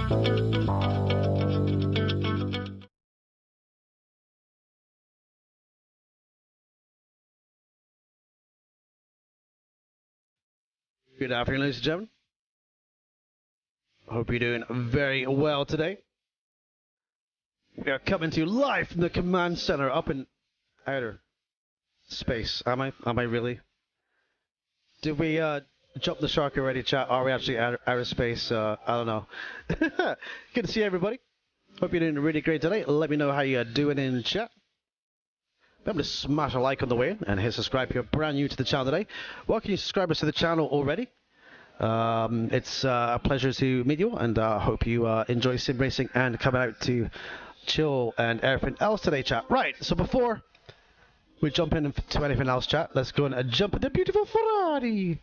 Good afternoon, ladies and gentlemen. Hope you're doing very well today. We are coming to you live from the command center up in outer space. Am I really? Did we jump the shark already, chat? Are we actually outer space? I don't know. Good to see everybody. Hope you're doing really great today. Let me know how you're doing in chat. Remember to smash a like on the way in and hit subscribe if you're brand new to the channel today. Welcome you subscribers to the channel already. It's a pleasure to meet you, and hope you enjoy sim racing and coming out to chill and everything else today, chat. Right, so before we jump into anything else, chat, let's go and jump in the beautiful Ferrari.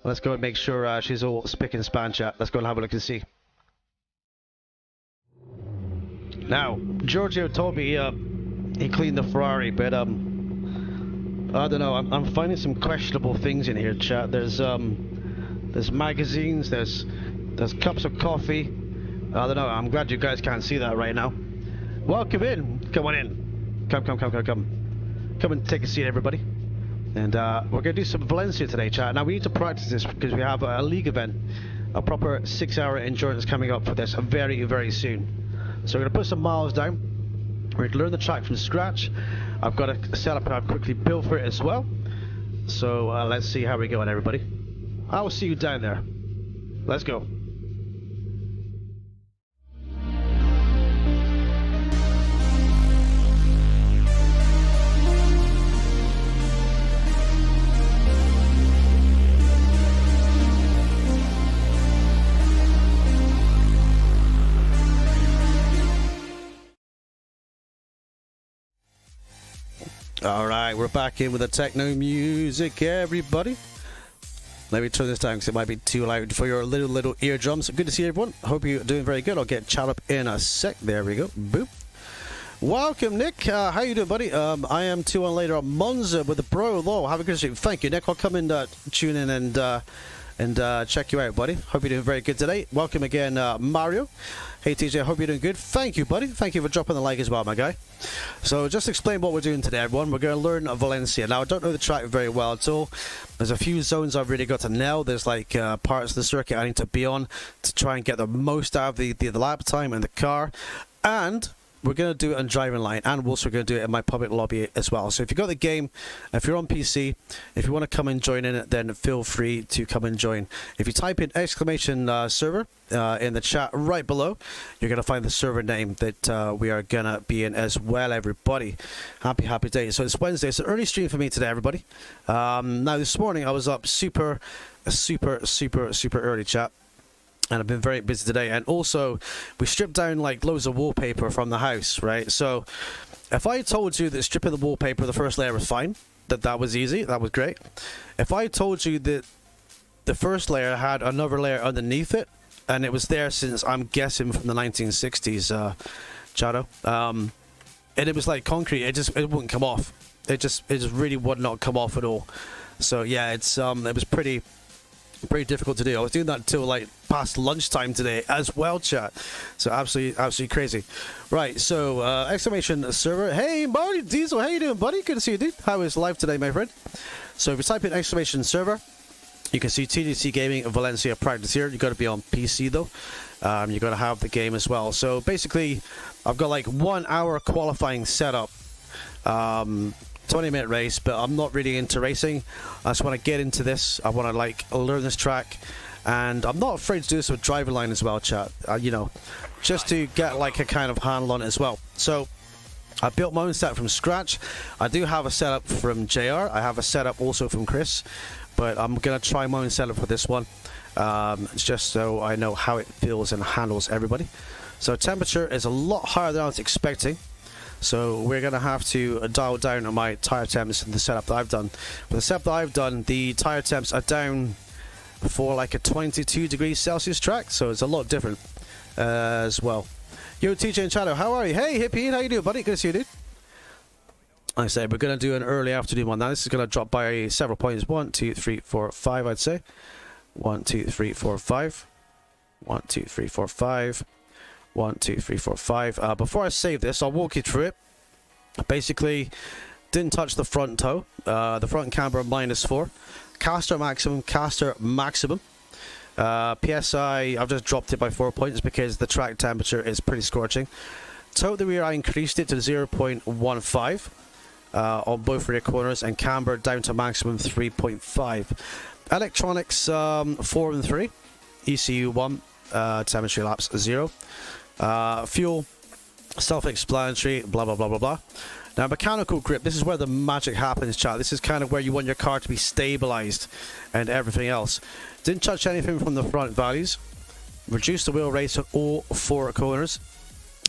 Let's go and make sure she's all spick and span, chat. Let's go and have a look and see. Now, Giorgio told me he cleaned the Ferrari, but I don't know. I'm finding some questionable things in here, chat. There's magazines. There's cups of coffee. I don't know. I'm glad you guys can't see that right now. Welcome in. Come on in. Come. Come and take a seat, everybody. And we're gonna do some Valencia today, chat. Now we need to practice this because we have a league event, a proper 6-hour endurance coming up for this very, very soon. So we're gonna put some miles down. We're going to learn the track from scratch. I've got a setup and I've quickly built for it as well. So let's see how we go on, everybody. I will see you down there. Let's go. Alright, we're back in with the techno music, everybody. Let me turn this down because it might be too loud for your little eardrums. Good to see everyone. Hope you're doing very good. I'll get chat up in a sec. There we go. Boop. Welcome, Nick. How you doing, buddy? I am 2 on later on Monza with the bro. Hello, have a good stream. Thank you, Nick. I'll come and tune in and check you out, buddy. Hope you're doing very good today. Welcome again, Mario. Hey TJ, I hope you're doing good. Thank you, buddy. Thank you for dropping the like as well, my guy. So just explain what we're doing today, everyone. We're going to learn Valencia. Now, I don't know the track very well at all. There's a few zones I've really got to nail. There's like parts of the circuit I need to be on to try and get the most out of the lap time in the car. And we're going to do it on driving line, and also going to do it in my public lobby as well. So if you've got the game, if you're on PC, if you want to come and join in it, then feel free to come and join. If you type in exclamation server in the chat right below, you're going to find the server name that we are going to be in as well, everybody. Happy day. So it's Wednesday. It's an early stream for me today, everybody. Now, this morning I was up super early, chat. And I've been very busy today, and also we stripped down like loads of wallpaper from the house, right? So if I told you that stripping the wallpaper, the first layer was fine, that was easy, that was great. If I told you that the first layer had another layer underneath it, and it was there since, I'm guessing, from the 1960s, Chado, and it was like concrete, it wouldn't come off. It just really would not come off at all. So yeah, it was pretty difficult to do. I was doing that until like past lunchtime today as well, chat. So absolutely crazy. Right, so exclamation server. Hey Marty Diesel, how you doing, buddy? Good to see you, dude. How is life today, my friend? So if you type in exclamation server, you can see TDC Gaming Valencia practice here. You got to be on PC though. You got to have the game as well. So basically, I've got like 1 hour qualifying setup. 20-minute race, but I'm not really into racing. I just want to get into this. I want to like learn this track, and I'm not afraid to do this with driving line as well, chat. You know, just to get like a kind of handle on it as well. So I built my own setup from scratch. I do have a setup from JR. I have a setup also from Chris, but I'm gonna try my own setup for this one. It's just so I know how it feels and handles everybody. So temperature is a lot higher than I was expecting. So we're going to have to dial down on my tire temps in the setup that I've done. For the setup that I've done, the tire temps are down for like a 22 degrees Celsius track, so it's a lot different as well. Yo, TJ and Shadow, how are you? Hey, Hippie, how you doing, buddy? Good to see you, dude. Like I said, we're going to do an early afternoon one. Now, this is going to drop by several points. 1, 2, 3, 4, 5, I'd say. 1, 2, 3, 4, 5. 1, 2, 3, 4, 5. 1, 2, 3, 4, 5. Before I save this, I'll walk you through it. Basically, didn't touch the front toe. The front camber -4. Caster maximum. PSI, I've just dropped it by 4 points because the track temperature is pretty scorching. Toe at the rear, I increased it to 0.15 on both rear corners, and camber down to maximum 3.5. Electronics 4 and 3. ECU 1. Telemetry laps 0. Fuel, self-explanatory, blah blah blah blah blah. Now, mechanical grip, this is where the magic happens, chat. This is kind of where you want your car to be stabilized and everything else. Didn't touch anything from the front values. Reduced the wheel race on all 4 corners.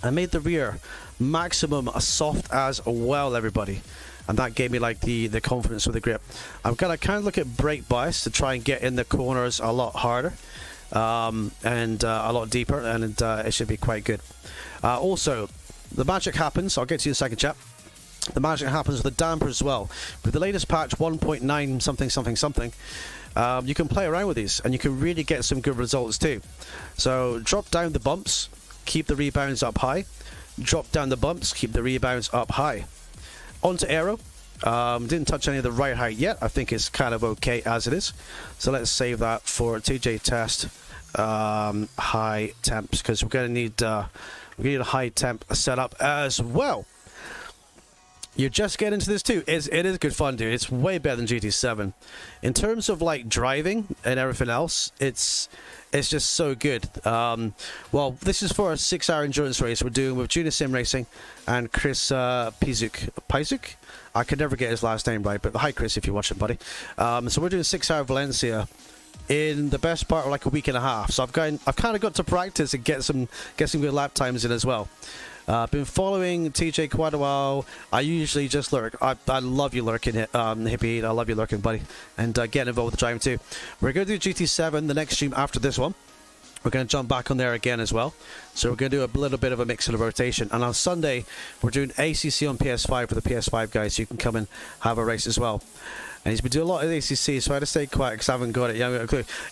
I made the rear maximum soft as well, everybody. And that gave me like the confidence with the grip. I'm gonna kind of look at brake bias to try and get in the corners a lot harder. And a lot deeper, and it should be quite good. Also, the magic happens, I'll get to you in a second, chat. The magic happens with the damper as well. With the latest patch 1.9 something, you can play around with these and you can really get some good results too. So drop down the bumps, keep the rebounds up high. Drop down the bumps, keep the rebounds up high. Onto aero. Didn't touch any of the right height yet. I think it's kind of okay as it is. So let's save that for TJ test high temps, because we're going to need a high temp setup as well. You just get into this too. It is good fun, dude. It's way better than GT7 in terms of like driving and everything else. It's just so good. Well, this is for a 6-hour endurance race we're doing with Junior Sim Racing and Chris Pizuk. I could never get his last name right, but hi Chris if you're watching, buddy. So we're doing 6-hour Valencia in the best part of like a week and a half. So I've kind of got to practice and get some good lap times in as well. Been following TJ quite a while. I usually just lurk. I love you lurking, Hippie. I love you lurking, buddy. And getting involved with the driving too. We're going to do GT7 the next stream after this one. We're going to jump back on there again as well. So we're going to do a little bit of a mix and a rotation. And on Sunday, we're doing ACC on PS5 for the PS5 guys. So you can come and have a race as well. And he's been doing a lot of ACC, so I had to stay quiet because I haven't got it.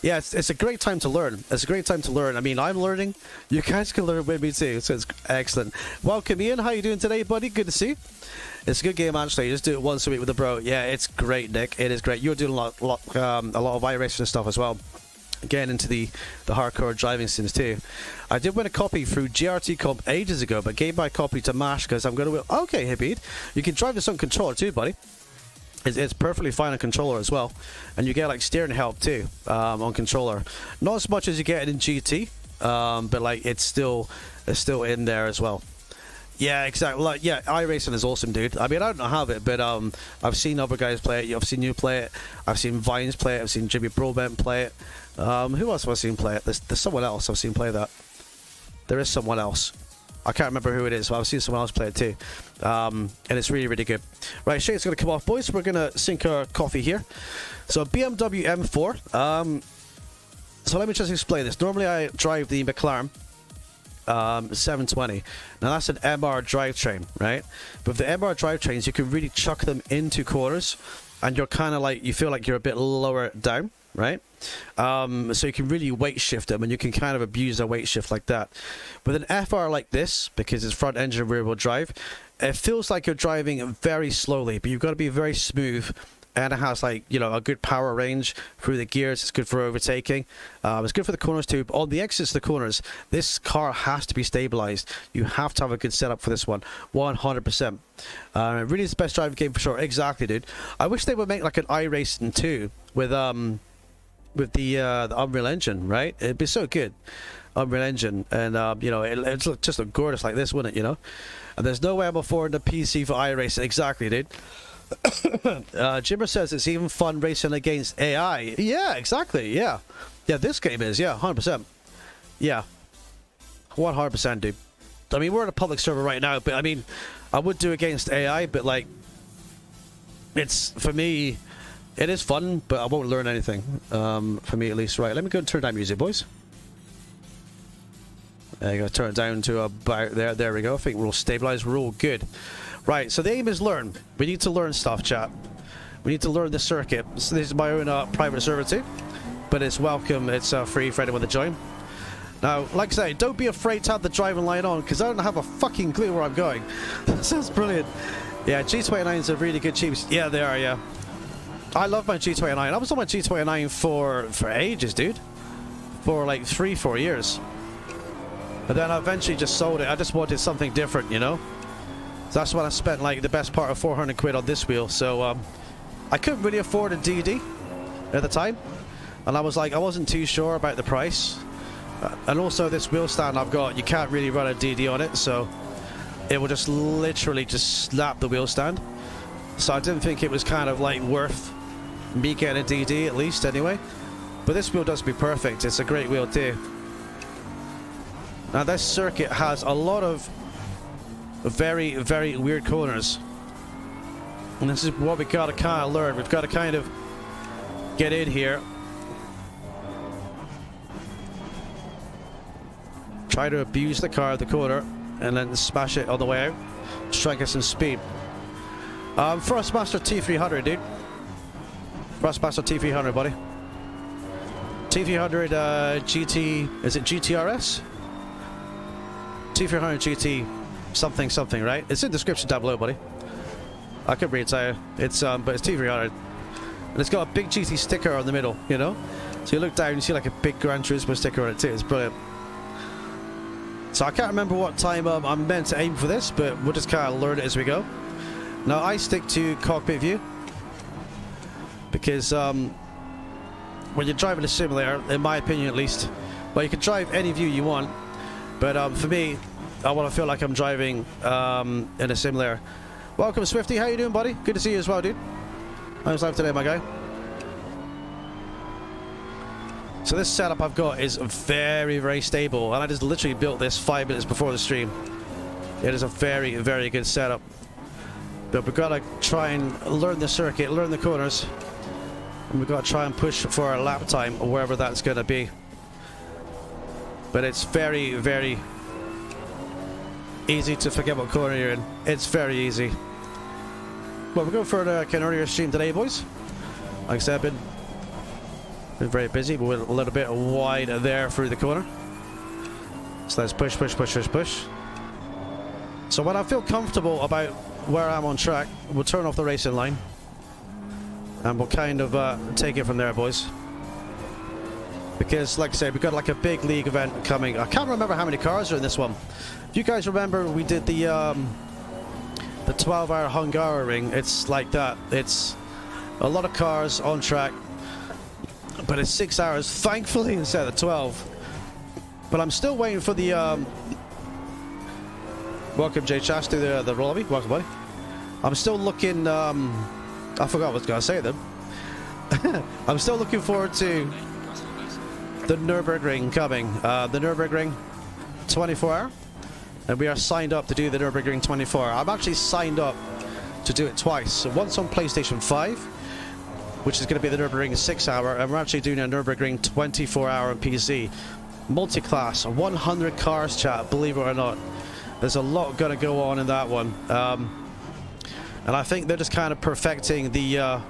Yeah, it's a great time to learn. It's a great time to learn. I mean, I'm learning. You guys can learn with me too, so it's excellent. Welcome, Ian. How you doing today, buddy? Good to see you. It's a good game, actually. You just do it once a week with a bro. Yeah, it's great, Nick. It is great. You're doing a lot of iRacing and stuff as well. Getting into the hardcore driving sims too. I did win a copy through GRT Comp ages ago, but gave my copy to Mash because I'm going to... Okay, Hippie. You can drive this on controller too, buddy. It's perfectly fine on controller as well, and you get like steering help too on controller. Not as much as you get in GT, but like it's still in there as well. Yeah, exactly. Like, yeah, iRacing is awesome, dude. I mean, I don't have it, but I've seen other guys play it. I've seen you play it. I've seen Vines play it. I've seen Jimmy Broadbent play it. Who else have I seen play it? There's someone else I've seen play that. There is someone else. I can't remember who it is, but I've seen someone else play it too. And it's really, really good. Right, shake's going to come off, boys. We're going to sink our coffee here. So, BMW M4. So, let me just explain this. Normally, I drive the McLaren 720. Now, that's an MR drivetrain, right? But with the MR drivetrains, you can really chuck them into corners. And you're kind of like, you feel like you're a bit lower down, right? So you can really weight shift them, and you can kind of abuse a weight shift like that. With an FR like this, because it's front engine rear wheel drive, it feels like you're driving very slowly, but you've got to be very smooth. And it has, like, you know, a good power range through the gears. It's good for overtaking. It's good for the corners too. But on the exits of the corners, this car has to be stabilized. You have to have a good setup for this one, 100%. Really, it's the best driving game for sure. Exactly, dude. I wish they would make like an iRacing 2 with the Unreal Engine, right? It'd be so good, Unreal Engine, and you know, it's just look gorgeous like this, wouldn't it? You know, and there's no way I'm affording a PC for iRacing. Exactly, dude. Jimmer says it's even fun racing against AI. Yeah, exactly. Yeah, this game is 100%. Yeah, 100%, dude. I mean, we're on a public server right now, but I mean, I would do against AI, but like, it's, for me, it is fun, but I won't learn anything. For me at least. Right, let me go and turn down music, boys. There you go, turn it down to about there. There we go. I think we're all stabilized. We're all good. Right, so the aim is learn. We need to learn stuff, chat. We need to learn the circuit. So this is my own private server too, but it's welcome. It's free for anyone to join. Now, like I say, don't be afraid to have the driving light on, because I don't have a fucking clue where I'm going. That sounds brilliant. Yeah, G29s are really good Jeeps. Yeah, they are, yeah. I love my G29. I was on my G29 for ages, dude. For like 3-4 years. But then I eventually just sold it. I just wanted something different, you know? So that's when I spent like the best part of 400 quid on this wheel. So I couldn't really afford a DD at the time. And I was like, I wasn't too sure about the price. And also this wheel stand I've got, you can't really run a DD on it. So it will just literally just slap the wheel stand. So I didn't think it was kind of like worth me getting a DD, at least anyway. But this wheel does be perfect. It's a great wheel too. Now this circuit has a lot of very, very weird corners. And this is what we gotta kind of learn. We've got to kind of get in here. Try to abuse the car at the corner and then smash it on the way out. Just try and get some speed. Thrustmaster T300, dude. Thrustmaster T300, buddy. T300 GT, is it GTRS? T300 GT something something, right? It's in the description down below, buddy. I could read it to you. It's but it's T300. And it's got a big GT sticker on the middle, you know? So you look down, you see like a big Gran Turismo sticker on it too. It's brilliant. So I can't remember what time I'm meant to aim for this, but we'll just kind of learn it as we go. Now I stick to cockpit view because when you're driving a simulator, in my opinion at least, well, you can drive any view you want, but for me, I want to feel like I'm driving in a simulator. Welcome, Swifty. How you doing, buddy? Good to see you as well, dude. How's life today, my guy? So this setup I've got is very, very stable, and I just literally built this 5 minutes before the stream. It is a very, very good setup. But we've got to try and learn the circuit, learn the corners, and we've got to try and push for our lap time, or wherever that's going to be. But it's very, very easy to forget what corner you're in. It's very easy. Well, we're going for an earlier stream today, boys. Like I said, I've been very busy, but we're a little bit wide there through the corner. So let's push, push, push, push, push. So when I feel comfortable about where I'm on track, we'll turn off the racing line. And we'll kind of take it from there, boys. Because, like I said, we've got like a big league event coming. I can't remember how many cars are in this one. If you guys remember, we did the 12-hour Hungaroring. It's like that. It's a lot of cars on track, but it's 6 hours, thankfully, instead of 12. But I'm still waiting for the welcome, Jay Chas, to the lobby. Welcome, buddy. I'm still looking. I forgot what I was going to say then. I'm still looking forward to the Nürburgring coming. The Nürburgring 24-hour. And we are signed up to do the Nürburgring 24. I'm actually signed up to do it twice. So once on PlayStation 5, which is going to be the Nürburgring 6-hour, and we're actually doing a Nürburgring 24-hour on PC. Multi-class, 100 cars, chat, believe it or not. There's a lot going to go on in that one. And I think they're just kind of perfecting the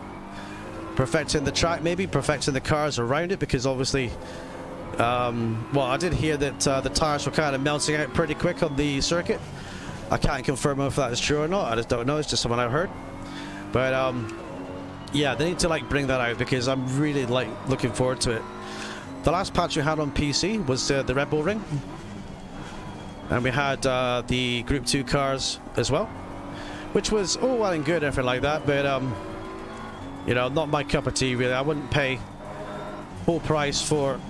track, maybe perfecting the cars around it, because obviously well, I did hear that the tires were kind of melting out pretty quick on the circuit. I can't confirm if that is true or not. I just don't know. It's just something I've heard. But yeah, they need to like bring that out, because I'm really like looking forward to it. The last patch we had on PC was the Red Bull Ring, and we had the Group 2 cars as well, which was all well and good and everything like that. But you know, not my cup of tea really. I wouldn't pay full price for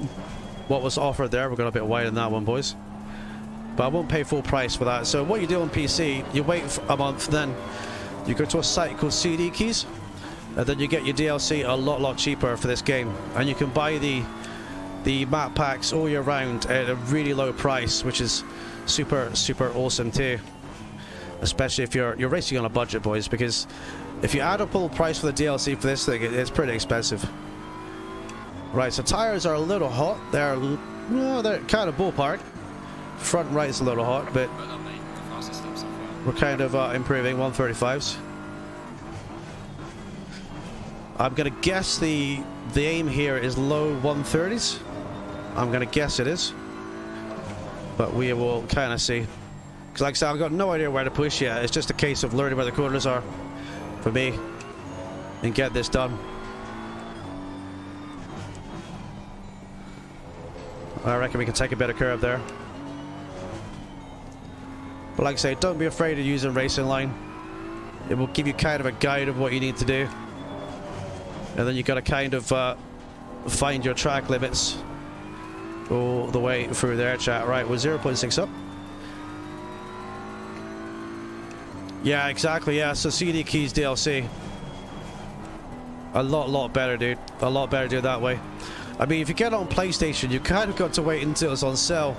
what was offered there. We're going a bit wide in that one, boys, but I won't pay full price for that. So what you do on PC, you wait for a month, then you go to a site called CD Keys, and then you get your DLC a lot cheaper for this game, and you can buy the map packs all year round at a really low price, which is super awesome too, especially if you're racing on a budget, boys, because if you add up all the price for the DLC for this thing, it's pretty expensive. Right, so tires are a little hot. They're kind of ballpark. Front right is a little hot, but we're kind of improving. 135s. I'm gonna guess the aim here is low 130s. I'm gonna guess it is. but we will kind of see. Because like I said, I've got no idea where to push yet. It's just a case of learning where the corners are for me and get this done. I reckon we can take a better curve there. But like I say, don't be afraid of using racing line. It will give you kind of a guide of what you need to do. And then you got to kind of find your track limits all the way through there, chat. Right, we're 0.6 up. Yeah, exactly, yeah. So CD keys DLC. A lot better, dude. A lot better to do it that way. I mean, if you get it on PlayStation, you kind of got to wait until it's on sale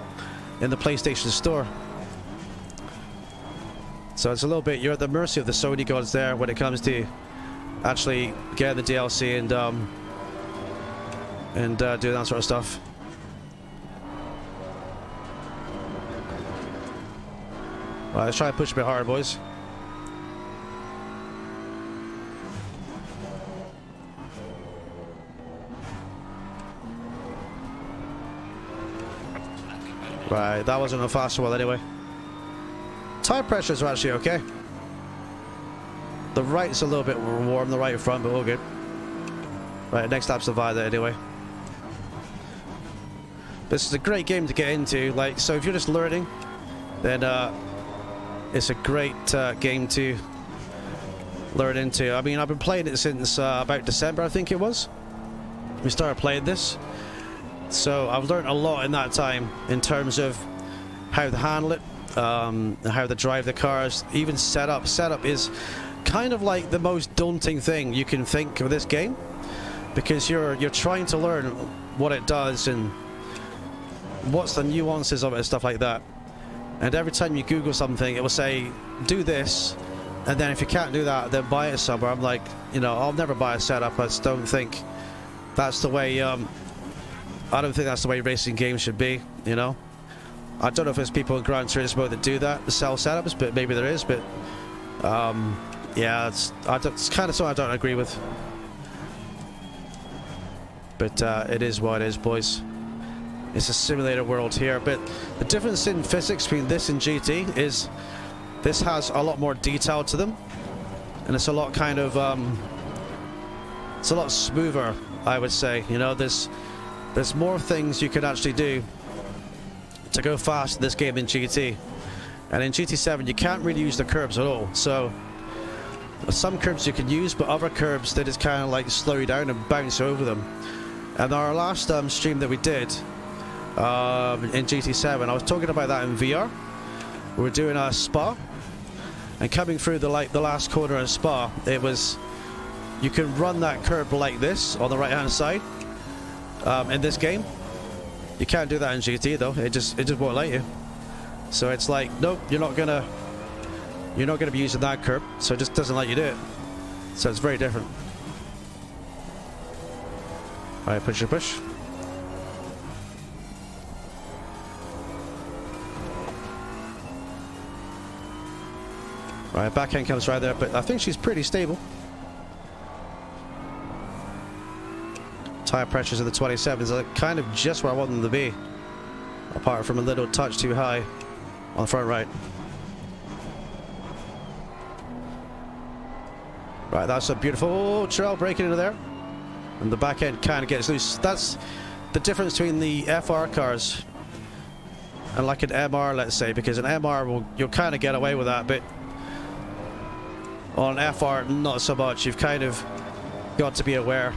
in the PlayStation Store. So it's a little bit, you're at the mercy of the Sony gods there when it comes to actually getting the DLC and doing that sort of stuff. Right, let's try and push a bit harder, boys. Right, that wasn't a faster one anyway. Tire pressures are actually okay. The right's a little bit warm, the right front, but all good. Right, next lap's the Violet anyway. This is a great game to get into. Like, so if you're just learning, then it's a great game to learn into. I mean, I've been playing it since about December, I think it was. We started playing this. So I've learned a lot in that time in terms of how to handle it, how to drive the cars, even setup. Setup is kind of like the most daunting thing you can think of this game, because you're trying to learn what it does and what's the nuances of it and stuff like that. And every time you Google something, it will say, do this, and then if you can't do that, then buy it somewhere. I'm like, you know, I'll never buy a setup. I just don't think that's the way, I don't think that's the way racing games should be, you know. I don't know if there's people in Gran Turismo that do that, sell setups, but maybe there is, but yeah, it's kind of something I don't agree with. But it is what it is, boys. It's a simulator world here, but the difference in physics between this and GT is this has a lot more detail to them, and it's a lot kind of it's a lot smoother, I would say. You know, there's more things you can actually do to go fast in this game than GT. And in GT7 you can't really use the curbs at all. So some curbs you can use, but other curbs they just kind of like slow you down and bounce over them. And our last stream that we did in GT7, I was talking about that in VR. We were doing a Spa, and coming through the last corner of Spa, it was, you can run that curb like this on the right hand side. In this game, you can't do that in GT though. It just won't let you. So it's like, nope, you're not gonna be using that curb, so it just doesn't let you do it. So it's very different. All right, push your push. Right, backhand comes right there, but I think she's pretty stable. Tire pressures in the 27s are kind of just where I want them to be, apart from a little touch too high on the front right. Right, that's a beautiful trail breaking into there, and the back end kind of gets loose. That's the difference between the FR cars and like an MR, let's say, because an MR you'll kind of get away with that, but on FR not so much. You've kind of got to be aware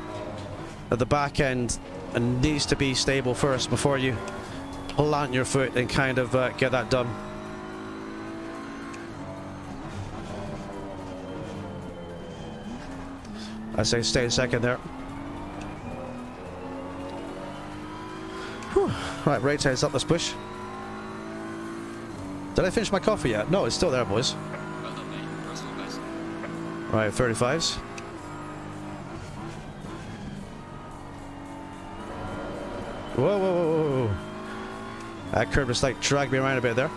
that the back end needs to be stable first before you plant your foot and kind of get that done. I say stay in second there. Whew. Right, right side's up, let's push. Did I finish my coffee yet? No, it's still there, boys. Right, 35s. Whoa, whoa, whoa, whoa. That curb just like dragged me around a bit there.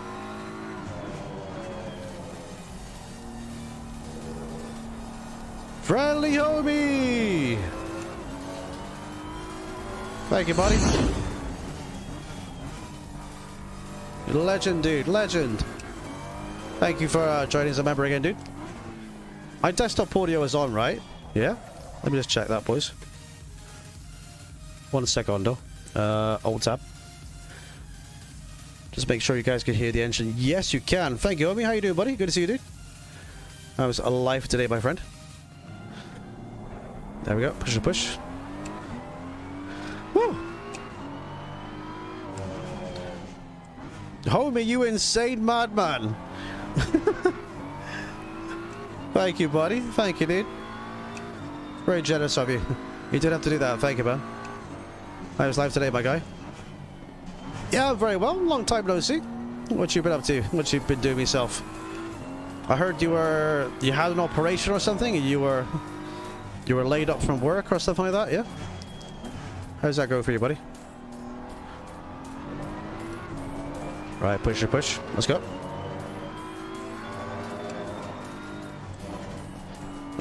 Friendly homie! Thank you, buddy. Legend, dude. Legend. Thank you for joining as a member again, dude. My desktop audio is on, right? Yeah? Let me just check that, boys. 1 secondo. Alt tab. Just make sure you guys can hear the engine. Yes, you can. Thank you, Omi. How you doing, buddy? Good to see you, dude. I was alive today, my friend. There we go. Push and push. Woo! Homie, you insane madman. Thank you, buddy. Thank you, dude. Very generous of you. You didn't have to do that. Thank you, man. I was live today, my guy. Yeah, very well. Long time no see. What you been up to? What you been doing yourself? I heard you had an operation or something, and you were laid up from work or something like that, yeah? How's that go for you, buddy? Right, push your push. Let's go.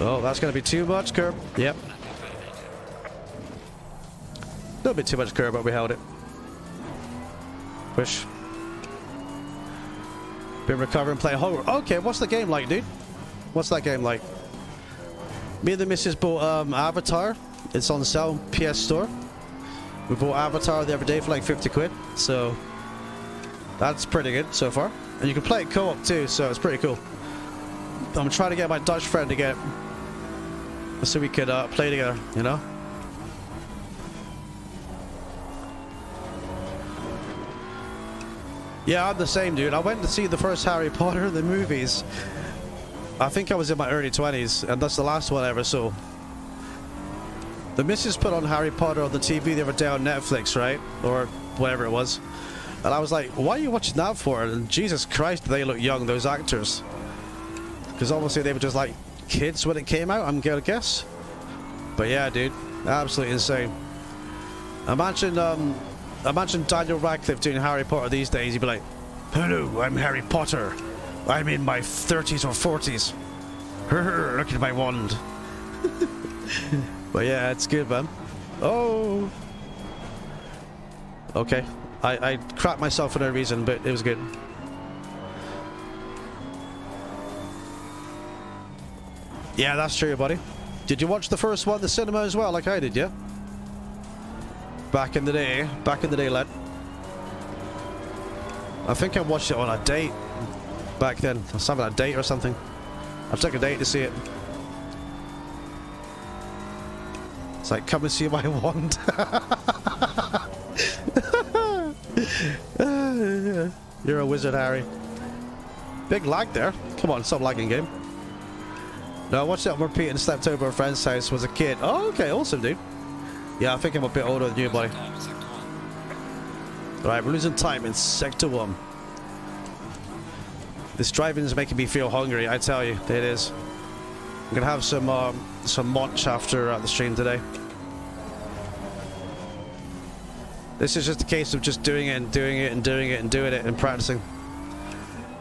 Oh, that's going to be too much curb. Yep. A little bit too much curb, but we held it. Push. Been recovering, playing horror. Okay, what's the game like, dude? What's that game like? Me and the missus bought Avatar. It's on sale, PS Store. We bought Avatar the other day for like 50 quid. So that's pretty good so far. And you can play it co-op too, so it's pretty cool. I'm trying to get my Dutch friend to get it so we could play together, you know? Yeah, I'm the same, dude. I went to see the first Harry Potter in the movies. I think I was in my early 20s, and that's the last one I ever saw. The missus put on Harry Potter on the TV the other day on Netflix, right? Or whatever it was. And I was like, why are you watching that for? And Jesus Christ, they look young, those actors. Because obviously they were just like kids when it came out, I'm gonna guess. But yeah, dude, absolutely insane. Imagine Daniel Radcliffe doing Harry Potter these days. He'd be like, hello, I'm Harry Potter. I'm in my 30s or 40s. Look at my wand. But yeah, it's good, man. Oh. Okay. I crapped myself for no reason, but it was good. Yeah, that's true, buddy. Did you watch the first one in the cinema as well, like I did, yeah? Back in the day, lad. I think I watched it on a date back then. I was having a date or something. I took a date to see it. It's like, come and see my wand. You're a wizard, Harry. Big lag there. Come on, stop lagging, game. No, I watched it on repeat and slept over at a friend's house was a kid. Oh, okay, awesome, dude. Yeah, I think I'm a bit older than you, buddy. Alright, we're losing time in Sector 1. This driving is making me feel hungry, I tell you. It is. I'm gonna have some munch after the stream today. This is just a case of just doing it and doing it and doing it and doing it and practicing.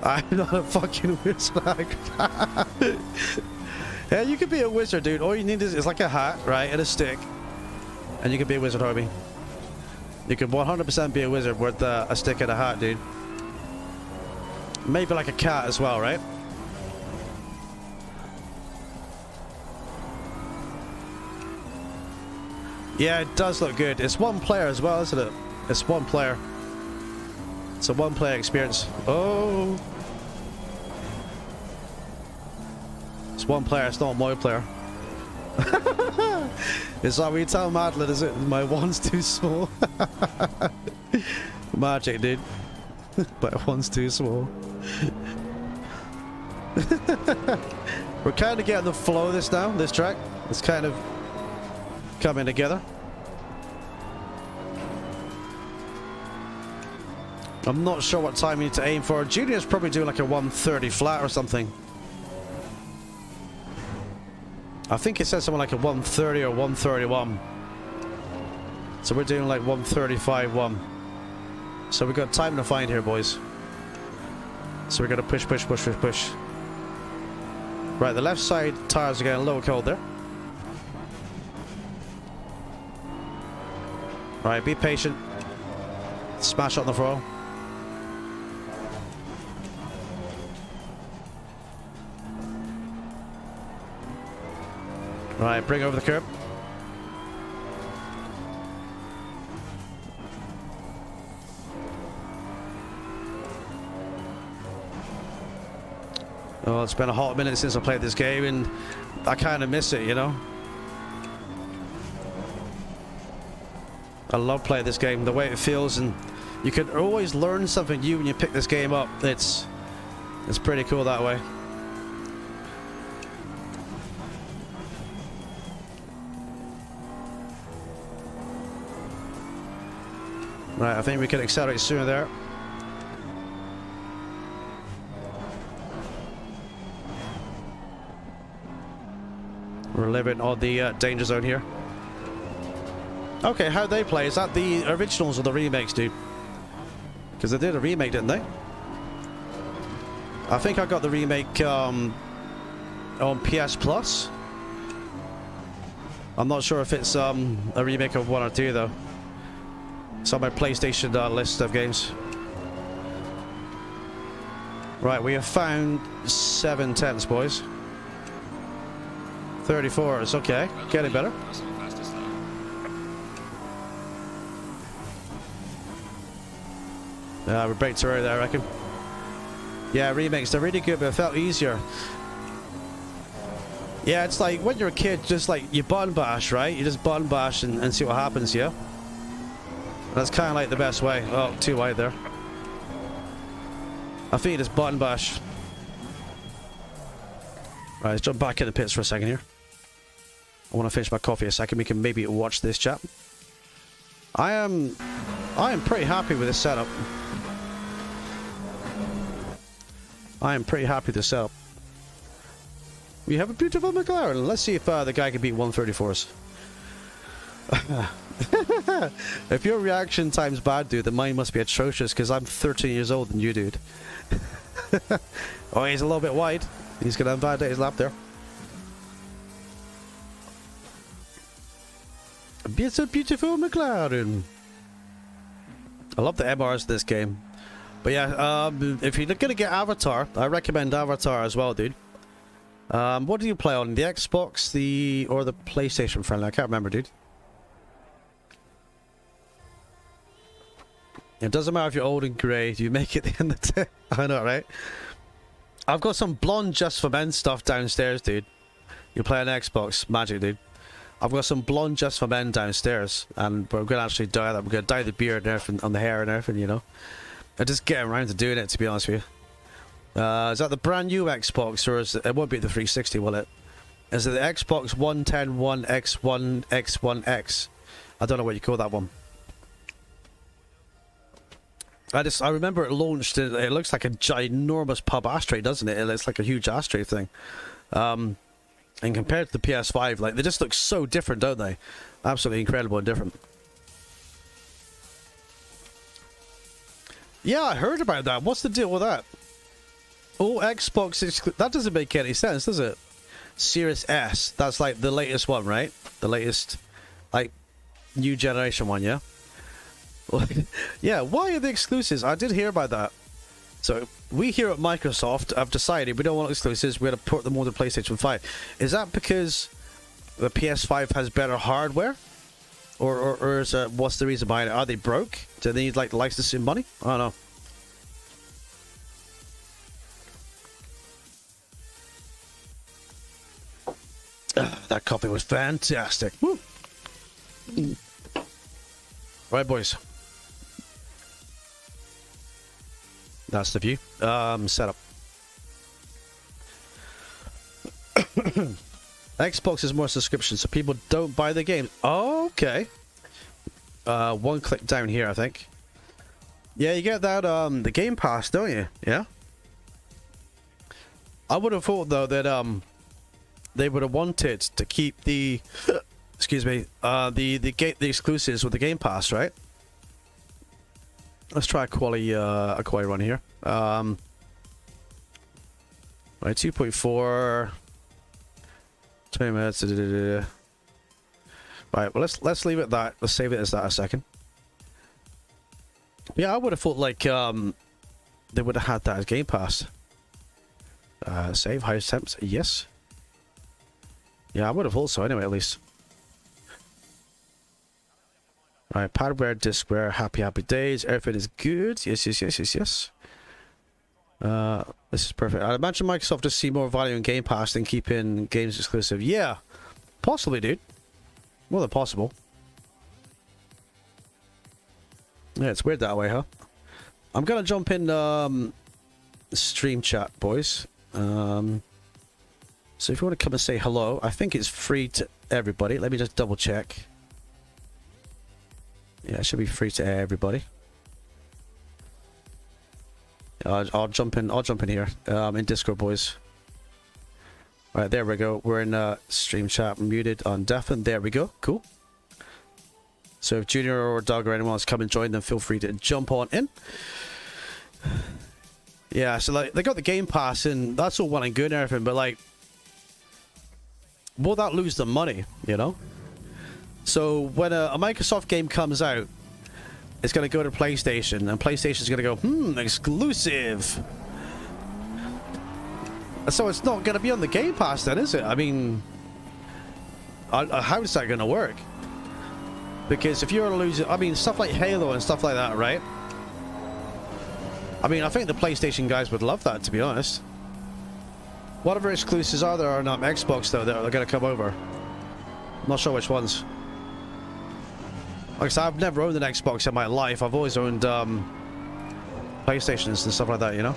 I'm not a fucking wizard. Yeah, you could be a wizard, dude. All you need is like a hat, right, and a stick. And you can be a wizard, homie. You can 100% be a wizard with a stick and a hat, dude. Maybe like a cat as well, right? Yeah, it does look good. It's one player as well, isn't it? It's one player. It's a one-player experience. Oh. It's one player, it's not a multiplayer. It's like we tell Madeline, is it? My wand's too small. Magic, dude. But one's too small. We're kind of getting the flow of this now, this track. It's kind of coming together. I'm not sure what time we need to aim for. Junior's probably doing like a 130 flat or something. I think it says something like a 130 or 131. So we're doing like 135.1. So we've got time to find here, boys. So we're gonna push, push, push, push, push. Right, the left side tires are getting a little cold there. Right, be patient. Smash on the throttle. Right, bring over the curb. Oh, it's been a hot minute since I played this game, and I kind of miss it, you know? I love playing this game, the way it feels, and you can always learn something new when you pick this game up. It's pretty cool that way. Right, I think we can accelerate sooner there. We're living on the danger zone here. Okay, how'd they play? Is that the originals or the remakes, dude? Because they did a remake, didn't they? I think I got the remake on PS Plus. I'm not sure if it's a remake of 1 or 2 though. It's on my PlayStation list of games. Right, we have found 7 tents, boys. 34 is okay, getting better. We braked too early there, I reckon. Yeah, remakes, they're really good, but it felt easier. Yeah, it's like when you're a kid, just like you button bash, right? You just button bash and see what happens, yeah? That's kind of like the best way. Oh, too wide there. I think you just button bash. Right, let's jump back in the pits for a second here. I want to finish my coffee a second. We can maybe watch this chat. I am pretty happy with this setup. I am pretty happy with this setup. We have a beautiful McLaren. Let's see if the guy can beat 134s. If your reaction time's bad, dude, then mine must be atrocious because I'm 13 years older than you, dude. Oh, he's a little bit wide. He's going to invalidate his lap there. It's a beautiful McLaren. I love the MRs in this game. But yeah, if you're going to get Avatar, I recommend Avatar as well, dude. What do you play on? The Xbox, or the PlayStation friendly? I can't remember, dude. It doesn't matter if you're old and grey, you make it the end of the day. I know, right? I've got some blonde Just For Men stuff downstairs, dude. You play on Xbox, magic, dude. I've got some blonde Just For Men downstairs, and we're going to actually dye that. We're going to dye the beard and everything, on the hair and everything, you know. I'm just getting around to doing it, to be honest with you. Is that the brand new Xbox, or is it won't be the 360, will it? Is it the Xbox 110 One X1 X1X? I don't know what you call that one. I remember it launched. It looks like a ginormous pub ashtray, doesn't it? It looks like a huge ashtray thing. And compared to the PS5, like, they just look so different, don't they? Absolutely incredible and different. Yeah, I heard about that. What's the deal with that? Oh, Xbox that doesn't make any sense, does it? Series S. That's like the latest one, right? The latest, like, new generation one, yeah? Yeah, why are the exclusives? I did hear about that. So, we here at Microsoft have decided we don't want exclusives, we're going to port them on to PlayStation 5. Is that because the PS5 has better hardware? Or is what's the reason behind it? Are they broke? Do they need, like, licensing money? I don't know. That coffee was fantastic. Woo. Right, boys. That's the view. Setup. Xbox is more subscription, so people don't buy the games. Oh, okay. One click down here, I think. Yeah, you get that the Game Pass, don't you? Yeah. I would have thought though that they would have wanted to keep the excuse me the exclusives with the Game Pass, right? Let's try a quality run here. Right, 2.4. 20 minutes. Right, well let's leave it at that. Let's save it as that a second. Yeah, I would have thought like they would have had that as Game Pass. Save highest temps, yes. Yeah, I would have thought so anyway, at least. Right, hardware, diskware, happy days. Everything is good. Yes. This is perfect. I imagine Microsoft just see more value in Game Pass than keeping games exclusive. Yeah, possibly, dude. More than possible. Yeah, it's weird that way, huh? I'm gonna jump in stream chat, boys. So if you want to come and say hello, I think it's free to everybody. Let me just double check. Yeah, it should be free to everybody. I'll jump in. I'll jump in here. In Discord, boys. All right, there we go. We're in stream chat, muted on deafen. There we go. Cool. So if Junior or Doug or anyone wants to come and join them, feel free to jump on in. Yeah, so like they got the Game Pass and that's all well and good and everything, but like, will that lose the money? You know. So when a Microsoft game comes out, it's going to go to PlayStation, and PlayStation's going to go, exclusive. So it's not going to be on the Game Pass then, is it? I mean, how is that going to work? Because if you're losing, I mean, stuff like Halo and stuff like that, right? I mean, I think the PlayStation guys would love that, to be honest. What other exclusives are there on Xbox, though, that are going to come over? I'm not sure which ones. Like I said, I've never owned an Xbox in my life. I've always owned PlayStations and stuff like that, you know?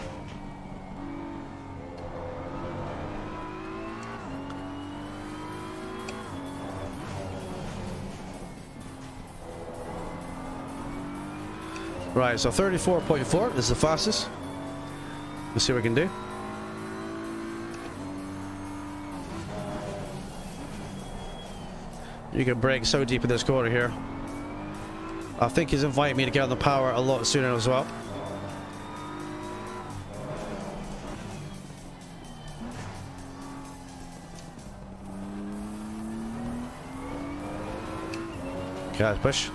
Right, so 34.4 is the fastest. Let's see what we can do. You can brake so deep in this corner here. I think he's inviting me to get on the power a lot sooner as well. Okay, let's push.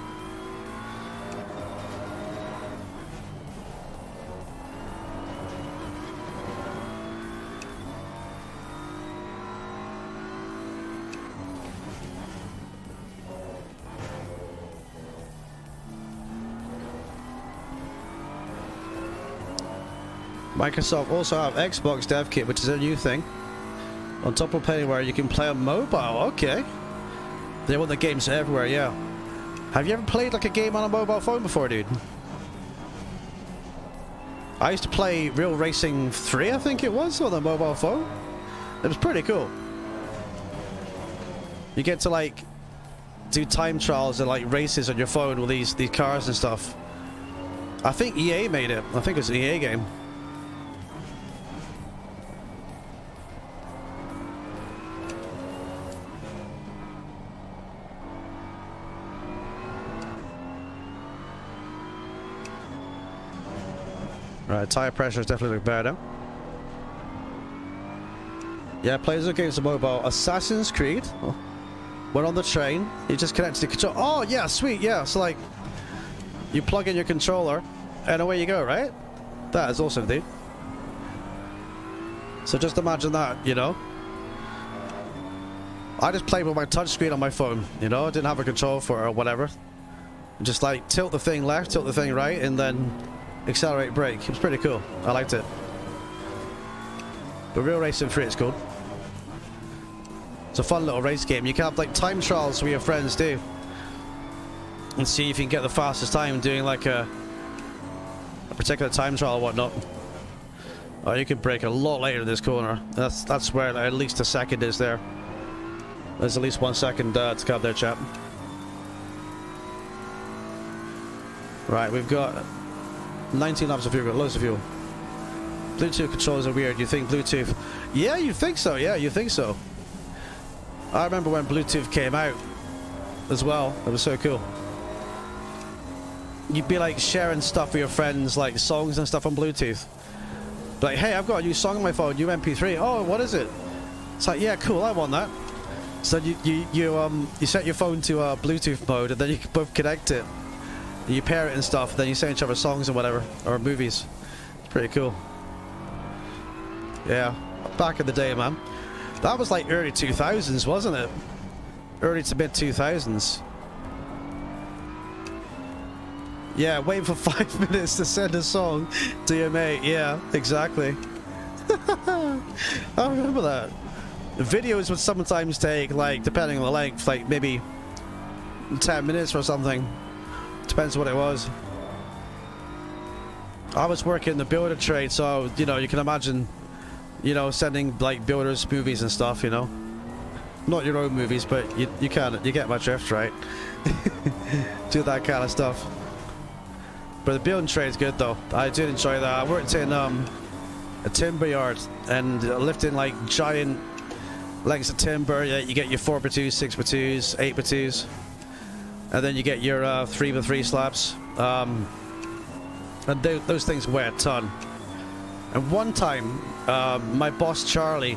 Microsoft also have Xbox Dev Kit, which is a new thing. On top of Payware, you can play on mobile. Okay. They want the games everywhere, yeah. Have you ever played like a game on a mobile phone before, dude? I used to play Real Racing 3, I think it was, on the mobile phone. It was pretty cool. You get to like do time trials and like races on your phone with these cars and stuff. I think EA made it. I think it was an EA game. Right, tire pressure is definitely better. Yeah, plays against the mobile. Assassin's Creed. Oh. Went on the train. You just connect to the control. Oh, yeah, sweet, yeah. So, like, you plug in your controller, and away you go, right? That is awesome, dude. So just imagine that, you know? I just played with my touchscreen on my phone, you know? I didn't have a control for it or whatever. Just, like, tilt the thing left, tilt the thing right, and then accelerate brake. It was pretty cool. I liked it. But Real Racing 3, it's cool. It's a fun little race game. You can have like time trials with your friends too, and see if you can get the fastest time doing like a particular time trial or whatnot. Oh, you can brake a lot later in this corner. That's where at least a second is there. There's at least 1 second to come there, chap. Right, we've got 19 laps of fuel, got loads of fuel. Bluetooth controls are weird. You think Bluetooth? Yeah, you think so. Yeah, you think so. I remember when Bluetooth came out as well. It was so cool. You'd be like sharing stuff with your friends, like songs and stuff on Bluetooth. Like, hey, I've got a new song on my phone, new MP3. Oh, what is it? It's like, yeah, cool, I want that. So you set your phone to Bluetooth mode, and then you can both connect it. You pair it and stuff, then you send each other songs and whatever, or movies. It's pretty cool. Yeah, back in the day, man. That was like early 2000s, wasn't it? Early to mid 2000s. Yeah, waiting for 5 minutes to send a song to your mate. Yeah, exactly. I remember that. The videos would sometimes take, like, depending on the length, like maybe 10 minutes or something. Depends what it was. I was working in the builder trade, so, you know, you can imagine, you know, sending, like, builders movies and stuff, you know. Not your own movies, but you get my drift, right? Do that kind of stuff. But the building trade's good, though. I did enjoy that. I worked in a timber yard and lifting, like, giant lengths of timber. Yeah, you get your 4x2s, 6x2s, 8x2s. And then you get your 3x3 slabs. And those things weigh a ton. And one time, my boss Charlie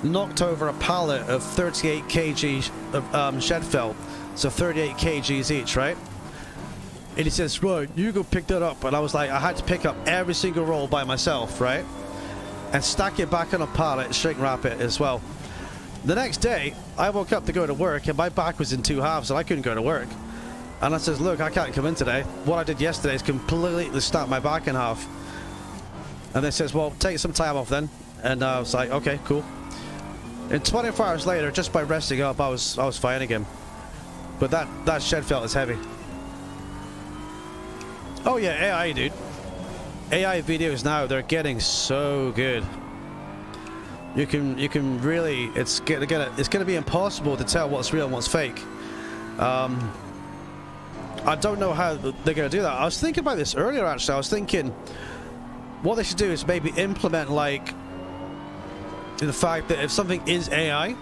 knocked over a pallet of 38 kg of shed felt, so 38 kgs each, right? And he says, right, you go pick that up. And I was like, I had to pick up every single roll by myself, right? And stack it back on a pallet, shrink wrap it as well. The next day, I woke up to go to work and my back was in two halves and I couldn't go to work. And I says, look, I can't come in today. What I did yesterday is completely snap my back in half. And they says, well, take some time off then. And I was like, okay, cool. And 24 hours later, just by resting up, I was fine again. But that shed felt is heavy. Oh yeah, AI, dude. AI videos now, they're getting so good. You can really, it's gonna be impossible to tell what's real and what's fake. I don't know how they're gonna do that. I was thinking about this earlier, actually. I was thinking what they should do is maybe implement, like, the fact that if something is AI,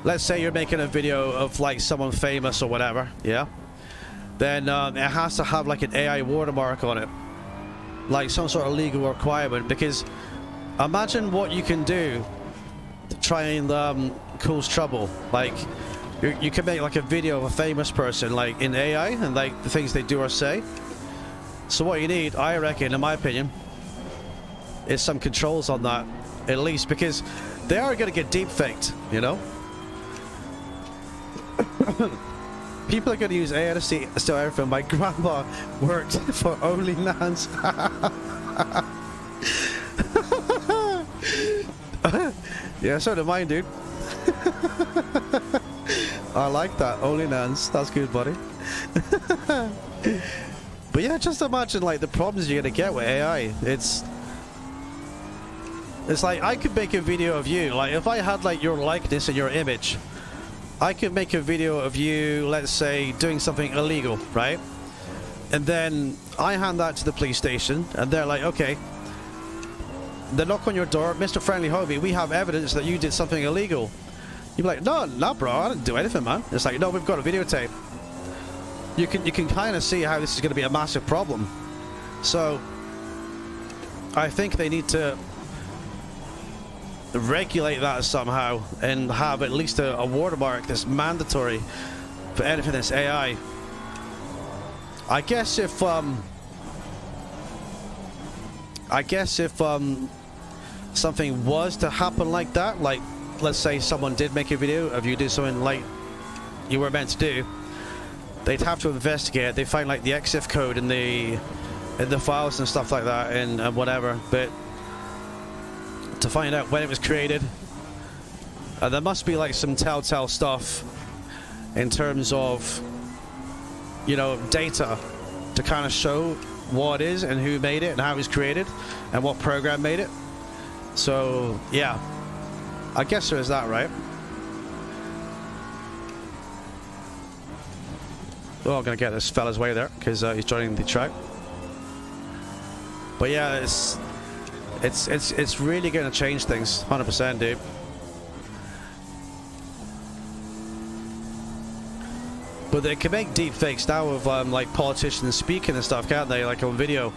let's say you're making a video of, like, someone famous or whatever, yeah, then it has to have, like, an AI watermark on it, like some sort of legal requirement, because imagine what you can do to try and cause trouble. Like, you can make, like, a video of a famous person, like, in AI, and, like, the things they do or say. So what you need, I reckon, in my opinion, is some controls on that, at least, because they are going to get deep faked, you know? People are going to use AI to steal everything. My grandma worked for OnlyNans. Yeah, so did mine, dude. I like that. OnlyNans. That's good, buddy. But yeah, just imagine, like, the problems you're going to get with AI. It's like, I could make a video of you. Like, if I had, like, your likeness and your image, I could make a video of you, let's say, doing something illegal, right? And then I hand that to the police station, and they're like, okay. They knock on your door, Mr. Friendly Hobie, we have evidence that you did something illegal. You'd be like, no, bro, I didn't do anything, man. It's like, no, we've got a videotape. You can kind of see how this is going to be a massive problem. So, I think they need to regulate that somehow and have at least a watermark that's mandatory for anything that's AI. I guess if something was to happen like that, like, let's say someone did make a video of you do something like you were meant to do, they'd have to investigate. They find, like, the EXIF code in the files and stuff like that, and whatever, but to find out when it was created. There must be, like, some telltale stuff in terms of, you know, data to kind of show what it is and who made it and how it was created and what program made it. So yeah, I guess there is that, right? Oh, I'm gonna get this fella's way there because he's joining the track. But yeah, it's really gonna change things, 100%, dude. But they can make deep fakes now of like politicians speaking and stuff, can't they? Like on video.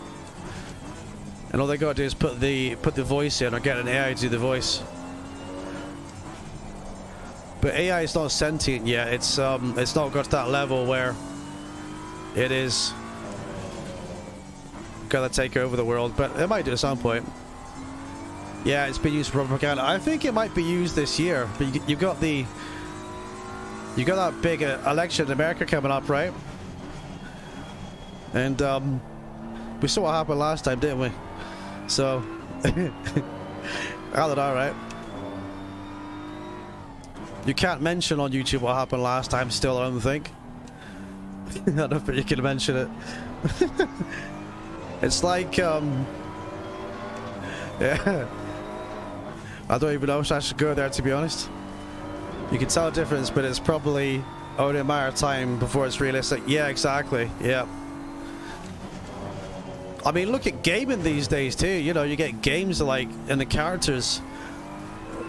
And all they gotta do is put the voice in or get an AI to do the voice. But AI is not sentient yet. It's not got to that level where it is gonna take over the world. But it might do at some point. Yeah, it's been used for propaganda. I think it might be used this year, but you got that big election in America coming up, right? And we saw what happened last time, didn't we? So I don't know, right? You can't mention on YouTube what happened last time still, I don't think. I don't think you can mention it. It's like yeah, I don't even know if I should go there, to be honest. You can tell the difference, but it's probably only a matter of time before it's realistic. Yeah, exactly. Yeah. I mean, look at gaming these days too. You know, you get games like, and the characters,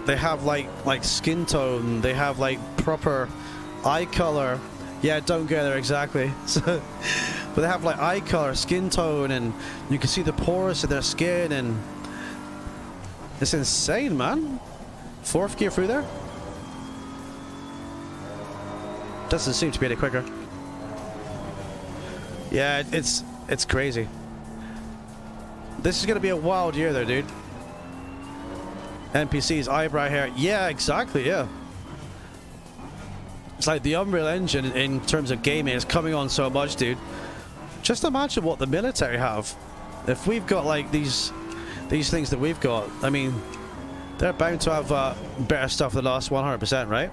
they have like skin tone. They have like proper eye color. Yeah, don't go there, exactly. So, but they have like eye color, skin tone, and you can see the pores of their skin, and it's insane, man. Fourth gear through there. Doesn't seem to be any quicker. Yeah, it's crazy. This is gonna be a wild year though, dude. NPCs, eyebrow hair. Yeah, exactly, yeah. It's like the Unreal Engine in terms of gaming is coming on so much, dude. Just imagine what the military have. If we've got like these things that we've got, I mean, they're bound to have better stuff than us, 100%, right?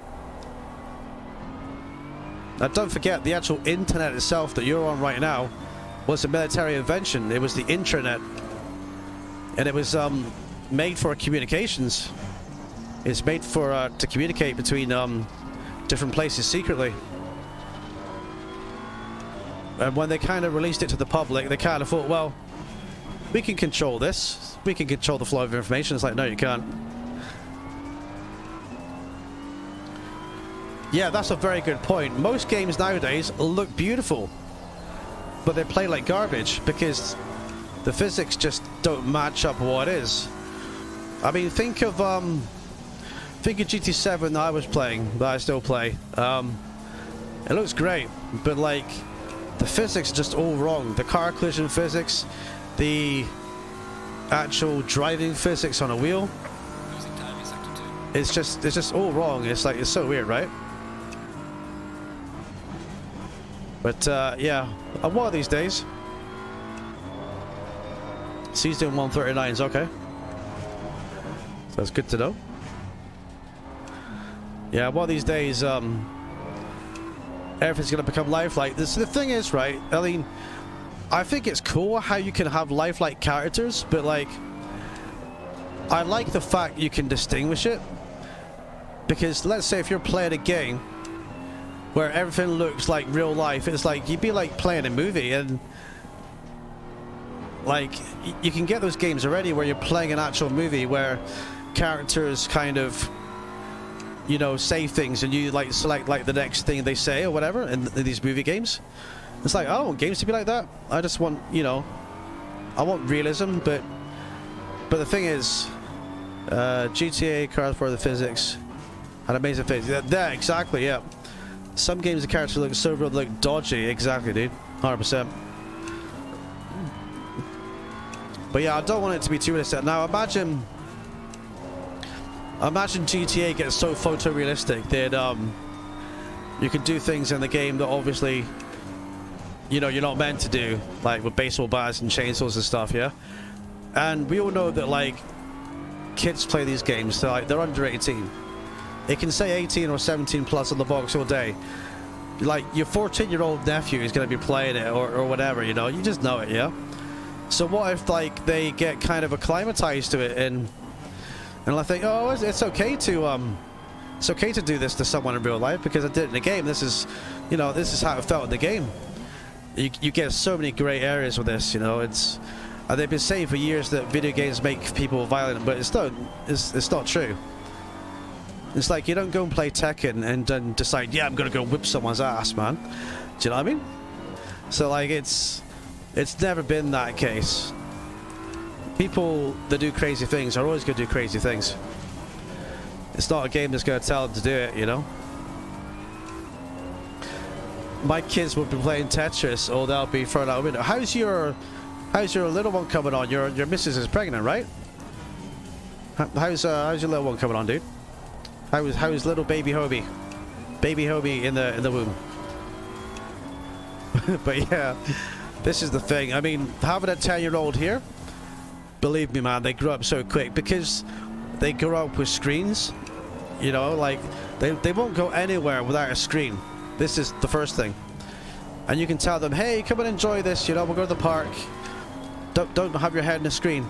Now, don't forget, the actual internet itself that you're on right now was a military invention. It was the intranet, and it was made for communications. It's made for to communicate between different places secretly. And when they kind of released it to the public, they kind of thought, well, we can control this. We can control the flow of information. It's like, no, you can't. Yeah, that's a very good point. Most games nowadays look beautiful, but they play like garbage because the physics just don't match up what it is. I mean, think of GT7 that I was playing, that I still play. It looks great, but like the physics are just all wrong. The car collision physics, the actual driving physics on a wheel, it's just all wrong. It's like, it's so weird, right? But yeah, one of these days. C's doing 139s, okay. So that's good to know. Yeah, one of these days, everything's gonna become lifelike. The thing is, right? I mean, I think it's cool how you can have lifelike characters, but like, I like the fact you can distinguish it. Because let's say if you're playing a game where everything looks like real life, it's like you'd be like playing a movie, and like you can get those games already where you're playing an actual movie where characters kind of, you know, say things and you like select like the next thing they say or whatever in these movie games. It's like, I don't want games to be like that. I just want, you know, I want realism, but the thing is, GTA cars for the physics had amazing physics. Yeah, exactly, yeah. Some games the characters look so real, look dodgy. Exactly, dude. 100%. But yeah, I don't want it to be too realistic. Now imagine GTA gets so photorealistic that you can do things in the game that obviously, you know, you're not meant to do, like with baseball bats and chainsaws and stuff, yeah? And we all know that like kids play these games, so like they're under 18. It can say 18 or 17 plus on the box all day. Like your 14-year-old nephew is going to be playing it or whatever, you know, you just know it, yeah? So what if like they get kind of acclimatized to it and I think, oh, it's okay to do this to someone in real life because I did it in the game. This is, you know, this is how it felt in the game. You get so many gray areas with this, you know. It's they've been saying for years that video games make people violent, but it's not true. It's like you don't go and play Tekken and then decide, yeah, I'm gonna go whip someone's ass, man. Do you know what I mean? So like it's never been that case. People that do crazy things are always gonna do crazy things. It's not a game that's gonna tell them to do it, you know. My kids will be playing Tetris or they'll be thrown out a window. How's your little one coming on? Your missus is pregnant, right? How's your little one coming on, dude? How's little baby Hobie? Baby Hobie in the womb. But yeah, this is the thing. I mean, having a 10-year-old here, believe me, man, they grow up so quick because they grow up with screens. You know, like they won't go anywhere without a screen. This is the first thing. And you can tell them, hey, come and enjoy this, you know, we'll go to the park. Don't have your head in the screen.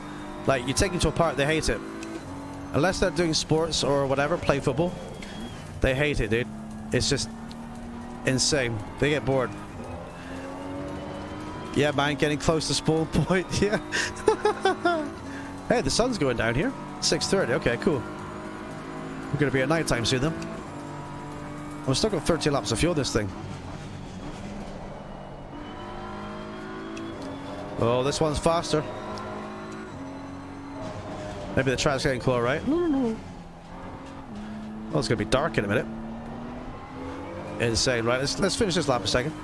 Like, you take them to a park, they hate it. Unless they're doing sports or whatever, play football, they hate it, dude. It's just insane. They get bored. Yeah, man, getting close to spawn point, yeah. Hey, the sun's going down here. 6:30, okay, cool. We're gonna be at night time soon, then. I've still got 30 laps of fuel, this thing. Oh, this one's faster. Maybe the track's getting close, right? No. Oh, it's gonna be dark in a minute. Insane, right? Let's finish this lap a second.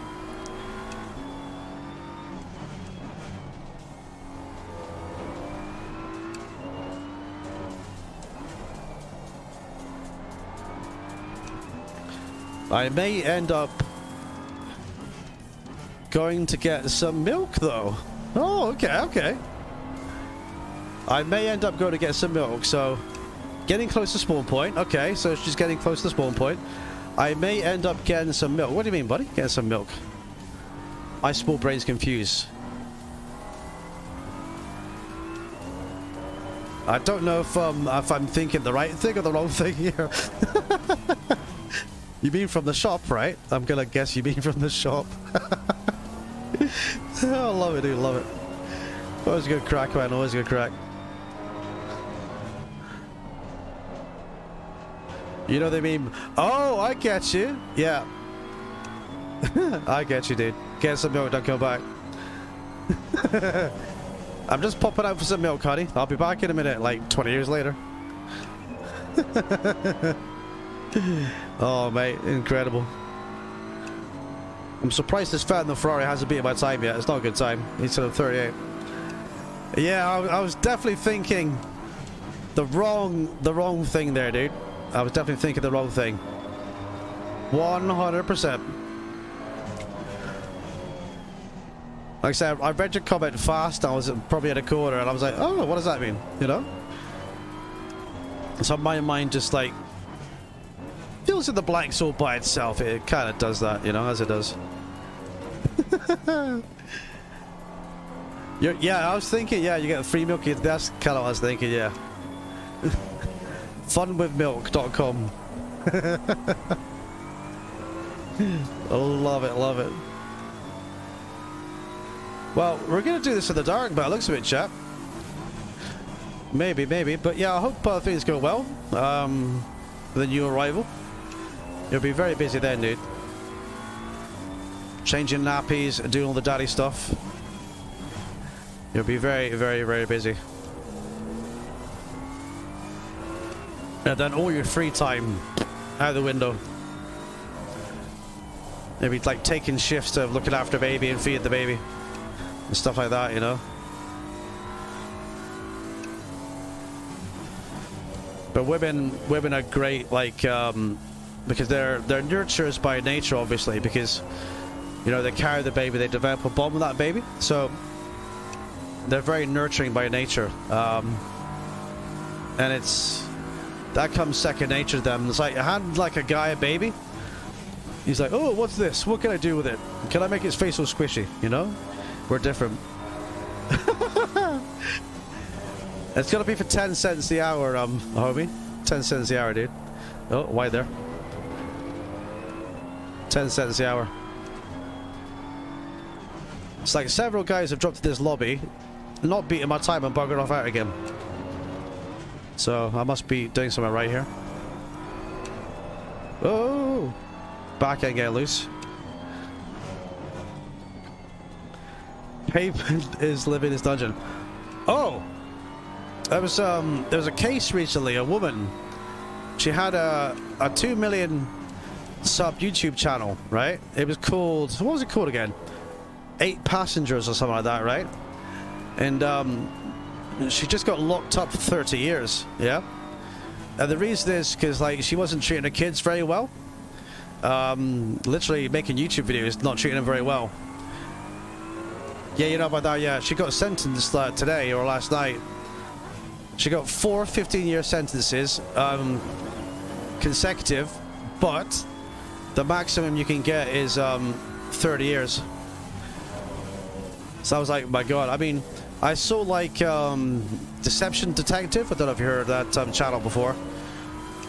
I may end up going to get some milk, though. Oh, okay. I may end up going to get some milk, so getting close to spawn point. Okay, so she's getting close to spawn point. I may end up getting some milk. What do you mean, buddy? Getting some milk. My small brain's confused. I don't know if I'm thinking the right thing or the wrong thing here. You mean from the shop, right? I'm gonna guess you mean from the shop. I love it, dude. Love it. Always a good crack, man. Always a good crack. You know they mean, oh, I get you. Yeah. I get you, dude. Get some milk, don't come back. I'm just popping out for some milk, honey. I'll be back in a minute, like 20 years later. Oh, mate, incredible. I'm surprised this fat in the Ferrari hasn't beaten my time yet. It's not a good time. He's still at 38. Yeah, I was definitely thinking the wrong thing there, dude. I was definitely thinking the wrong thing. 100%. Like I said, I read your comment fast. I was probably at a corner, and I was like, "Oh, what does that mean?" You know. So my mind just like fills in the blanks all by itself. It kind of does that, you know, as it does. Yeah, I was thinking, yeah, you get free milk. That's kind of what I was thinking, yeah. Funwithmilk.com. I love it, love it. Well, we're going to do this in the dark, but it looks a bit, chap. Maybe, but yeah, I hope things go well. The new arrival. You'll be very busy then, dude. Changing nappies, doing all the daddy stuff. You'll be very busy. And then all your free time out the window. Maybe like taking shifts of looking after a baby and feeding the baby. And stuff like that, you know. But women are great, like, because they're nurturers by nature, obviously, because, you know, they carry the baby, they develop a bond with that baby, so they're very nurturing by nature, and that comes second nature to them. It's like, I had like a guy a baby, he's like, oh, what's this? What can I do with it? Can I make his face so squishy? You know, we're different. It's gonna be for 10 cents the hour, homie. 10 cents the hour, dude. Oh, why there? 10 cents the hour. It's like several guys have dropped to this lobby, not beating my time and buggered off out again. So I must be doing something right here. Oh, back end get loose. Pavement is living his dungeon. Oh. There was a case recently, a woman, she had a 2 million sub YouTube channel, right? It was called, what was it called again? 8 Passengers or something like that, right? And she just got locked up for 30 years. Yeah. And the reason is because, like, she wasn't treating her kids very well. Literally making YouTube videos, not treating them very well. Yeah, you know about that. Yeah, she got sentenced today or last night. She got 4 15-year sentences, consecutive, but the maximum you can get is 30 years. So I was like, my God. I mean, I saw like Deception Detective. I don't know if you heard of that channel before.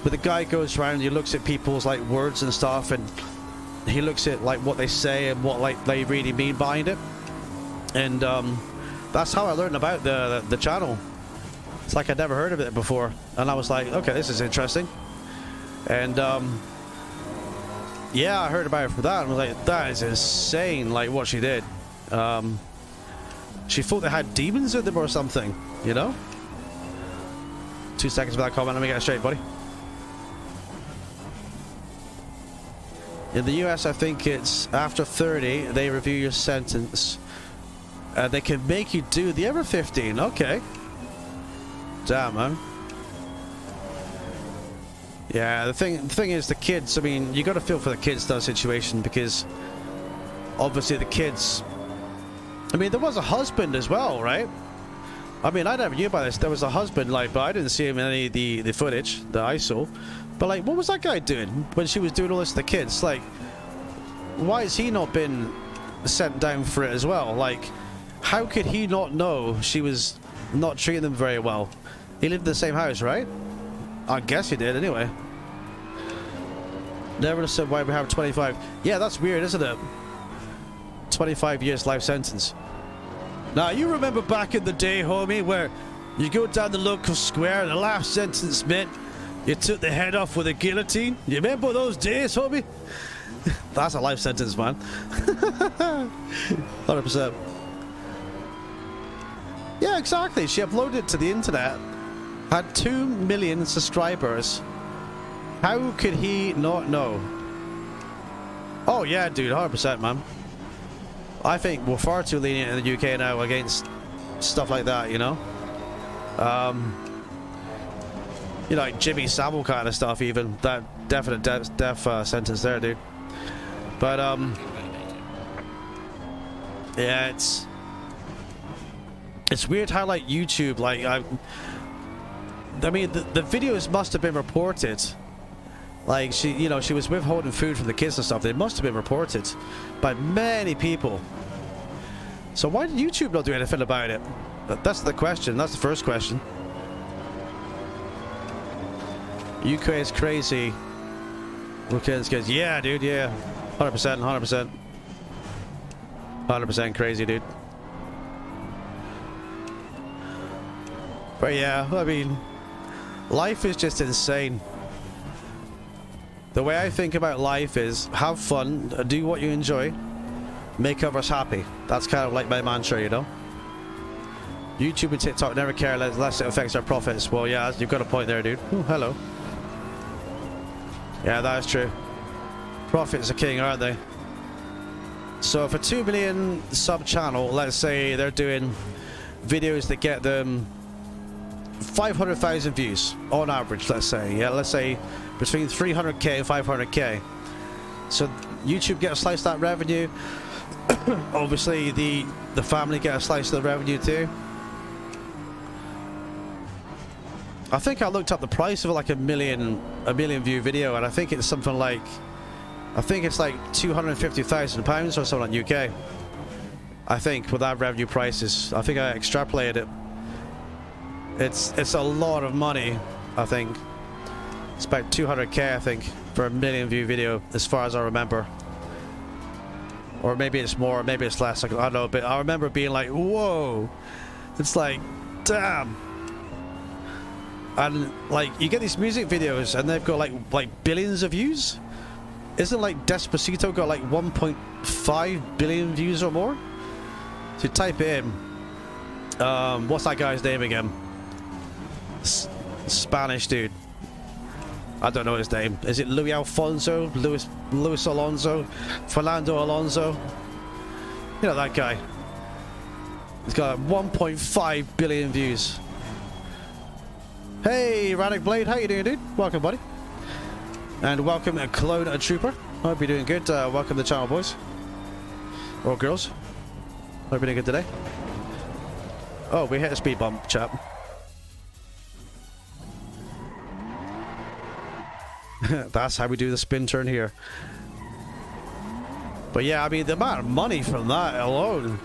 But the guy goes around and he looks at people's like words and stuff, and he looks at like what they say and what like they really mean behind it. And that's how I learned about the channel. It's like I'd never heard of it before, and I was like, okay, this is interesting. And yeah, I heard about it for that, and I was like, that is insane, like what she did. She thought they had demons in them or something, you know? 2 seconds for that comment, let me get it straight, buddy. In the US, I think it's after 30, they review your sentence. They can make you do the other 15. Okay. Damn, man. Yeah, the thing is, the kids, I mean, you got to feel for the kids in that situation, because obviously the kids, I mean, there was a husband as well, right? I mean, I never knew about this. There was a husband, like, but I didn't see him in any of the footage that I saw. But, like, what was that guy doing when she was doing all this to the kids? Like, why has he not been sent down for it as well? Like, how could he not know she was not treating them very well? He lived in the same house, right? I guess he did, anyway. Never understood why we have 25. Yeah, that's weird, isn't it? 25 years life sentence. Now, you remember back in the day, homie, where you go down the local square and the last sentence meant you took the head off with a guillotine? You remember those days, homie? That's a life sentence, man. 100%. Yeah, exactly. She uploaded it to the internet. Had 2 million subscribers. How could he not know? Oh, yeah, dude. 100%, man. I think we're far too lenient in the UK now against stuff like that, you know? You know, like Jimmy Savile kind of stuff, even. That definite death sentence there, dude. But, yeah, it's weird how, like, YouTube, like, I mean, the videos must have been reported. Like, she, you know, she was withholding food from the kids and stuff. They must have been reported by many people. So why did YouTube not do anything about it? That's the question. That's the first question. UK is crazy. Weekends kids. Yeah, dude, yeah. 100%, 100%. 100% crazy, dude. But yeah, I mean, life is just insane. The way I think about life is have fun, do what you enjoy, make others happy. That's kind of like my mantra, you know? YouTube and TikTok never care unless it affects their profits. Well, yeah, you've got a point there, dude. Ooh, hello. Yeah, that is true. Profits are king, aren't they? So for 2 million sub channel, let's say they're doing videos that get them 500,000 views on average, let's say. Yeah, let's say between 300k and 500k. So YouTube get a slice of that revenue. Obviously the family get a slice of the revenue too. I think I looked up the price of like a million view video, and I think it's something like, I think it's like £250,000 or something like UK. I think with that revenue prices, I think I extrapolated it. It's a lot of money. I think it's about 200k, I think, for a million view video, as far as I remember. Or maybe it's more, maybe it's less. I don't know, but I remember being like, whoa. It's like, damn. And like, you get these music videos and they've got like billions of views. Isn't like Despacito got like 1.5 billion views or more? So you type it in. What's that guy's name again? Spanish dude. I don't know his name. Is it Luis Alfonso? Luis Alonso? Fernando Alonso? You know that guy. He's got 1.5 billion views. Hey, Radic Blade, how you doing, dude? Welcome, buddy. And welcome, Clone Trooper. Hope you're doing good. Welcome to the channel, boys. Or girls. Hope you're doing good today. Oh, we hit a speed bump, chap. That's how we do the spin turn here. But yeah, I mean, the amount of money from that alone.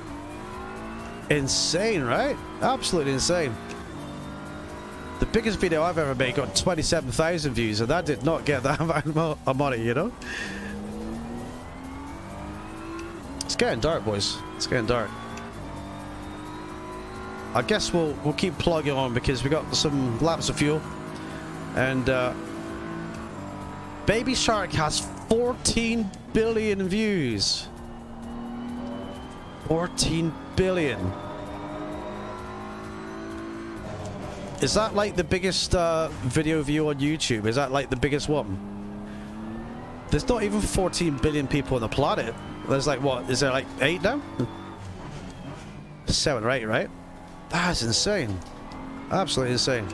Insane, right? Absolutely insane. The biggest video I've ever made got 27,000 views, and that did not get that amount of money, you know? It's getting dark, boys. It's getting dark. I guess we'll keep plugging on because we got some laps of fuel. And Baby Shark has 14 billion views. 14 billion. Is that like the biggest video view on YouTube? Is that like the biggest one? There's not even 14 billion people on the planet. There's like, what? Is there like 8 now? 7 or 8, right? That's insane. Absolutely insane.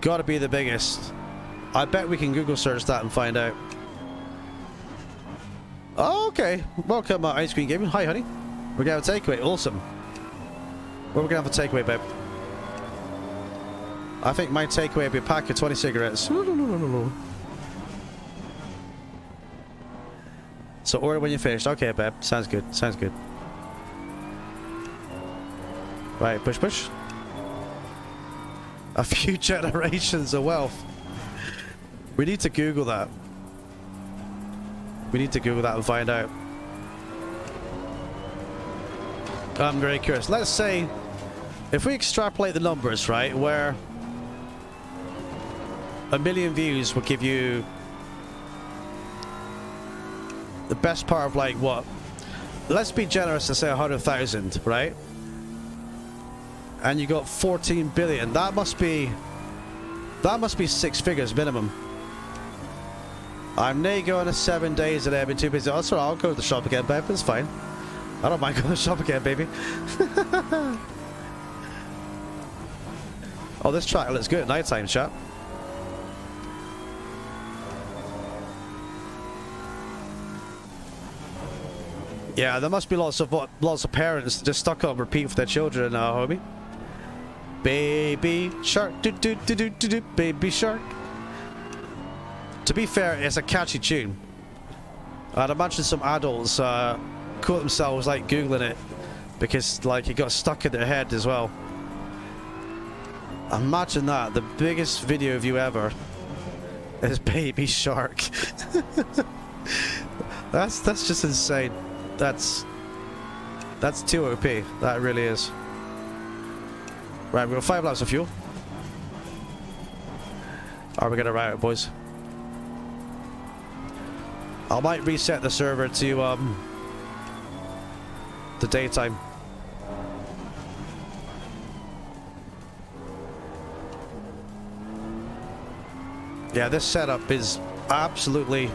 Gotta be the biggest. I bet we can Google search that and find out. Oh, okay. Welcome, Ice Cream Gaming. Hi, honey. We're gonna have a takeaway. Awesome. What are we gonna have a takeaway, babe? I think my takeaway would be a pack of 20 cigarettes. So order when you're finished. Okay, babe. Sounds good. Sounds good. Right, push, push. A few generations of wealth. We need to Google that. We need to Google that and find out. I'm very curious. Let's say, if we extrapolate the numbers, right, where 1 million views will give you the best part of like what? Let's be generous and say 100,000, right? And you got 14 billion. That must be 6 figures minimum. I'm now going to 7 days and I've been too busy. Oh, sorry, I'll go to the shop again, babe. It's fine. I don't mind going to the shop again, baby. Oh, this track looks good at night time, chat. Yeah, there must be lots of parents just stuck on repeat for their children now, homie. Baby shark, do do do do do do, baby shark. To be fair, it's a catchy tune. I'd imagine some adults caught themselves like googling it because like it got stuck in their head as well. Imagine that, the biggest video view ever is Baby Shark. That's just insane. That's too OP. That really is. Right, we've got 5 laps of fuel. Are we gonna ride it, boys? I might reset the server to the daytime. Yeah, this setup is absolutely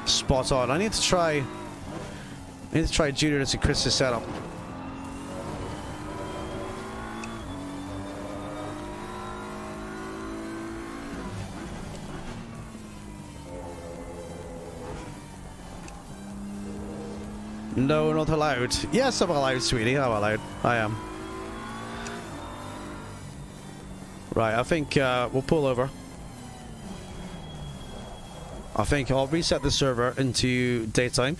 spot on. I need to try Junior and Chris's setup. No, not allowed. Yes, I'm allowed, sweetie. I'm allowed. I am. Right, I think we'll pull over. I think I'll reset the server into daytime.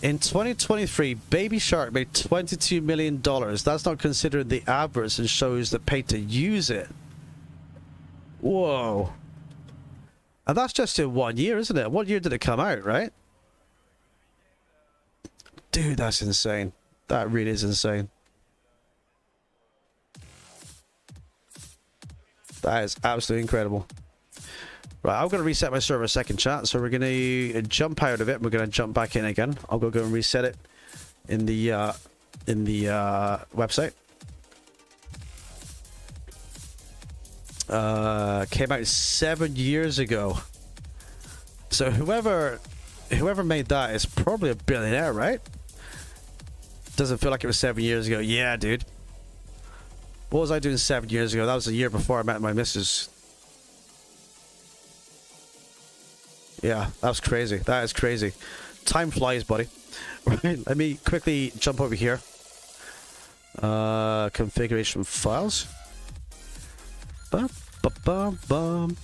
In 2023, Baby Shark made $22 million. That's not considering the adverts and shows that pay to use it. Whoa. And that's just in 1 year, isn't it? What year did it come out, right? Dude, that's insane. That really is insane. That is absolutely incredible. Right, I'm going to reset my server a second, chat. So we're going to jump out of it. We're going to jump back in again. I'll go and reset it in the website. Came out 7 years ago. So whoever made that is probably a billionaire, right? Doesn't feel like it was 7 years ago. Yeah, dude. What was I doing 7 years ago? That was the year before I met my missus. Yeah, that was crazy. That is crazy. Time flies, buddy. Right, let me quickly jump over here. Configuration files. Bum, bum, bum, bum.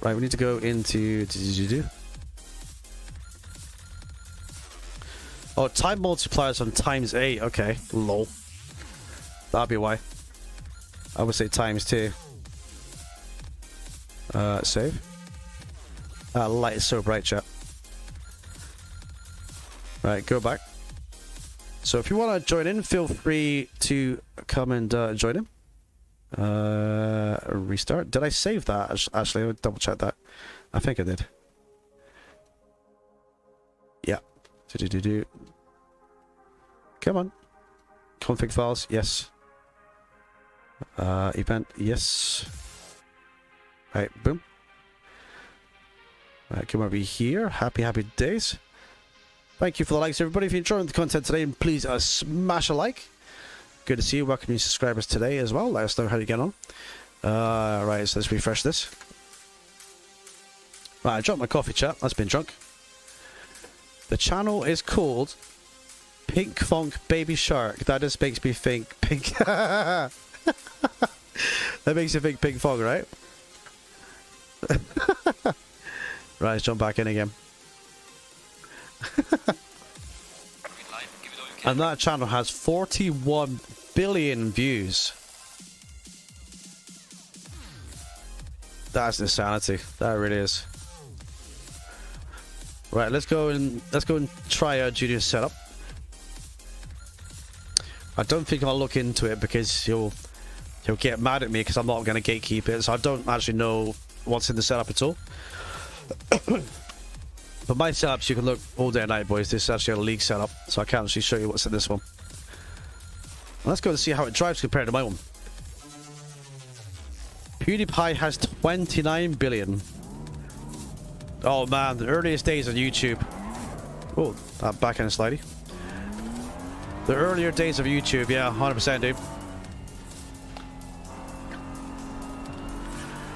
Right, we need to go into... Oh, time multipliers on times 8. Okay, lol. That'll be why. I would say times 2. Save. Light is so bright, chat. Right, go back. So if you want to join in, feel free to come and join in. Restart. Did I save that? Actually, I'll double check that. I think I did. Yeah. Come on. Config files. Yes. Event. Yes. Right. Boom. Right. Come over here. Happy days. Thank you for the likes, everybody. If you enjoyed the content today, please smash a like. Good to see you. Welcome new subscribers today as well. Let us know how you get on. Right, so let's refresh this. Right, I dropped my coffee, chat. That's been drunk. The channel is called Pink Funk Baby Shark. That just makes me think pink. That makes you think Pink Funk, right? Right, let's jump back in again. And that channel has 41 billion views. That's insanity. That really is. Right, let's go and try our junior setup. I don't think I'll look into it because he'll get mad at me because I'm not going to gatekeep it. So I don't actually know what's in the setup at all. But my setups, you can look all day and night, boys. This is actually a league setup, so I can't actually show you what's in this one. Let's go and see how it drives compared to my one. PewDiePie has 29 billion. Oh man, the earliest days on YouTube. Oh, that backhand slidey. The earlier days of YouTube, yeah, 100%, dude.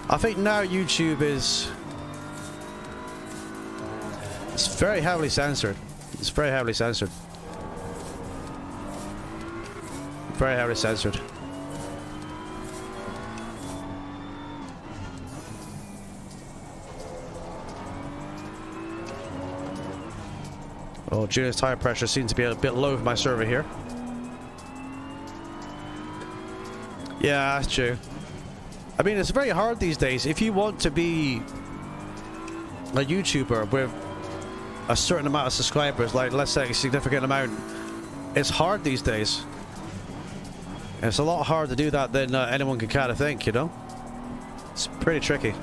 I think now YouTube is... It's very heavily censored. It's very heavily censored. Very heavily censored. Oh, Junior's tire pressure seems to be a bit low for my server here. Yeah, that's true. I mean, it's very hard these days. If you want to be a YouTuber with a certain amount of subscribers, like let's say a significant amount, it's hard these days. And it's a lot harder to do that than anyone can kind of think, you know? It's pretty tricky.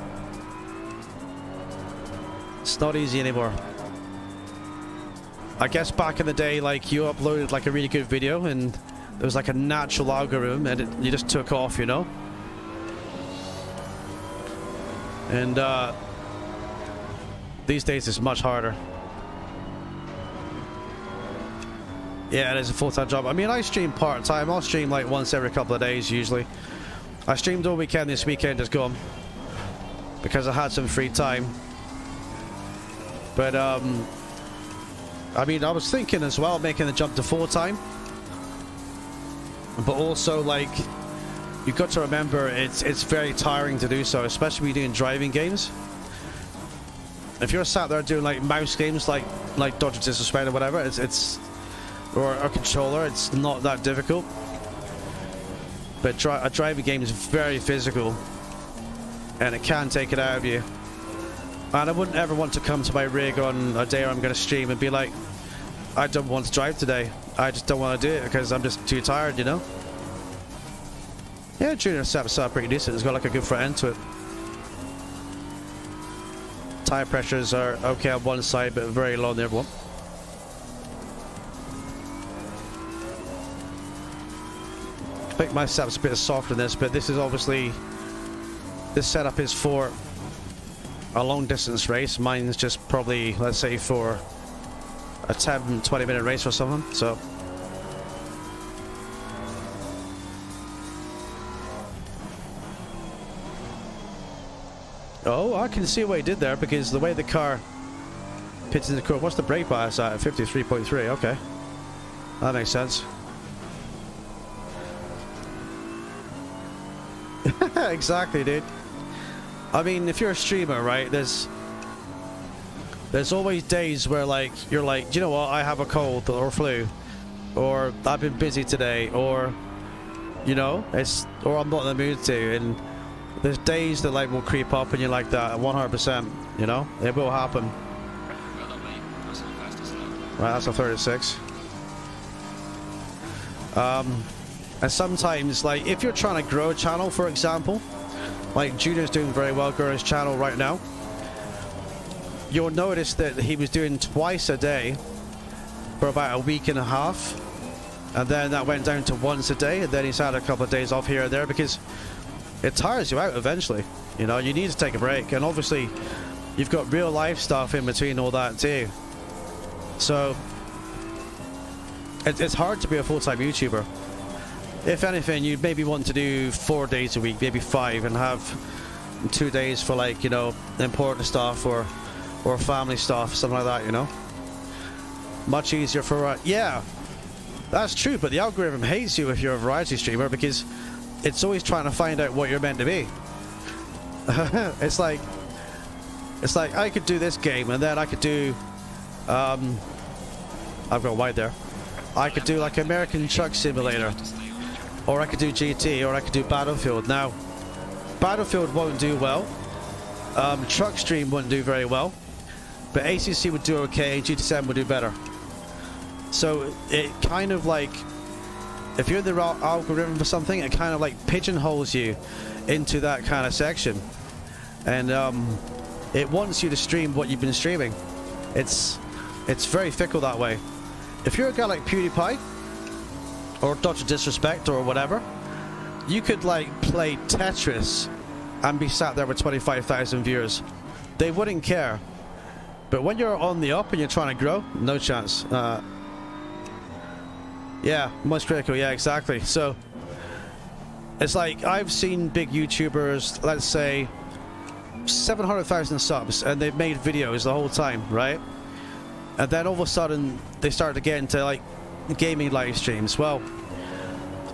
It's not easy anymore. I guess back in the day, like, you uploaded like a really good video and there was like a natural algorithm and you just took off, you know? And these days it's much harder. Yeah, it is a full-time job. I mean, I stream part-time. I'll stream like once every couple of days usually. I streamed all weekend this weekend, just gone, because I had some free time. But I mean, I was thinking as well making the jump to full-time, but also like you've got to remember it's very tiring to do so, especially when you're doing driving games. If you're sat there doing like mouse games like Dodge Disrespect or whatever, it's or a controller, it's not that difficult. But a driving game is very physical and it can take it out of you. And I wouldn't ever want to come to my rig on a day where I'm going to stream and be like, I don't want to drive today. I just don't want to do it because I'm just too tired, you know? Yeah, Junior setup's pretty decent. It's got like a good front end to it. Tire pressures are okay on one side, but very low on the other one. I think my setup's a bit softer than this, but this is obviously... This setup is for a long distance race. Mine's just probably, let's say, for a 10-20 minute race or something, so... Oh, I can see what he did there, because the way the car pitches in the curve. What's the brake bias at? 53.3. Okay, that makes sense. Exactly, dude. I mean, if you're a streamer, right, there's always days where, like, you're like, you know what, I have a cold or flu, or I've been busy today, or, you know, or I'm not in the mood to, and there's days that, like, will creep up and you're like that 100%, you know, it will happen. Right, that's a 36. And sometimes, like, if you're trying to grow a channel, for example, like Junior's doing very well growing his channel right now, you'll notice that he was doing twice a day for about a week and a half, and then that went down to once a day, and then he's had a couple of days off here and there, because it tires you out eventually. You know, you need to take a break, and obviously you've got real life stuff in between all that too. So it's hard to be a full-time YouTuber. If anything, you'd maybe want to do 4 days a week, maybe 5, and have 2 days for, like, you know, important stuff or family stuff, something like that, you know. Much easier for yeah, that's true, but the algorithm hates you if you're a variety streamer, because it's always trying to find out what you're meant to be. It's like I could do this game, and then I could do I've got wide there. I could do like American Truck Simulator, or I could do GT, or I could do Battlefield. Now, Battlefield won't do well. Truck Stream wouldn't do very well, but ACC would do okay. GT7 would do better. So it kind of like, if you're in the algorithm for something, it kind of like pigeonholes you into that kind of section, and it wants you to stream what you've been streaming. It's very fickle that way. If you're a guy like PewDiePie or Dr. Disrespect or whatever, you could like play Tetris and be sat there with 25,000 viewers. They wouldn't care. But when you're on the up and you're trying to grow, no chance. Yeah, most critical. Yeah, exactly. So it's like, I've seen big YouTubers, let's say 700,000 subs, and they've made videos the whole time, right? And then all of a sudden they start to get into like gaming live streams. Well,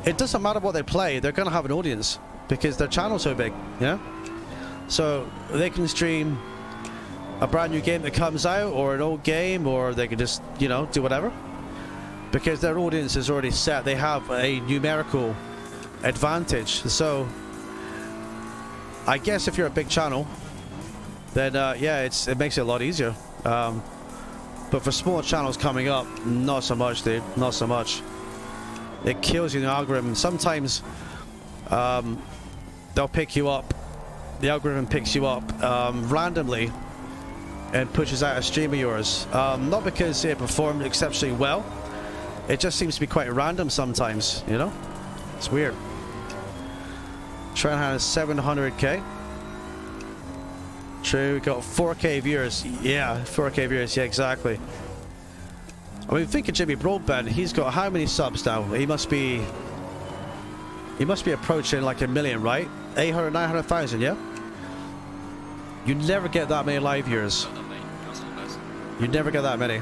it doesn't matter what they play, they're gonna have an audience because their channel's so big, yeah. So they can stream a brand new game that comes out, or an old game, or they can just, you know, do whatever, because their audience is already set. They have a numerical advantage. So I guess if you're a big channel, then yeah, it makes it a lot easier. But for small channels coming up, not so much, dude. Not so much. It kills you in the algorithm. Sometimes they'll pick you up. The algorithm picks you up randomly and pushes out a stream of yours. Not because it performed exceptionally well. It just seems to be quite random sometimes, you know? It's weird. Trent has 700k. True, we got 4k viewers. Yeah, 4k viewers, yeah, exactly. I mean, think of Jimmy Broadbent. He's got how many subs now? He must be approaching like 1 million, right? 800, 900,000, yeah? You never get that many live viewers. You never get that many.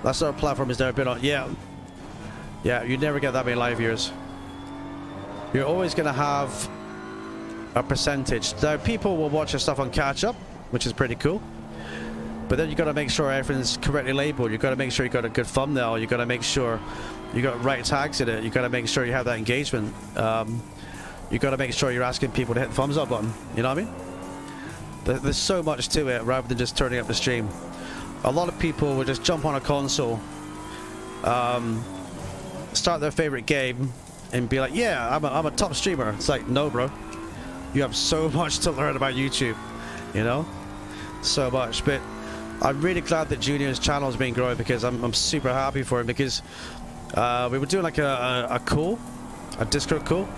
That's our platform has never been on. Yeah. Yeah, you never get that many live viewers. You're always going to have a percentage. Now, people will watch your stuff on catch up, which is pretty cool. But then you got to make sure everything's correctly labeled. You got to make sure you got a good thumbnail. You got to make sure you got right tags in it. You got to make sure you have that engagement. You got to make sure you're asking people to hit the thumbs up button. You know what I mean? There's so much to it rather than just turning up the stream. A lot of people will just jump on a console, start their favorite game, and be like, "Yeah, I'm a top streamer." It's like, no, bro. You have so much to learn about YouTube, you know, so much. But I'm really glad that Junior's channel has been growing, because I'm super happy for him, because we were doing like a Discord call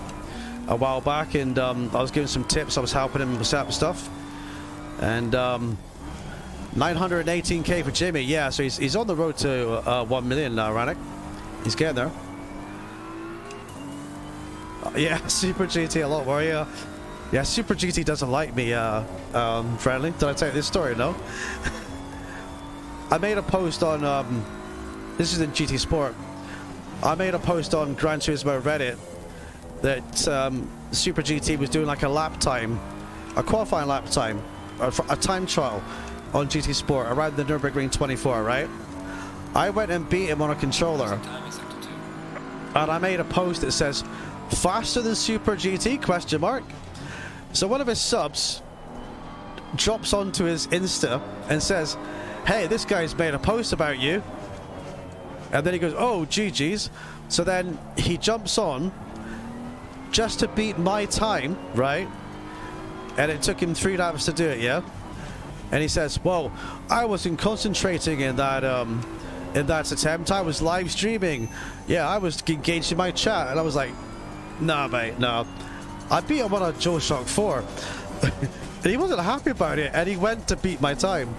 a while back, and I was giving some tips. I was helping him with set up stuff, and 918k for Jimmy. Yeah, so he's on the road to 1 million now, Rannick. He's getting there. Yeah, Super GT a lot more, yeah. Yeah, Super GT doesn't like me, friendly. Did I tell you this story? No. I made a post on, this is in GT Sport. I made a post on Gran Turismo Reddit that Super GT was doing like a lap time, a qualifying lap time, a time trial on GT Sport around the Nürburgring 24, right? I went and beat him on a controller. And I made a post that says, faster than Super GT, question mark. So one of his subs drops onto his Insta and says, hey, this guy's made a post about you. And then he goes, oh, GG's. So then he jumps on just to beat my time, right? And it took him 3 laps to do it, yeah? And he says, well, I wasn't concentrating in that attempt. I was live streaming. Yeah, I was engaged in my chat. And I was like, nah, mate, no. I beat him on a DualShock 4. And he wasn't happy about it, and he went to beat my time.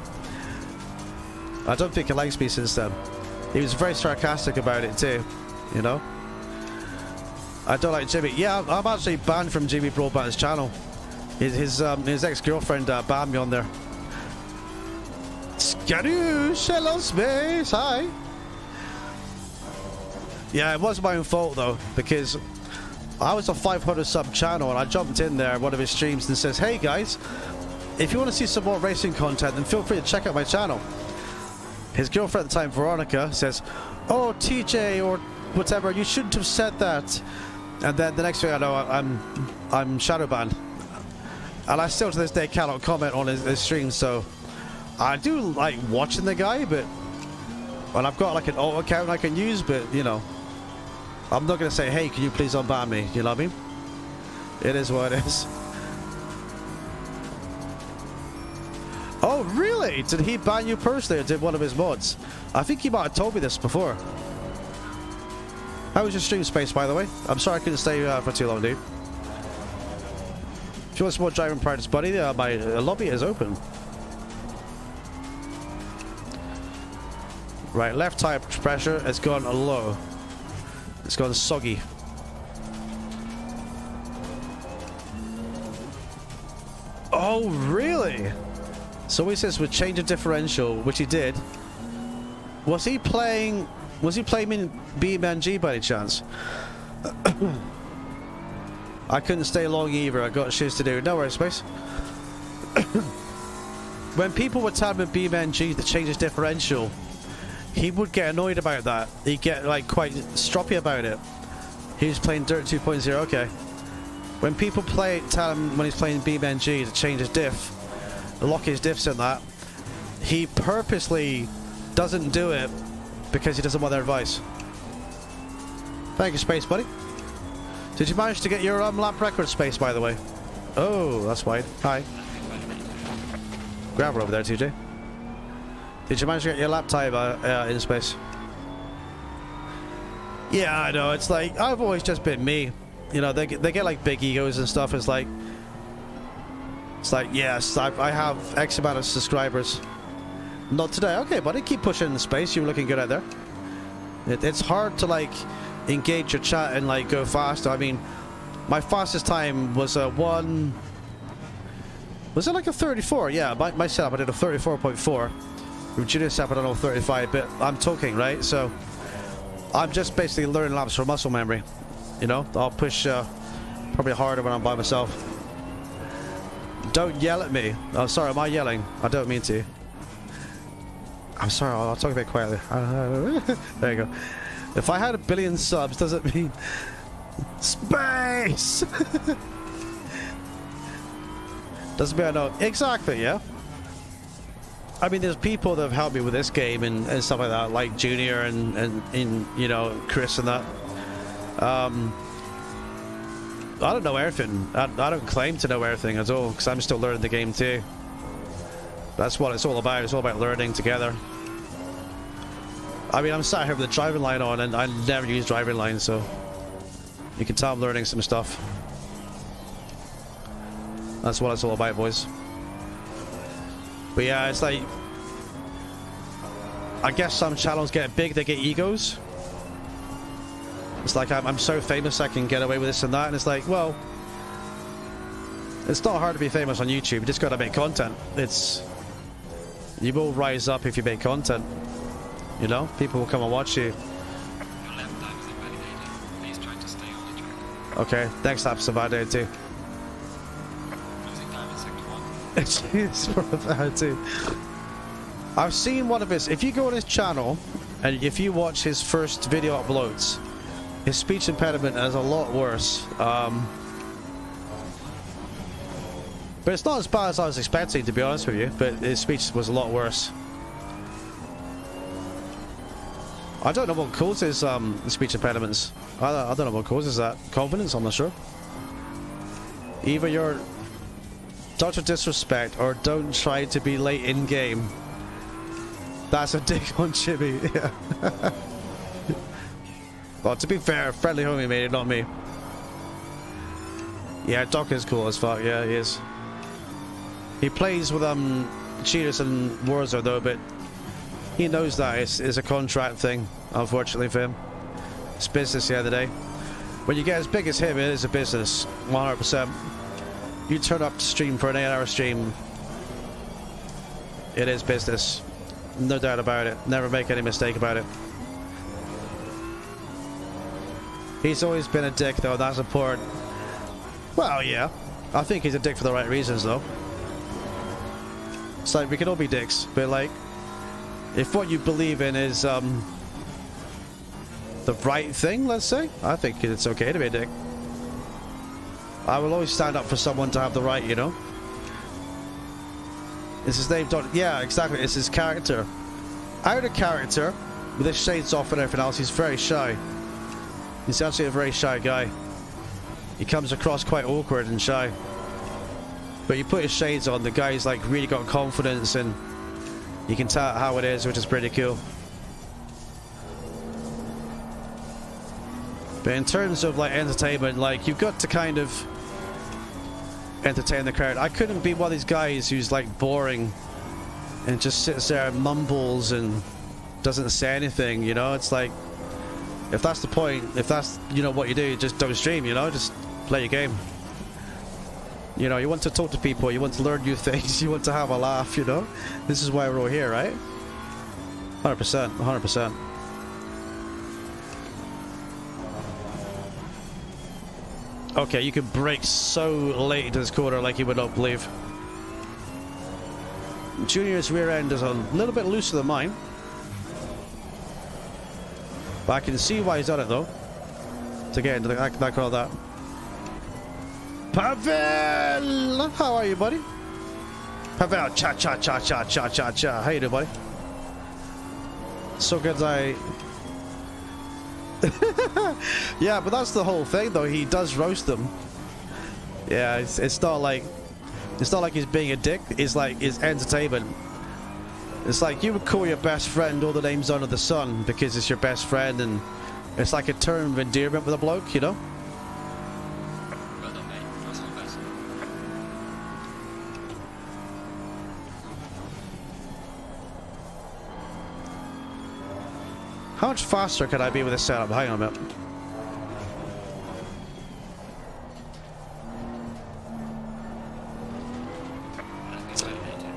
I don't think he likes me since then. He was very sarcastic about it too, you know? I don't like Jimmy. Yeah, I'm actually banned from Jimmy Broadband's channel. His ex-girlfriend banned me on there. Skadoosh, hello space, hi. Yeah, it was my own fault though, because I was a 500 sub channel and I jumped in there one of his streams and says, hey guys, if you want to see some more racing content, then feel free to check out my channel. His girlfriend at the time, Veronica, says, oh, TJ or whatever, you shouldn't have said that. And then the next thing I know, I'm shadow banned. And I still to this day cannot comment on his streams, so I do like watching the guy, but well, I've got like an alt account I can use, but you know, I'm not going to say, hey, can you please unban me? You know what I mean? It is what it is. Oh, really? Did he ban you personally, or did one of his mods? I think he might have told me this before. How was your stream space, by the way? I'm sorry I couldn't stay for too long, dude. If you want some more driving practice, buddy, my lobby is open. Right, left tire pressure has gone low. It's gone soggy. Oh, really? So he says with change of differential, which he did. Was he playing in BeamNG by any chance? I couldn't stay long either. I got shit to do. No worries, space. When people would tell him in BeamNG to change his differential, he would get annoyed about that. He'd get like quite stroppy about it. He was playing Dirt 2.0. Okay. When people tell him when he's playing BeamNG to change his diff, lock his diffs in that, he purposely doesn't do it because he doesn't want their advice. Thank you, space buddy. Did you manage to get your lap record, space, by the way? Oh, that's wide. Hi. Grab her over there, TJ. Did you manage to get your lap time in space? Yeah, I know. It's like, I've always just been me. You know, they get like big egos and stuff. It's like, yes, I have X amount of subscribers. Not today. Okay, buddy, keep pushing in the space. You're looking good out there. It's hard to like engage your chat and like go faster. I mean, my fastest time was a one. Was it like a 34? Yeah, my setup I did a 34.4. With Junior setup I don't know 35, but I'm talking right. So I'm just basically learning laps for muscle memory. You know, I'll push probably harder when I'm by myself. Don't yell at me. Oh, sorry, am I yelling? I don't mean to. I'm sorry, I'll talk a bit quietly. There you go. If I had 1 billion subs, does it mean space? Doesn't mean I know. Exactly, yeah. I mean, there's people that have helped me with this game and stuff like that, like Junior and you know, Chris and that. I don't know everything. I don't claim to know everything at all, because I'm still learning the game too. That's what it's all about. It's all about learning together. I mean, I'm sat here with the driving line on, and I never use driving line, so you can tell I'm learning some stuff. That's what it's all about, boys. But yeah, it's like, I guess some channels get big, they get egos. It's like, I'm so famous I can get away with this and that, and it's like, well, It's not hard to be famous on YouTube. You just gotta make content. You will rise up if you make content. You know, people will come and watch you. Your lap time is invalidated. Please try to stay on the track. Okay, next lap's invalidated too. Losing time in sector 1. It's for that too. I've seen one of his. If you go on his channel and if you watch his first video uploads, his speech impediment is a lot worse. But it's not as bad as I was expecting, to be honest with you. But his speech was a lot worse. I don't know what causes speech impediments. I don't know what causes that. Confidence? I'm not sure. Either you're Dr. Disrespect or don't try to be late in game. That's a dig on Chibi. Yeah. Well, to be fair, friendly homie made it, not me. Yeah, Doc is cool as fuck. Yeah, he is. He plays with cheaters and Warzone though, but he knows that it's a contract thing, unfortunately for him. It's business the other day. When you get as big as him, it is a business, 100%. You turn up to stream for an 8-hour stream, it is business. No doubt about it. Never make any mistake about it. He's always been a dick though, that's important. Well, yeah. I think he's a dick for the right reasons though. It's like, we can all be dicks, but like, if what you believe in is the right thing, let's say, I think it's okay to be a dick. I will always stand up for someone to have the right, you know. It's his name, yeah, exactly, it's his character. Out of character, with his shades off and everything else, he's very shy. He's actually a very shy guy. He comes across quite awkward and shy. But you put his shades on, the guy's like really got confidence and you can tell how it is, which is pretty cool. But in terms of like entertainment, like you've got to kind of entertain the crowd. I couldn't be one of these guys who's like boring and just sits there and mumbles and doesn't say anything, you know. It's like, if that's the point, if that's, you know, what you do, just don't stream, you know, just play your game. You know, you want to talk to people, you want to learn new things, you want to have a laugh, you know. This is why we're all here, right? 100%, 100%. Okay, you can brake so late into this corner like you would not believe. Junior's rear end is a little bit looser than mine. But I can see why he's done it though. To get into that call that. Pavel! How are you, buddy? Pavel, cha. How you doing, buddy? So good yeah, but that's the whole thing though, he does roast them. Yeah, it's not like he's being a dick, it's like it's entertainment. It's like you would call your best friend all the names under the sun because it's your best friend, and it's like a term of endearment with a bloke, you know? Well done, mate. That's all best. How much faster could I be with this setup? Hang on a minute.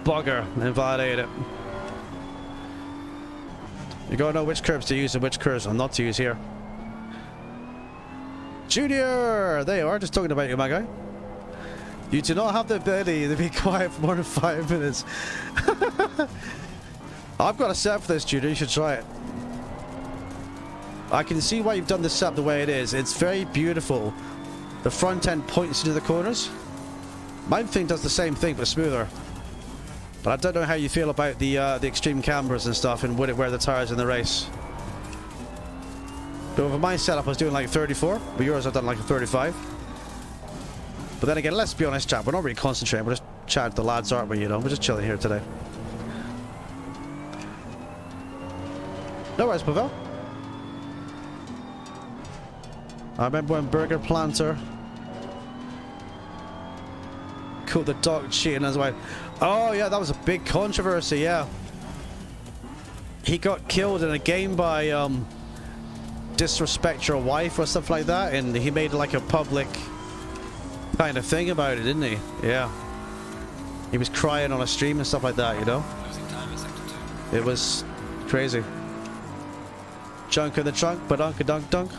Bugger, invalidate it. You gotta know which curves to use and which curves not to use here. Junior! There you are, just talking about you, my guy. You do not have the ability to be quiet for more than 5 minutes. I've got a set for this, Junior, you should try it. I can see why you've done this setup the way it is. It's very beautiful. The front end points into the corners. My thing does the same thing, but smoother. But I don't know how you feel about the extreme cambers and stuff, and would it wear the tires in the race. But with my setup, I was doing like 34. With yours, I've done like a 35. But then again, let's be honest, chat. We're not really concentrating. We're just chatting to the lads, aren't we? You know, we're just chilling here today. No worries, Pavel. I remember when Burger Planter caught the dog cheating as well. Oh yeah, that was a big controversy, yeah. He got killed in a game by disrespect your wife or stuff like that, and he made like a public kind of thing about it, didn't he? Yeah. He was crying on a stream and stuff like that, you know? Losing time in sector 2. It was crazy. Junk in the trunk, badunk a dunk dunk.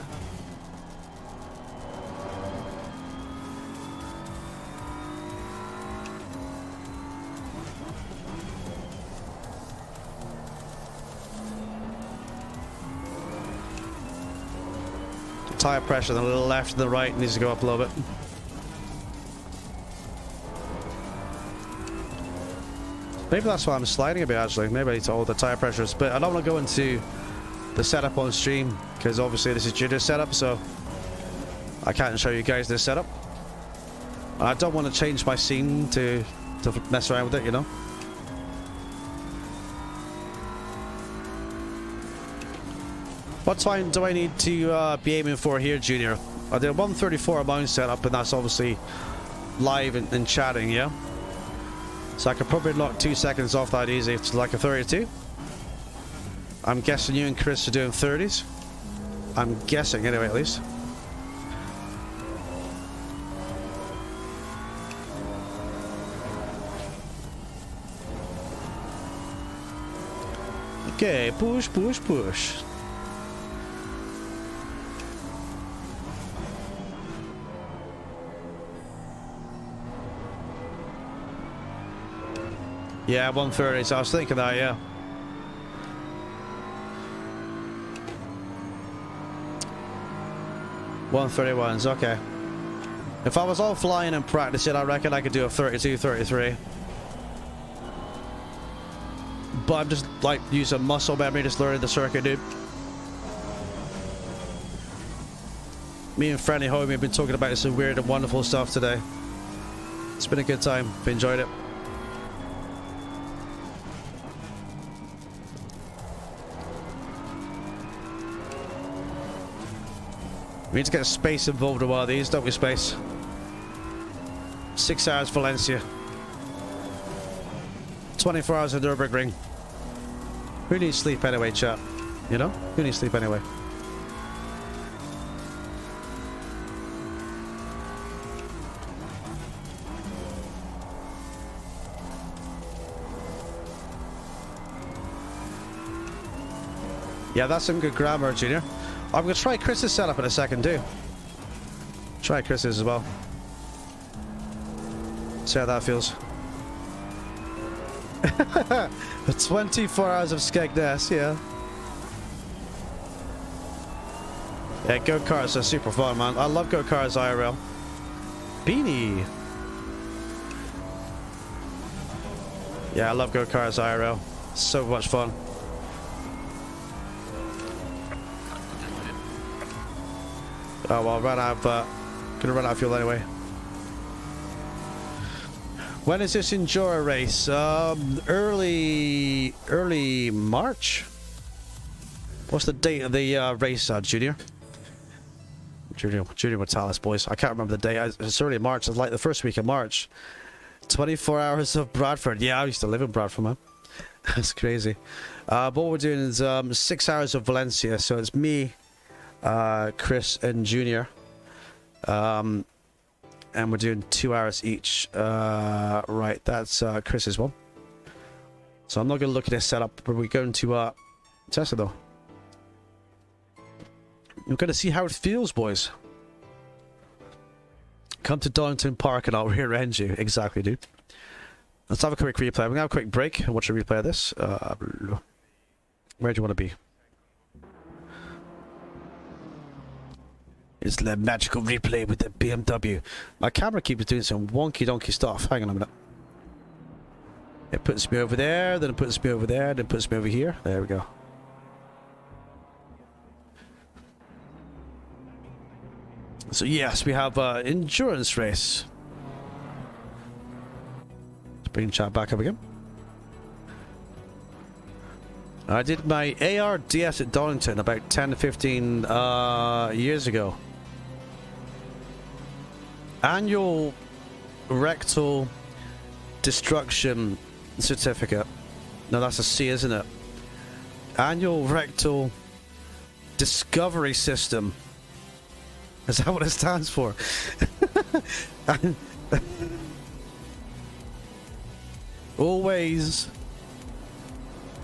Tire pressure on the left and the right needs to go up a little bit. Maybe that's why I'm sliding a bit actually. Maybe I need to hold the tire pressures. But I don't want to go into the setup on stream because obviously this is Junior's setup, so I can't show you guys this setup. And I don't want to change my scene to mess around with it, you know. What time do I need to be aiming for here, Junior? I did 134 on my own setup, and that's obviously live and chatting, yeah? So I could probably knock 2 seconds off that easy. It's like a 32. I'm guessing you and Chris are doing 30s. I'm guessing, anyway, at least. Okay, push, push, push. Yeah, 130, so I was thinking that, yeah. $131s, okay. If I was all flying and practicing, I reckon I could do a 32, 33. But I'm just like using muscle memory, just learning the circuit, dude. Me and Friendly Homie have been talking about some weird and wonderful stuff today. It's been a good time. I've enjoyed it. We need to get Space involved in one of these, don't we, Space? 6 hours Valencia. 24 hours at Nürburgring. Who needs sleep anyway, chat? You know? Who needs sleep anyway? Yeah, that's some good grammar, Junior. I'm going to try Chris's setup in a second, too. Try Chris's as well. See how that feels. 24 hours of Skegness, yeah. Yeah, go-karts are super fun, man. I love go-karts IRL. Beanie. Yeah, I love go-karts IRL. So much fun. Oh well, gonna run out of fuel anyway. When is this Enduro race? Early March. What's the date of the race, Junior? Junior will tell us, boys. I can't remember the date. It's early March. It's like the first week of March. 24 hours of Bradford. Yeah, I used to live in Bradford, man. That's crazy. But what we're doing is 6 hours of Valencia. So it's me, Chris and Junior, and we're doing 2 hours each. Right, that's Chris's one. So I'm not going to look at this setup, but we're going to test it though. We're going to see how it feels, boys. Come to Donington Park and I'll rear-end you. Exactly, dude. Let's have a quick replay. We're going to have a quick break and watch a replay of this. Where do you want to be? It's the magical replay with the BMW. My camera keeps doing some wonky donkey stuff. Hang on a minute. It puts me over there, then it puts me over there, then it puts me over here. There we go. So yes, we have endurance race. Let's bring chat back up again. I did my ARDS at Donington about 10 to 15 years ago. Annual rectal destruction certificate. No, that's a C, isn't it? Annual rectal discovery system. Is that what it stands for? Always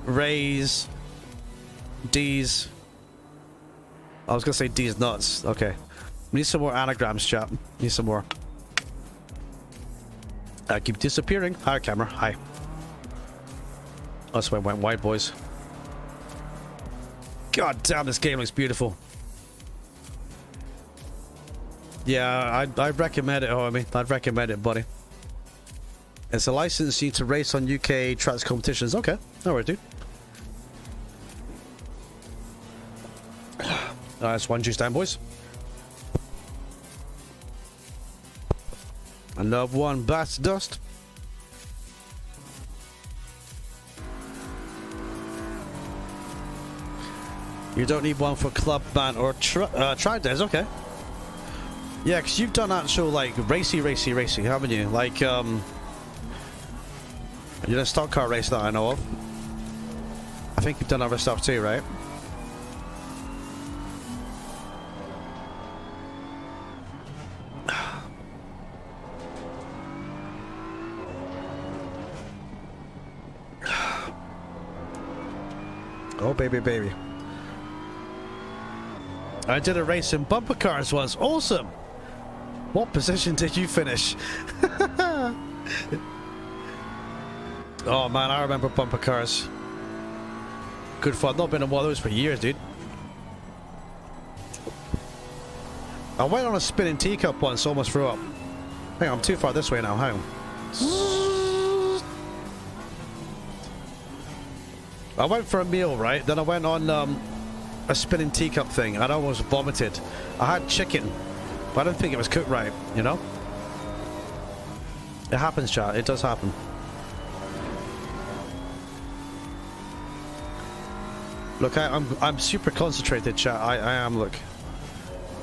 raise D's. I was gonna say D's nuts. Okay. We need some more anagrams, chat. Need some more. I keep disappearing. Hi, camera. Hi. That's why I went wide, boys. God damn, this game looks beautiful. Yeah, I'd recommend it, homie. I'd recommend it, buddy. It's a license you to race on UK tracks competitions. Okay, no worries, dude. That's one juice down, boys. Another one bats dust. You don't need one for club band or track days, okay. Yeah, because you've done actual, like, racy, haven't you? Like, you did a stock car race that I know of. I think you've done other stuff too, right? Oh, baby, baby. I did a race in bumper cars once. Awesome! What position did you finish? Oh man, I remember bumper cars. Good fun. Not been in one of those for years, dude. I went on a spinning teacup once, almost threw up. Hang on, I'm too far this way now. Hang on. I went for a meal, right? Then I went on a spinning teacup thing, and I almost vomited. I had chicken, but I don't think it was cooked right, you know? It happens, chat. It does happen. Look, I'm super concentrated, chat. I am, look.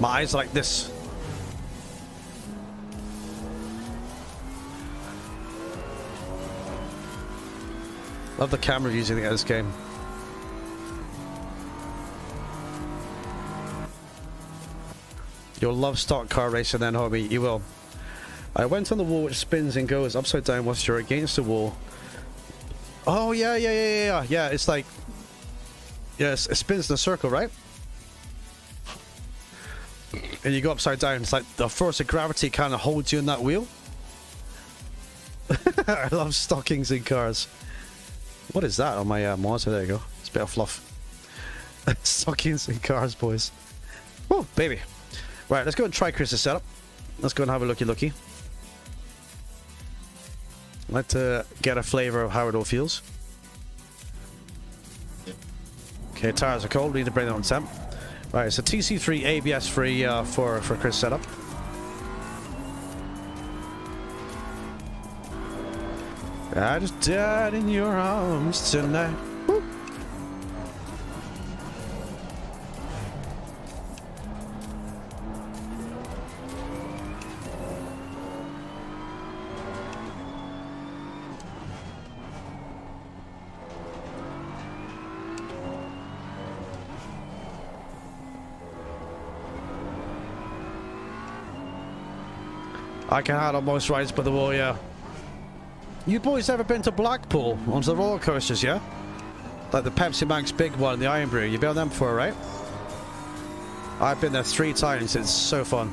My eyes are like this. Love the camera using it in this game. You'll love stock car racing then, homie. You will. I went on the wall which spins and goes upside down whilst you're against the wall. Oh, yeah. Yeah, it's like... Yes, it spins in a circle, right? And you go upside down. It's like the force of gravity kind of holds you in that wheel. I love stockings in cars. What is that on my monitor? There you go. It's a bit of fluff. Stockings in cars, boys. Oh, baby. Right, let's go and try Chris's setup. Let's go and have a looky. I'd like to get a flavor of how it all feels. Okay, tires are cold. We need to bring them on temp. Right, it's a TC3 ABS free for Chris setup. I just died in your arms tonight. Woo. I can handle most rides by the wall, yeah. You boys ever been to Blackpool onto the roller coasters, yeah? Like the Pepsi Max big one, the Iron Brew. You've been on them before, right? I've been there 3 times. It's so fun.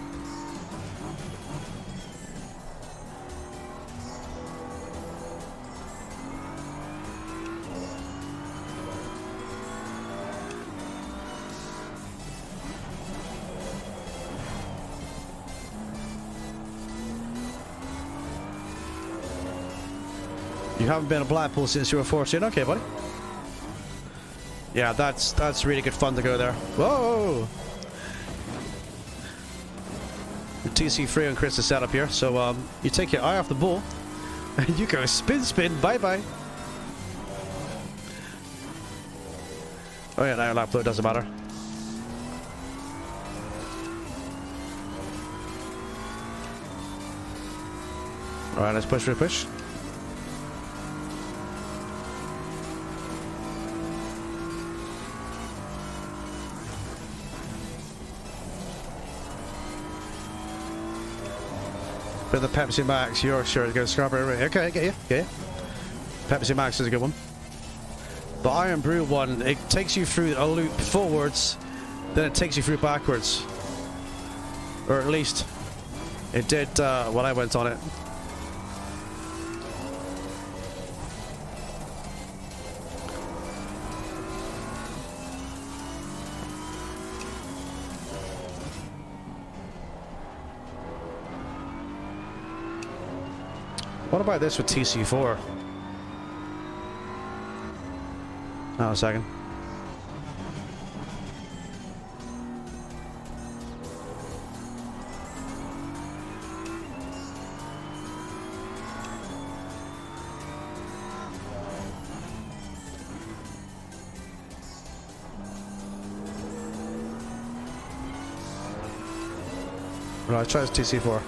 You haven't been to Blackpool since you were 14. Okay, buddy. Yeah, that's really good fun to go there. Whoa! TC3 on Chris's setup here. So you take your eye off the ball and you go spin, bye. Oh yeah, now lap flow doesn't matter. All right, let's push. For the Pepsi Max, you're sure it goes strawberry. Okay, I get you. Yeah. Pepsi Max is a good one. The Iron Brew one, it takes you through a loop forwards, then it takes you through backwards. Or at least it did when I went on it. What about this with TC4? Oh, a second. Right, let's try this TC4.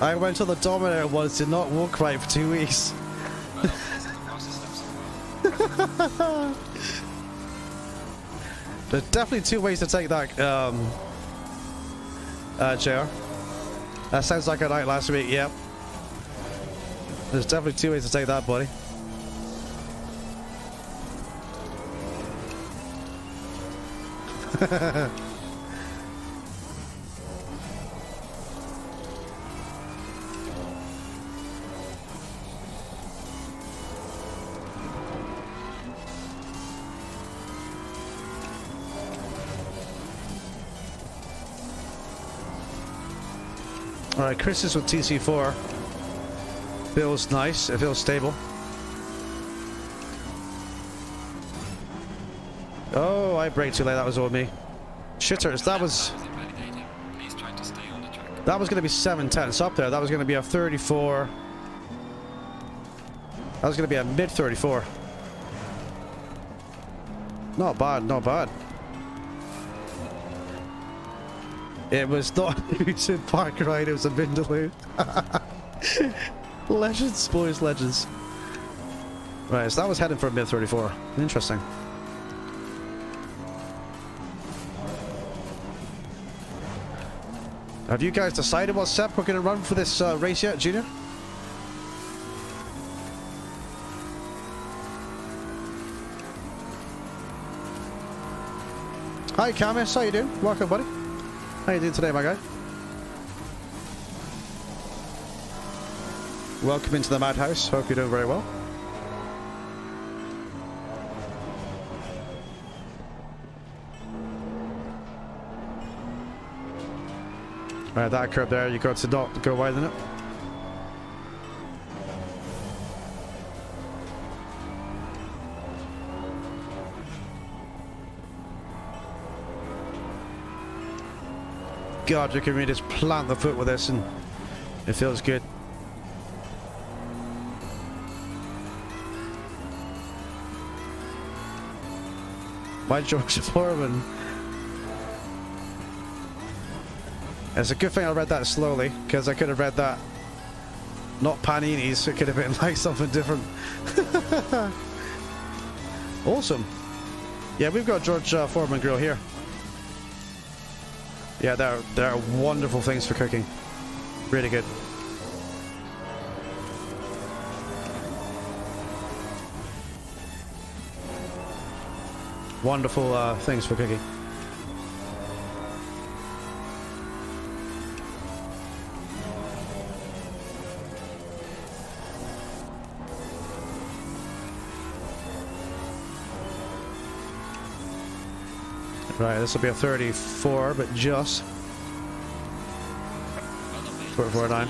I went to the Dominator once, did not walk right for 2 weeks. There's definitely two ways to take that, JR. That sounds like a night last week, yep. There's definitely two ways to take that, buddy. Alright, Chris is with TC4. Feels nice, it feels stable. Oh, I braked too late, that was all me. Shitters, that was going to be 7/10 up there, that was going to be a 34. That was going to be a mid 34. Not bad, not bad. It was not a Newton Park ride, it was a Vindaloo. Legends, boys, legends. Right, so that was heading for a mid 34. Interesting. Have you guys decided what step we're going to run for this race yet, Junior? Hi, Camus, how you doing? Welcome, buddy. How you doing today, my guy? Welcome into the madhouse. Hope you're doing very well. Right, that curb there, you got to not go wider than it. God, you can really just plant the foot with this and it feels good. By George Foreman. It's a good thing I read that slowly, because I could have read that not paninis, so it could have been like something different. Awesome. Yeah, we've got George Foreman grill here. Yeah, there are wonderful things for cooking. Really good. Wonderful things for cooking. Right, this will be a 34, but just 449.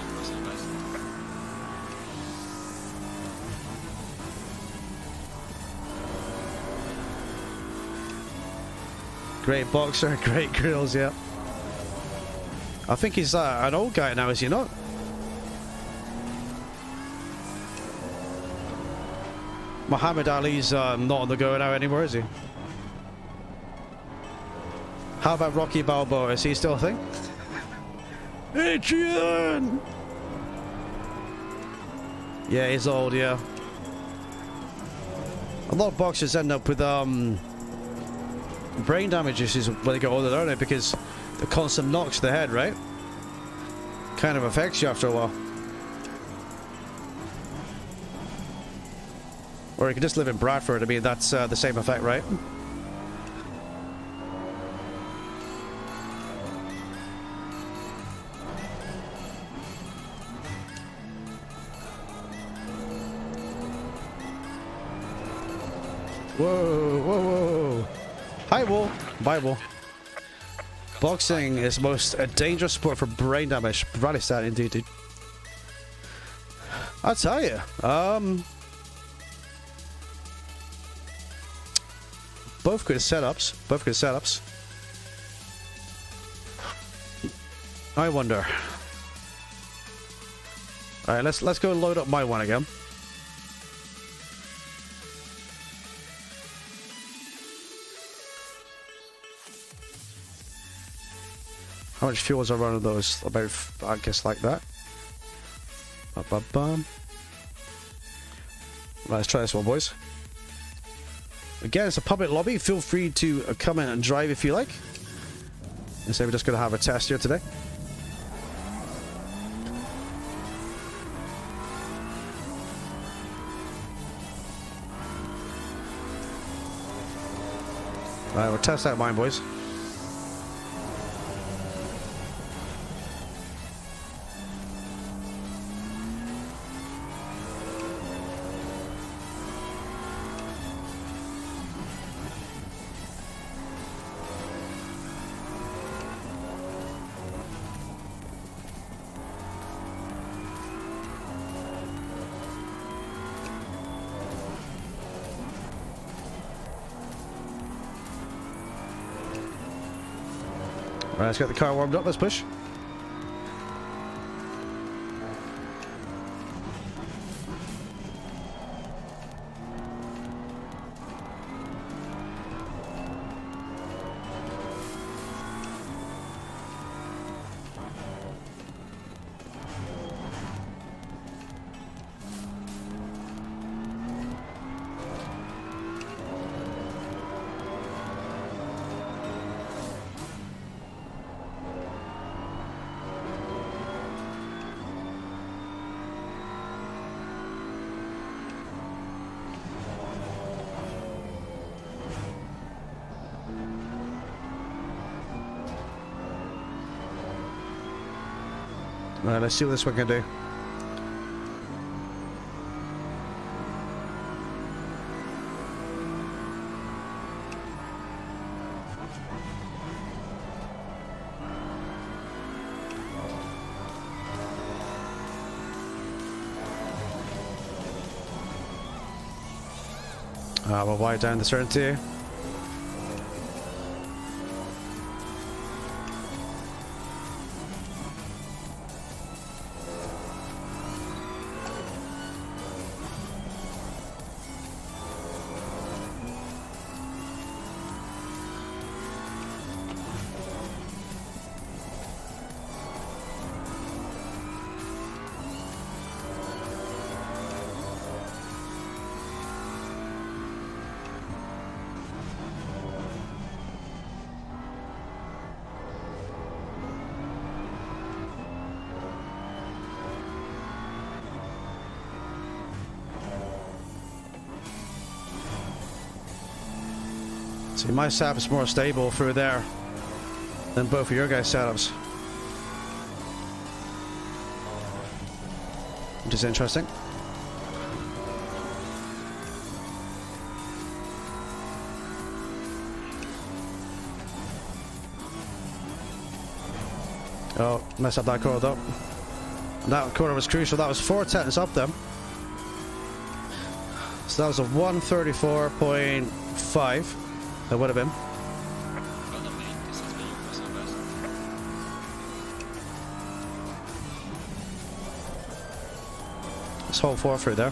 Great boxer, great grills, yeah. I think he's an old guy now, is he not? Muhammad Ali's not on the go now anymore, is he? How about Rocky Balboa? Is he still a thing? Adrian! Yeah, he's old, yeah. A lot of boxers end up with brain damage issues when they get older, don't they? Because the constant knocks to the head, right? Kind of affects you after a while. Or you can just live in Bradford. I mean, that's the same effect, right? Whoa, whoa, whoa. Hi, Wall. Bye, Wall. Boxing is most a dangerous sport for brain damage. Really sad indeed, dude. I'll tell you. Both good setups. Both good setups. I wonder. Alright, let's go and load up my one again. How much fuel is I running those? About, I guess, like that. Ba-ba-bum. Right, let's try this one, boys. Again, it's a public lobby. Feel free to come in and drive if you like. And so we're just going to have a test here today. Alright, we'll test out mine, boys. Alright, let's get the car warmed up, let's push. Alright, let's see what this one can do. We'll wide down the certainty. See, my setup is more stable through there than both of your guys' setups, which is interesting. Oh, messed up that corner though. That corner was crucial. That was 4 tenths up them. So that was a 134.5. That would have been. Let's hold 4 through there.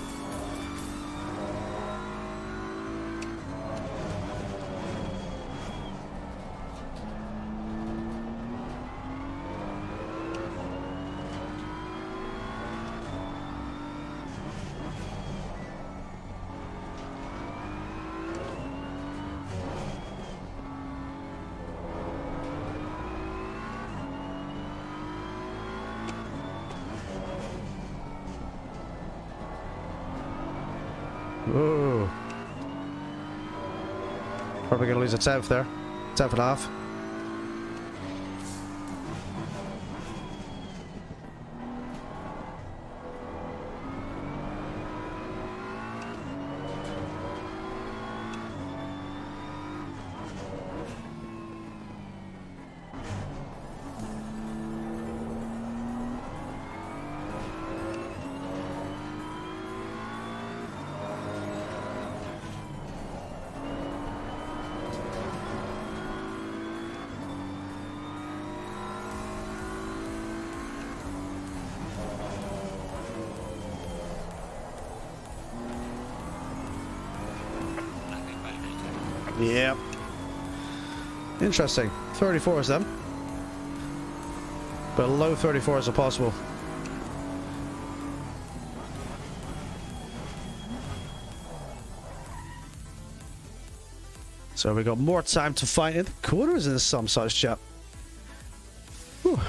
Oh. Probably going to lose a 10th there. 10th and a half. Yep. Interesting. 34s then. But low 34s are possible. So we got more time to find it. Corners in some such chap. Whew.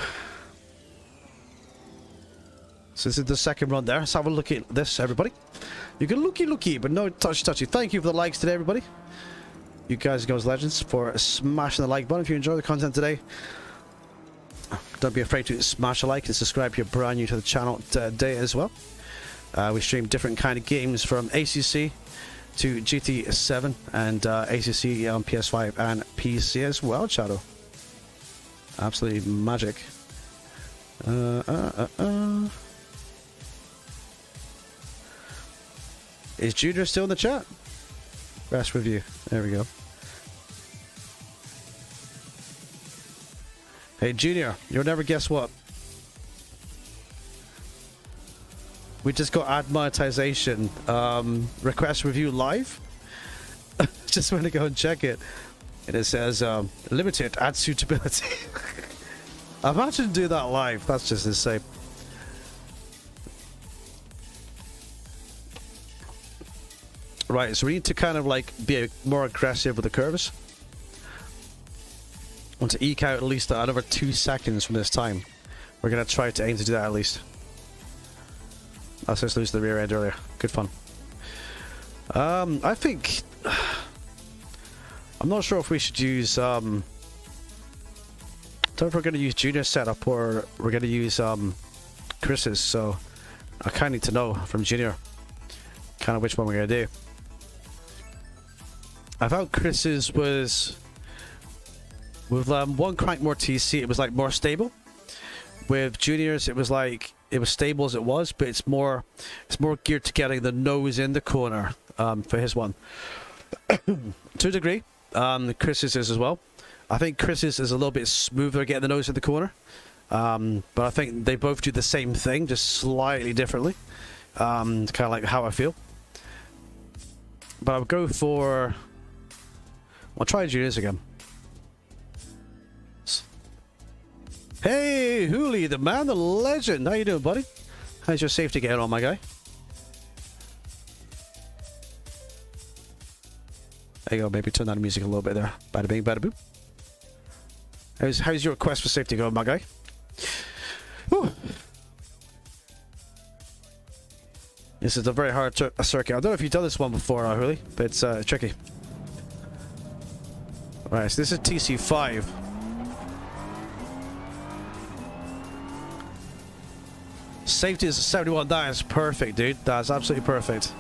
So this is the second run there. Let's have a look at this, everybody. You can looky, but no touchy. Thank you for the likes today, everybody. You guys are legends for smashing the like button. If you enjoy the content today, don't be afraid to smash a like and subscribe if you're brand new to the channel today as well. We stream different kind of games from ACC to GT7 and ACC on PS5 and PC as well, Shadow. Absolutely magic. Is Junior still in the chat? Best review. There we go. Hey Junior, you'll never guess what. We just got ad monetization. Request review live. Just want to go and check it. And it says limited ad suitability. Imagine do that live. That's just insane. Right, so we need to kind of like be more aggressive with the curves. I want to eke out at least another 2 seconds from this time. We're going to try to aim to do that at least. Let's just lose the rear end earlier. Good fun. I think... I'm not sure if we should use... don't know if we're going to use Junior's setup or we're going to use Chris's, so I kind of need to know from Junior kind of which one we're going to do. I found Chris's was with one crank more TC, it was like more stable. With Junior's, it was like it was stable as it was, but it's more geared to getting the nose in the corner for his one. To a degree, Chris's is as well. I think Chris's is a little bit smoother getting the nose in the corner, but I think they both do the same thing, just slightly differently. Kind of like how I feel. But I'll go for... I'll try Junior's again. Hey, Hooli, the man, the legend. How you doing, buddy? How's your safety getting on, my guy? There you go, maybe turn that music a little bit there. Bada bing, bada boop. How's your request for safety going, my guy? Whew. This is a very hard circuit. I don't know if you've done this one before, Hooli, but it's tricky. Right, so this is TC5. Safety is 71. That is perfect, dude. That's absolutely perfect.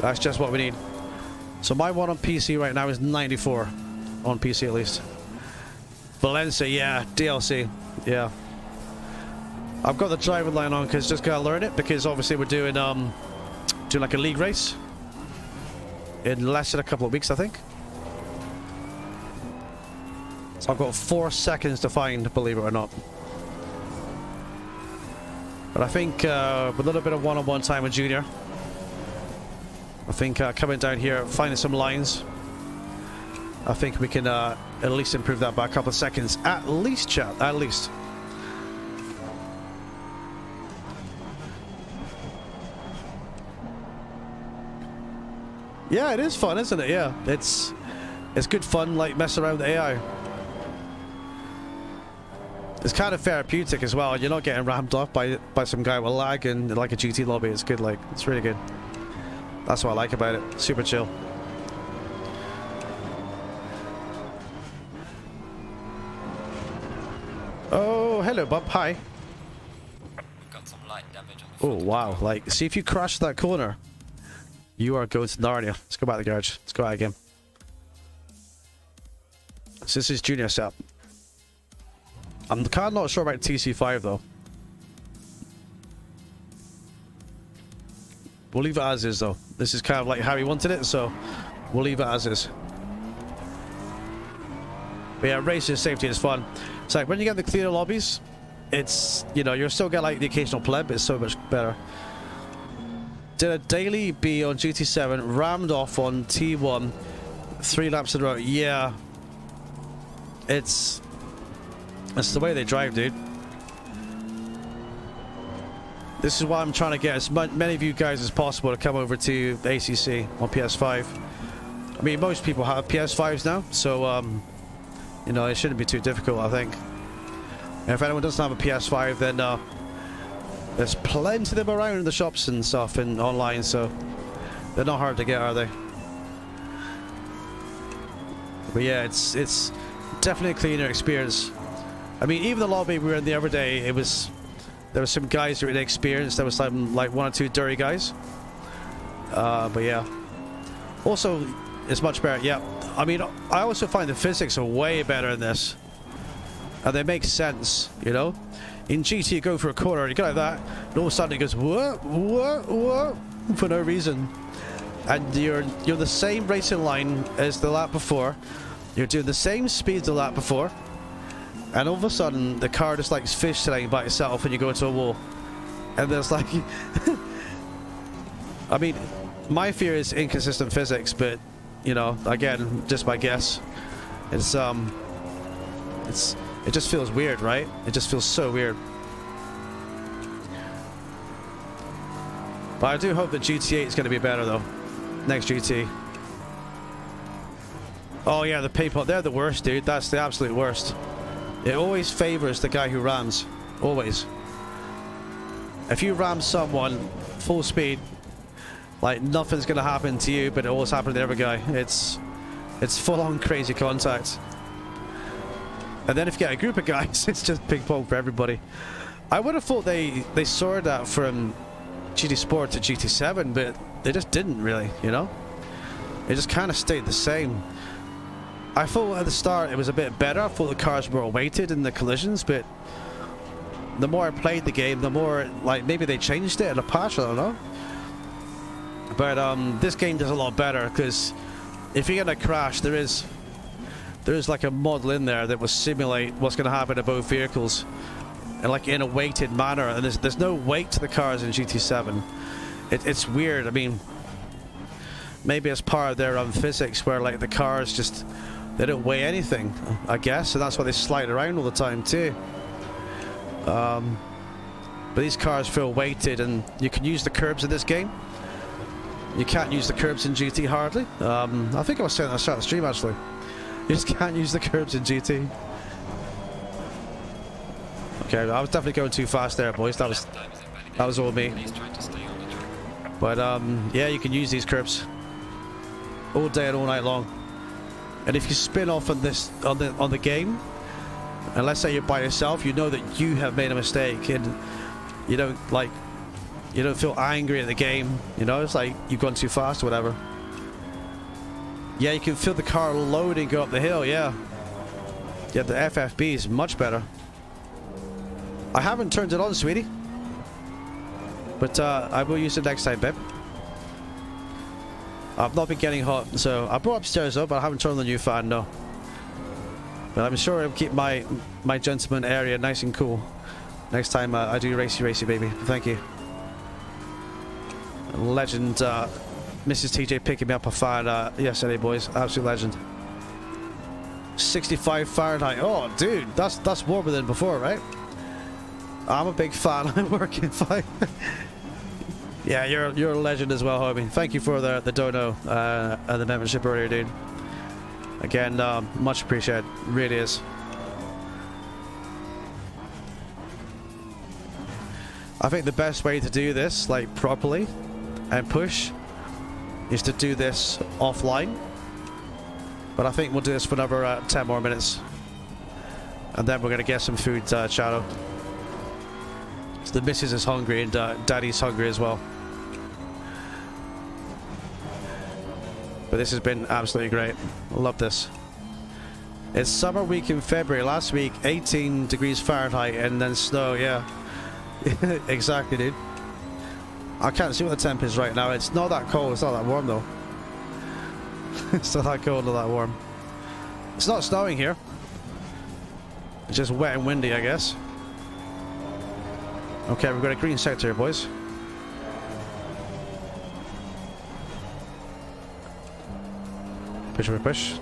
That's just what we need. So my one on PC right now is 94. On PC at least. Valencia, yeah. DLC, yeah. I've got the driving line on because just gotta learn it, because obviously we're doing like a league race in less than a couple of weeks, I think. So I've got 4 seconds to find, believe it or not. But I think with a little bit of one-on-one time with Junior, I think coming down here, finding some lines, I think we can at least improve that by a couple of seconds. At least, chat. At least. Yeah, it is fun, isn't it? Yeah, it's good fun, like messing around with AI. It's kind of therapeutic as well. You're not getting rammed off by some guy with lag and like a GT lobby. It's good, like it's really good. That's what I like about it. Super chill. Oh, hello, Bob. Hi. We've got some light damage on the Oh, front. wow. Like, see if you crash that corner, you are going to Narnia. Let's go back to the garage. Let's go out again. So this is junior setup. I'm kind of not sure about TC5 though. We'll leave it as is though. This is kind of like how he wanted it, so we'll leave it as is. But yeah, racing safety is fun. It's like when you get the cleaner lobbies, it's, you know, you'll still get like the occasional pleb, but it's so much better. Did a daily B on GT7, rammed off on T1, 3 laps in a row. Yeah. It's the way they drive, dude. This is why I'm trying to get as many of you guys as possible to come over to ACC on PS5. I mean, most people have PS5s now, so you know, it shouldn't be too difficult, I think. And if anyone doesn't have a PS5, then there's plenty of them around in the shops and stuff and online, so they're not hard to get, are they? But yeah, it's definitely a cleaner experience. I mean, even the lobby we were in the other day, there was some guys that were inexperienced. There was like 1 or 2 dirty guys. But yeah. Also, it's much better. Yeah. I mean, I also find the physics are way better in this. And they make sense, you know? In GT, you go for a corner, you go like that, and all of a sudden it goes, what, for no reason. And you're the same racing line as the lap before. You're doing the same speed as the lap before. And all of a sudden, the car just like fishtailing by itself and you go into a wall. And there's like... I mean, my fear is inconsistent physics, but, you know, again, just my guess. It just feels weird, right? It just feels so weird. But I do hope that GT8 is going to be better, though. Next GT. Oh, yeah, the paintball. They're the worst, dude. That's the absolute worst. It always favors the guy who rams. Always. If you ram someone full speed, like nothing's gonna happen to you, but it always happens to the other guy. It's full-on crazy contact. And then if you get a group of guys, it's just ping pong for everybody. I would have thought they sorted that from GT Sport to GT7, but they just didn't really, you know? It just kind of stayed the same. I thought at the start it was a bit better. I thought the cars were more weighted in the collisions, but the more I played the game, the more, like, maybe they changed it in a patch, I don't know. But this game does a lot better, because if you're gonna crash, there is like a model in there that will simulate what's gonna happen to both vehicles, and like in a weighted manner. And there's no weight to the cars in GT7. It's weird. I mean, maybe it's part of their physics, where like the cars just, they don't weigh anything, I guess, and that's why they slide around all the time too. But these cars feel weighted, and you can use the curbs in this game. You can't use the curbs in GT hardly. I think I was saying that at the start of the stream actually. You just can't use the curbs in GT. Okay, I was definitely going too fast there, boys. That was all me. But yeah, you can use these curbs all day and all night long. And if you spin off on this on the game, and let's say you're by yourself, you know that you have made a mistake, and you don't feel angry at the game. You know, it's like you've gone too fast or whatever. Yeah, you can feel the car loading go up the hill. Yeah, the FFB is much better. I haven't turned it on, sweetie, but I will use it next time, babe. I've not been getting hot, so I brought upstairs up, but I haven't turned on the new fan, no. But I'm sure I'll keep my gentleman area nice and cool next time I do racy, baby. Thank you. Legend, Mrs. TJ picking me up a fan yesterday, boys. Absolute legend. 65 Fahrenheit. Oh, dude, that's warmer than before, right? I'm a big fan. I'm working fine. Yeah, you're a legend as well, homie. Thank you for the dono and the membership earlier, dude. Again, much appreciated. Really is. I think the best way to do this, like properly and push, is to do this offline. But I think we'll do this for another 10 more minutes. And then we're going to get some food, Shadow. So the missus is hungry and Daddy's hungry as well. But this has been absolutely great. I love this. It's summer week in February. Last week, 18 degrees Fahrenheit and then snow, yeah. Exactly, dude. I can't see what the temp is right now. It's not that cold. It's not that warm, though. It's not that cold, not that warm. It's not snowing here. It's just wet and windy, I guess. Okay, we've got a green sector here, boys. Push, push, push.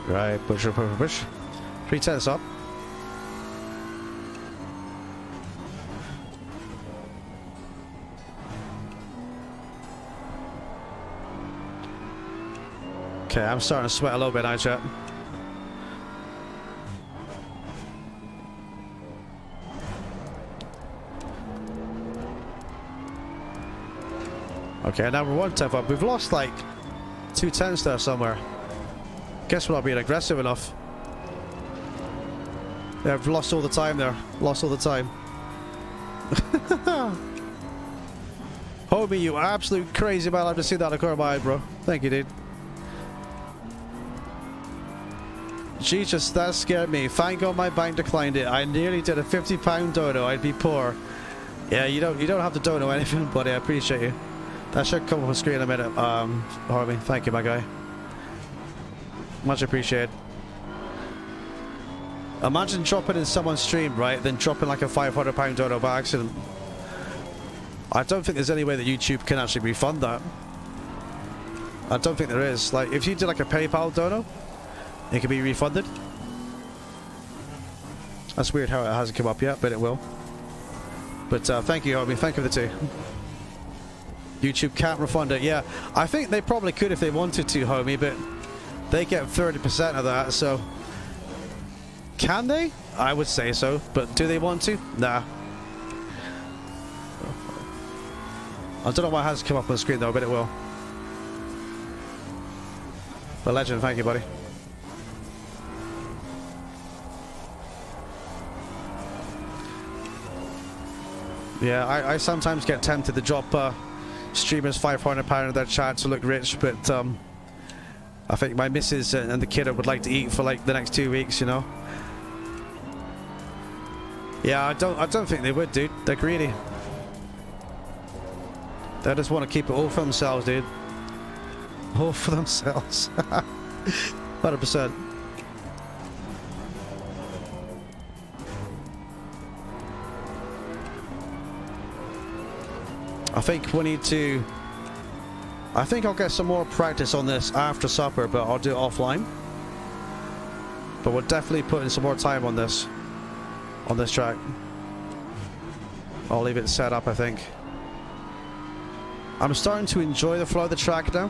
Right, push, push, push, push. 310's up. Okay, I'm starting to sweat a little bit now, chat. Okay, now we're 1 temp up. We've lost like 2 tenths there somewhere. Guess we're not being aggressive enough. Yeah, I've lost all the time there. Lost all the time. Homie, you absolute crazy man. I've just seen that in the corner of my eye, bro. Thank you, dude. Jesus, that scared me. Thank God my bank declined it. I nearly did a £50 dono. I'd be poor. Yeah, you don't have to dono anything, buddy. I appreciate you. That should come up on screen in a minute. Homie, thank you, my guy. Much appreciated. Imagine dropping in someone's stream, right? Then dropping like a £500 dono by accident. I don't think there's any way that YouTube can actually refund that. I don't think there is. Like, if you did like a PayPal dono, it can be refunded. That's weird how it hasn't come up yet, but it will. But thank you, homie. Thank you for the 2. YouTube can't refund it. Yeah, I think they probably could if they wanted to, homie, but they get 30% of that, so... Can they? I would say so, but do they want to? Nah. I don't know why it hasn't come up on the screen though, but it will. The legend, thank you, buddy. Yeah, I sometimes get tempted to drop streamers £500 in their chat to look rich, but I think my missus and the kiddo would like to eat for like the next 2 weeks, you know. Yeah, I don't think they would, dude. They're greedy. They just want to keep it all for themselves, dude. All for themselves. 100%. I think we need to... I think I'll get some more practice on this after supper, but I'll do it offline. But we're definitely putting some more time on this track. I'll leave it set up, I think. I'm starting to enjoy the flow of the track now.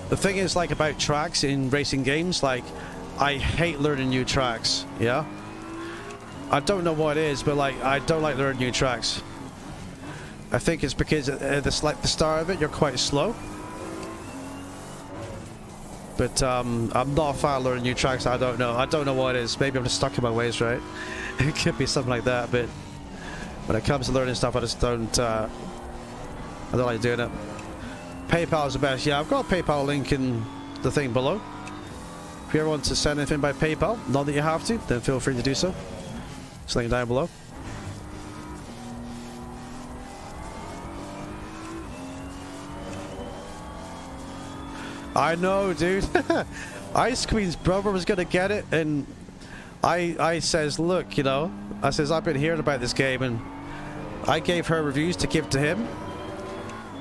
The thing is, like, about tracks in racing games, like, I hate learning new tracks, yeah? I don't know what it is, but, like, I don't like learning new tracks. I think it's because at the start of it, you're quite slow. But I'm not a fan of learning new tracks. I don't know what it is. Maybe I'm just stuck in my ways, right? It could be something like that, but when it comes to learning stuff, I just don't like doing it. PayPal is the best. Yeah, I've got a PayPal link in the thing below. If you ever want to send anything by PayPal, not that you have to, then feel free to do so. It's linked down below. I know, dude. Ice Queen's brother was gonna get it, and I says, look, you know, I says, I've been hearing about this game, and I gave her reviews to give to him,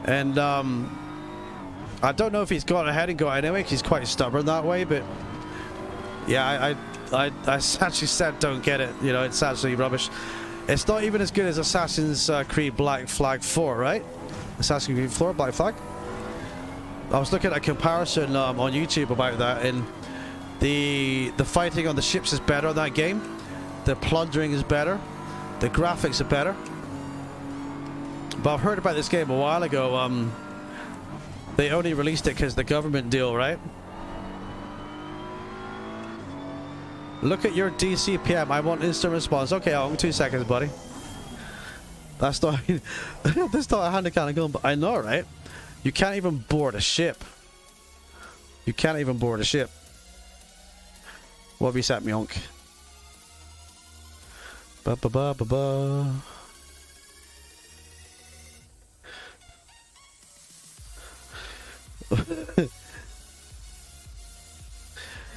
and I don't know if he's gone ahead and got it anyway, 'cause he's quite stubborn that way, but yeah, I actually said don't get it. You know, it's absolutely rubbish. It's not even as good as Assassin's Creed Black Flag 4, right? Assassin's Creed 4 Black Flag. I was looking at a comparison on YouTube about that, and the fighting on the ships is better in that game. The plundering is better. The graphics are better. But I've heard about this game a while ago. They only released it because the government deal, right? Look at your DCPM. I want instant response. Okay, I'll 2 seconds, buddy. That's not that's not a hand cannon gun, but I know, right? You can't even board a ship. You can't even board a ship. What reset me, onk? Ba ba ba ba ba.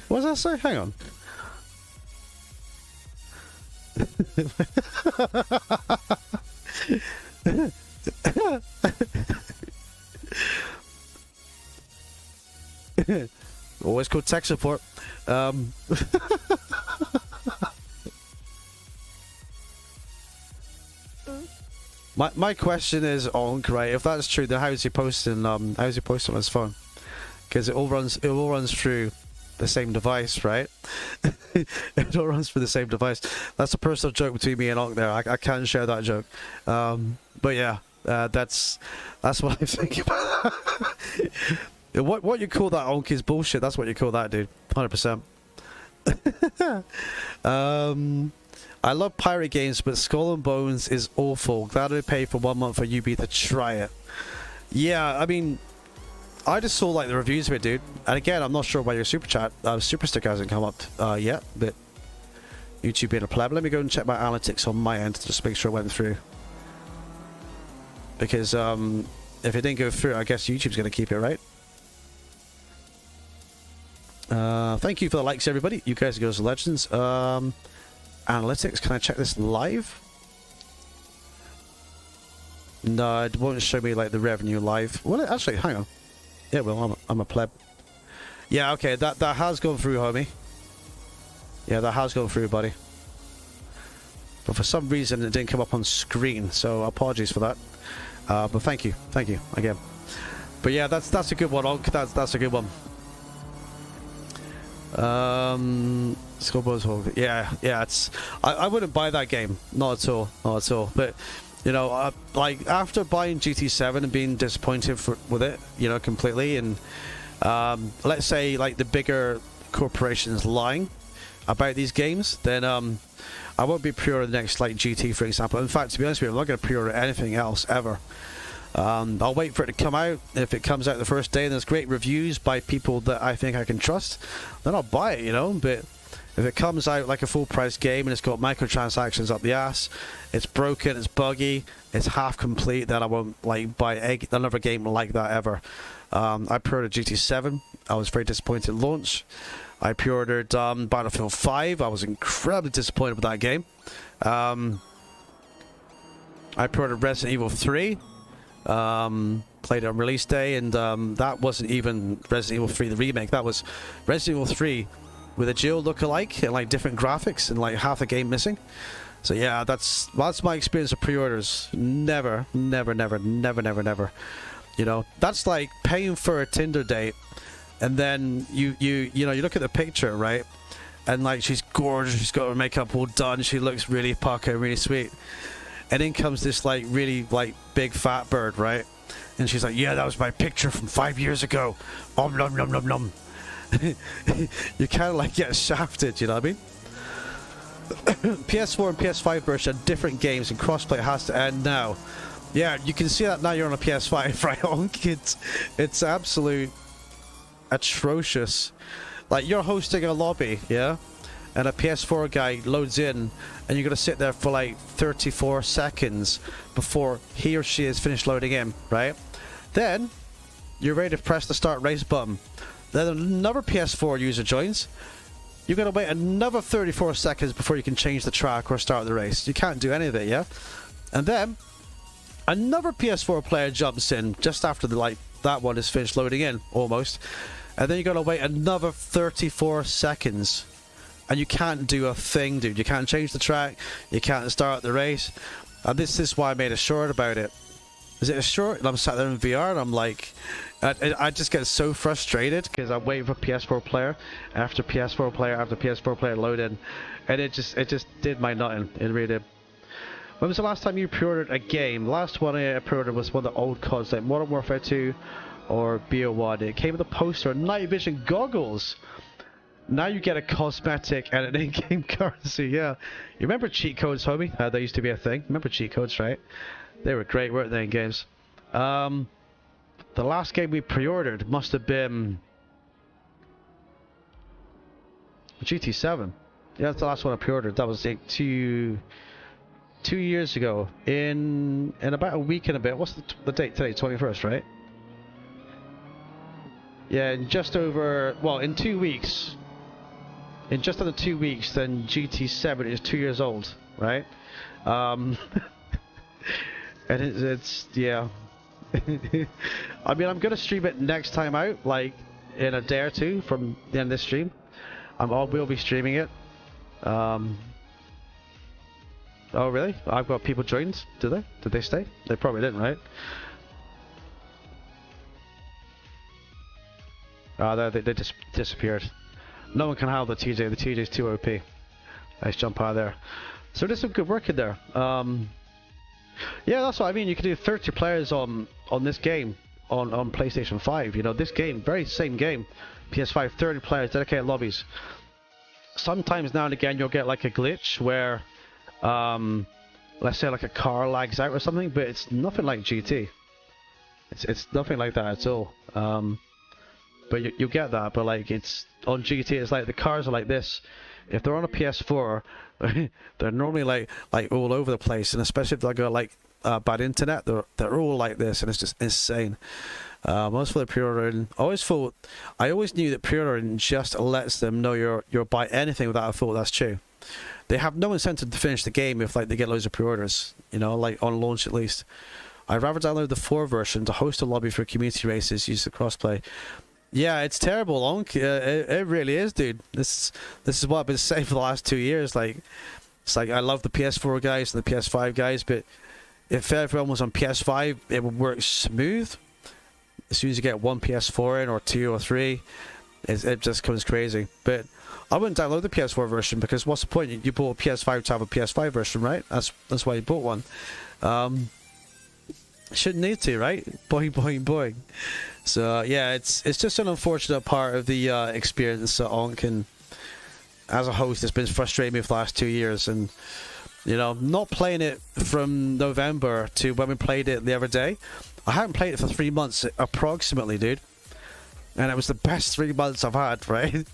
What does that say? Hang on. Always called tech support. My question is, Onk, right? If that's true, then how is he posting? How is he posting on his phone? Because it all runs through the same device, right? It all runs through the same device. That's a personal joke between me and Onk there. I can't share that joke. But yeah, that's what I think about that. What you call that, Onk, is bullshit. That's what you call that, dude. 100%. I love pirate games, but Skull and Bones is awful. Glad I paid for 1 month for UB to try it. Yeah, I mean, I just saw like the reviews of it, dude. And again, I'm not sure why your super sticker hasn't come up yet, but YouTube being a pleb. Let me go and check my analytics on my end just to make sure it went through. Because if it didn't go through, I guess YouTube's going to keep it, right? Thank you for the likes, everybody. You guys are girls are legends. Analytics, can I check this live? No, it won't show me like the revenue live. Well, actually, hang on. Yeah, well, I'm a pleb. Yeah, okay, that has gone through, homie. Yeah, that has gone through, buddy. But for some reason, it didn't come up on screen, so apologies for that. But thank you again. But yeah, that's a good one, Onk. That's a good one. Yeah, it's I wouldn't buy that game, not at all. But you know, like after buying GT7 and being disappointed with it, you know, completely, and let's say like the bigger corporations lying about these games, then I won't be pre-ordering the next like GT, for example. In fact, to be honest with you, I'm not going to pre-order anything else ever. I'll wait for it to come out. If it comes out the first day and there's great reviews by people that I think I can trust, then I'll buy it, you know. But if it comes out like a full price game and it's got microtransactions up the ass, it's broken, it's buggy, it's half complete, then I won't like buy another game like that ever. I pre-ordered GT7. I was very disappointed at launch. I pre-ordered Battlefield 5. I was incredibly disappointed with that game. I pre-ordered Resident Evil 3. Played it on release day, and that wasn't even Resident Evil 3 the remake. That was Resident Evil 3 with a Jill lookalike and like different graphics and like half the game missing. So yeah, that's my experience of pre-orders. Never. You know, that's like paying for a Tinder date, and then you know you look at the picture, right, and like she's gorgeous, she's got her makeup all done, she looks really pucker, really sweet. And in comes this like really like big fat bird, right? And she's like, yeah, that was my picture from 5 years ago. Nom nom nom nom nom. You kind of like get shafted, you know what I mean? PS4 and PS5 version are different games, and crossplay has to end now. Yeah, you can see that now you're on a PS5, right? Onk, it's absolute atrocious. Like you're hosting a lobby, yeah? And a PS4 guy loads in, and you're gonna sit there for like 34 seconds before he or she is finished loading in, right? Then you're ready to press the start race button. Then another PS4 user joins. You're gonna wait another 34 seconds before you can change the track or start the race. You can't do any of it, yeah? And then another PS4 player jumps in just after that one is finished loading in, almost. And then you're gonna wait another 34 seconds and you can't do a thing, dude. You can't change the track, you can't start the race. And this is why I made a short about it. Is it a short? And I'm sat there in VR and I'm like, I just get so frustrated because I'm waiting for PS4 player after PS4 player after PS4 player loading, and it just did my nutting. It really did. When was the last time you pre-ordered a game? The last one I pre-ordered was one of the old CODs like Modern Warfare 2 or BO1. It came with a poster and night vision goggles. Now you get a cosmetic and an in-game currency. Yeah, you remember cheat codes, homie? They used to be a thing. Remember cheat codes, right? They were great, weren't they, in games? The last game we pre-ordered must have been GT7. Yeah, that's the last one I pre-ordered. That was like 2 years ago. In about a week and a bit. What's the date today? 21st, right? Yeah, in just over, well, in 2 weeks. In just under 2 weeks, then GT7 is 2 years old, right? And it's yeah. I mean, I'm gonna stream it next time out, like in a day or two from the end of this stream. We'll be streaming it. Oh really? I've got people joined. Did they? Did they stay? They probably didn't, right? They just disappeared. No one can handle the TJ. The TJ's too OP. Nice jump out of there. So there's some good work in there. Yeah, that's what I mean. You can do 30 players on this game on PlayStation 5. You know, this game, very same game, PS5, 30 players, dedicated lobbies. Sometimes now and again you'll get like a glitch where, let's say like a car lags out or something, but it's nothing like GT. It's nothing like that at all. But you get that. But like it's on GT, it's like the cars are like this. If they're on a PS4, they're normally like all over the place, and especially if they've got like bad internet, they're all like this, and it's just insane. Most for the pre-ordering, I always knew that pre-ordering just lets them know you're buying anything without a fault. That's true. They have no incentive to finish the game if like they get loads of pre-orders, you know, like on launch at least. I'd rather download the 4 version to host a lobby for community races, use the crossplay. Yeah, it's terrible, Onk. It really is, dude. This is what I've been saying for the last 2 years. Like, it's like I love the PS4 guys and the PS5 guys, but if everyone was on PS5, it would work smooth. As soon as you get one PS4 in, or 2 or 3, it just comes crazy. But I wouldn't download the PS4 version because what's the point? You bought a PS5 to have a PS5 version, right? That's why you bought one. Shouldn't need to, right? Boing, boing, boing. So yeah, it's just an unfortunate part of the experience that Onk, and as a host, it's been frustrating me for the last 2 years. And you know, not playing it from November to when we played it the other day. I haven't played it for 3 months approximately, dude. And it was the best 3 months I've had, right?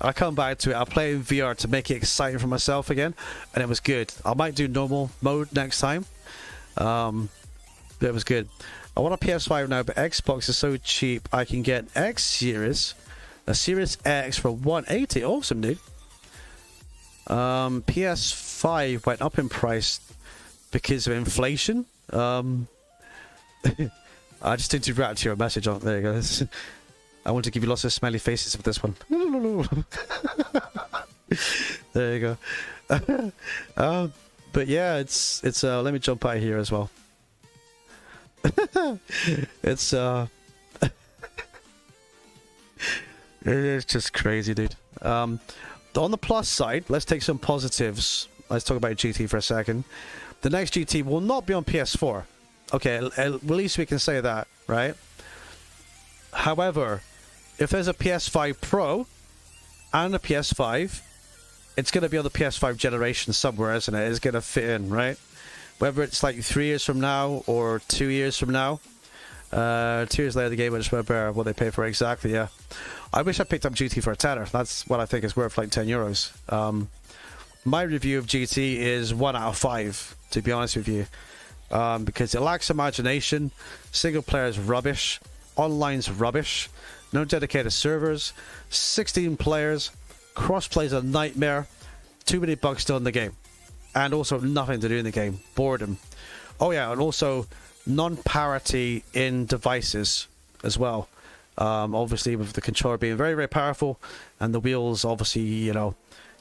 I come back to it, I'll play in VR to make it exciting for myself again, and it was good. I might do normal mode next time. But it was good. I want a PS5 now, but Xbox is so cheap. I can get X Series, a Series X for 180. Awesome, dude. PS5 went up in price because of inflation. I just didn't react to your message on there. You go. I want to give you lots of smelly faces for this one. There you go. But yeah, it's let me jump out here as well. It's it's just crazy, dude. On the plus side, let's take some positives. Let's talk about GT for a second. The next GT will not be on PS4. Okay, at least we can say that, right? However, if there's a PS5 Pro and a PS5, it's going to be on the PS5 generation somewhere, isn't it? It's going to fit in, right? Whether it's like 3 years from now or 2 years from now. 2 years later, the game will just remember what they pay for exactly, yeah. I wish I picked up GT for a tenner. That's what I think is worth, like €10. My review of GT is 1 out of 5, to be honest with you. Because it lacks imagination, single player is rubbish, online's rubbish, no dedicated servers, 16 players, crossplay is a nightmare, too many bugs still in the game, and also nothing to do in the game, boredom. Oh yeah, and also non-parity in devices as well. Obviously with the controller being very, very powerful, and the wheels obviously, you know,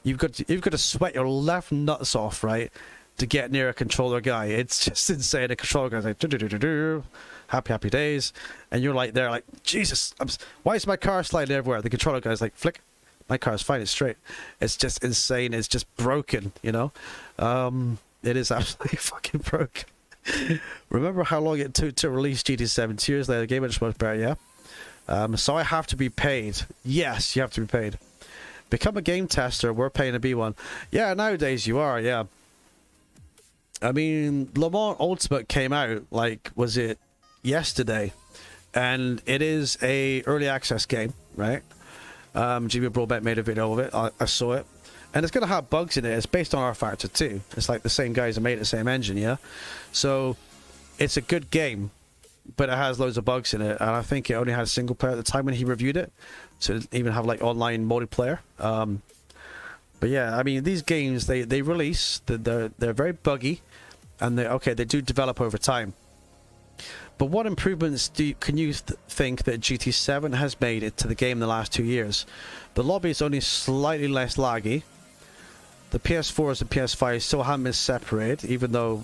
you've got to sweat your left nuts off, right, to get near a controller guy. It's just insane. A controller guy's like, do happy days, and you're like there, like, Jesus, why is my car sliding everywhere? The controller guy's like, flick, my car's fine, it's straight. It's just insane. It's just broken, you know. It is absolutely fucking broken. Remember how long it took to release GT7? 2 years later, the game is much better, yeah. So I have to be paid. Yes, you have to be paid. Become a game tester. We're paying to be one. Yeah, nowadays you are, yeah. I mean, Le Mans Ultimate came out, like, was it yesterday? And it is a early access game, right? Jimmy Broadbent made a video of it. I saw it. And it's going to have bugs in it. It's based on R-Factor 2. It's like the same guys that made the same engine, yeah? So, it's a good game, but it has loads of bugs in it. And I think it only had single player at the time when he reviewed it. So, it didn't even have, like, online multiplayer. But yeah, I mean, these games, they release. They're very buggy. And they do develop over time. But what improvements can you think that GT7 has made it to the game in the last 2 years? The lobby is only slightly less laggy. The PS4s and PS5 still haven't been separated, even though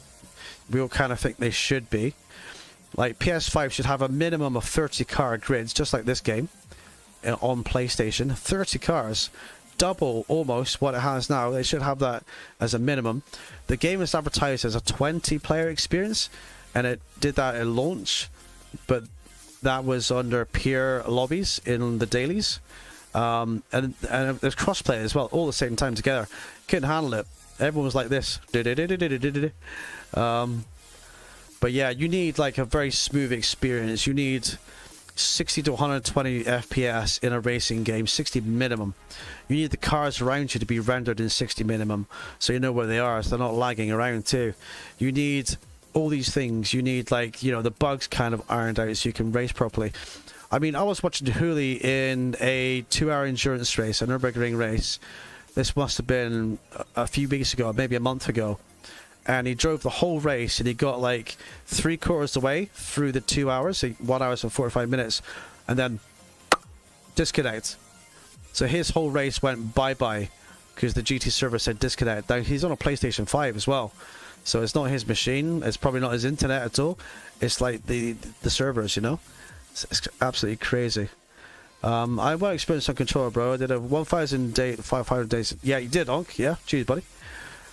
we all kind of think they should be. Like, PS5 should have a minimum of 30 car grids, just like this game, on PlayStation. 30 cars. Double, almost, what it has now. They should have that as a minimum. The game is advertised as a 20-player experience, and it did that at launch, but that was under peer lobbies in the dailies. And there's crossplay as well, all the same time together. Couldn't handle it. Everyone was like this. But yeah, you need like a very smooth experience. You need 60 to 120 FPS in a racing game, 60 minimum. You need the cars around you to be rendered in 60 minimum, so you know where they are, so they're not lagging around too. You need all these things. You need, like, you know, the bugs kind of ironed out so you can race properly. I mean, I was watching Hooli in a 2-hour endurance race, a Nürburgring race. This must have been a few weeks ago, maybe a month ago. And he drove the whole race, and he got like 3/4 the way through the 2 hours, so 1 hour and 45 minutes, and then disconnect. So his whole race went bye-bye because the GT server said disconnect. Now, he's on a PlayStation 5 as well. So it's not his machine. It's probably not his internet at all. It's like the servers, you know. It's absolutely crazy. I well experienced on controller, bro. I did a 1,500 days. Yeah, you did, Onk. Yeah, cheers, buddy.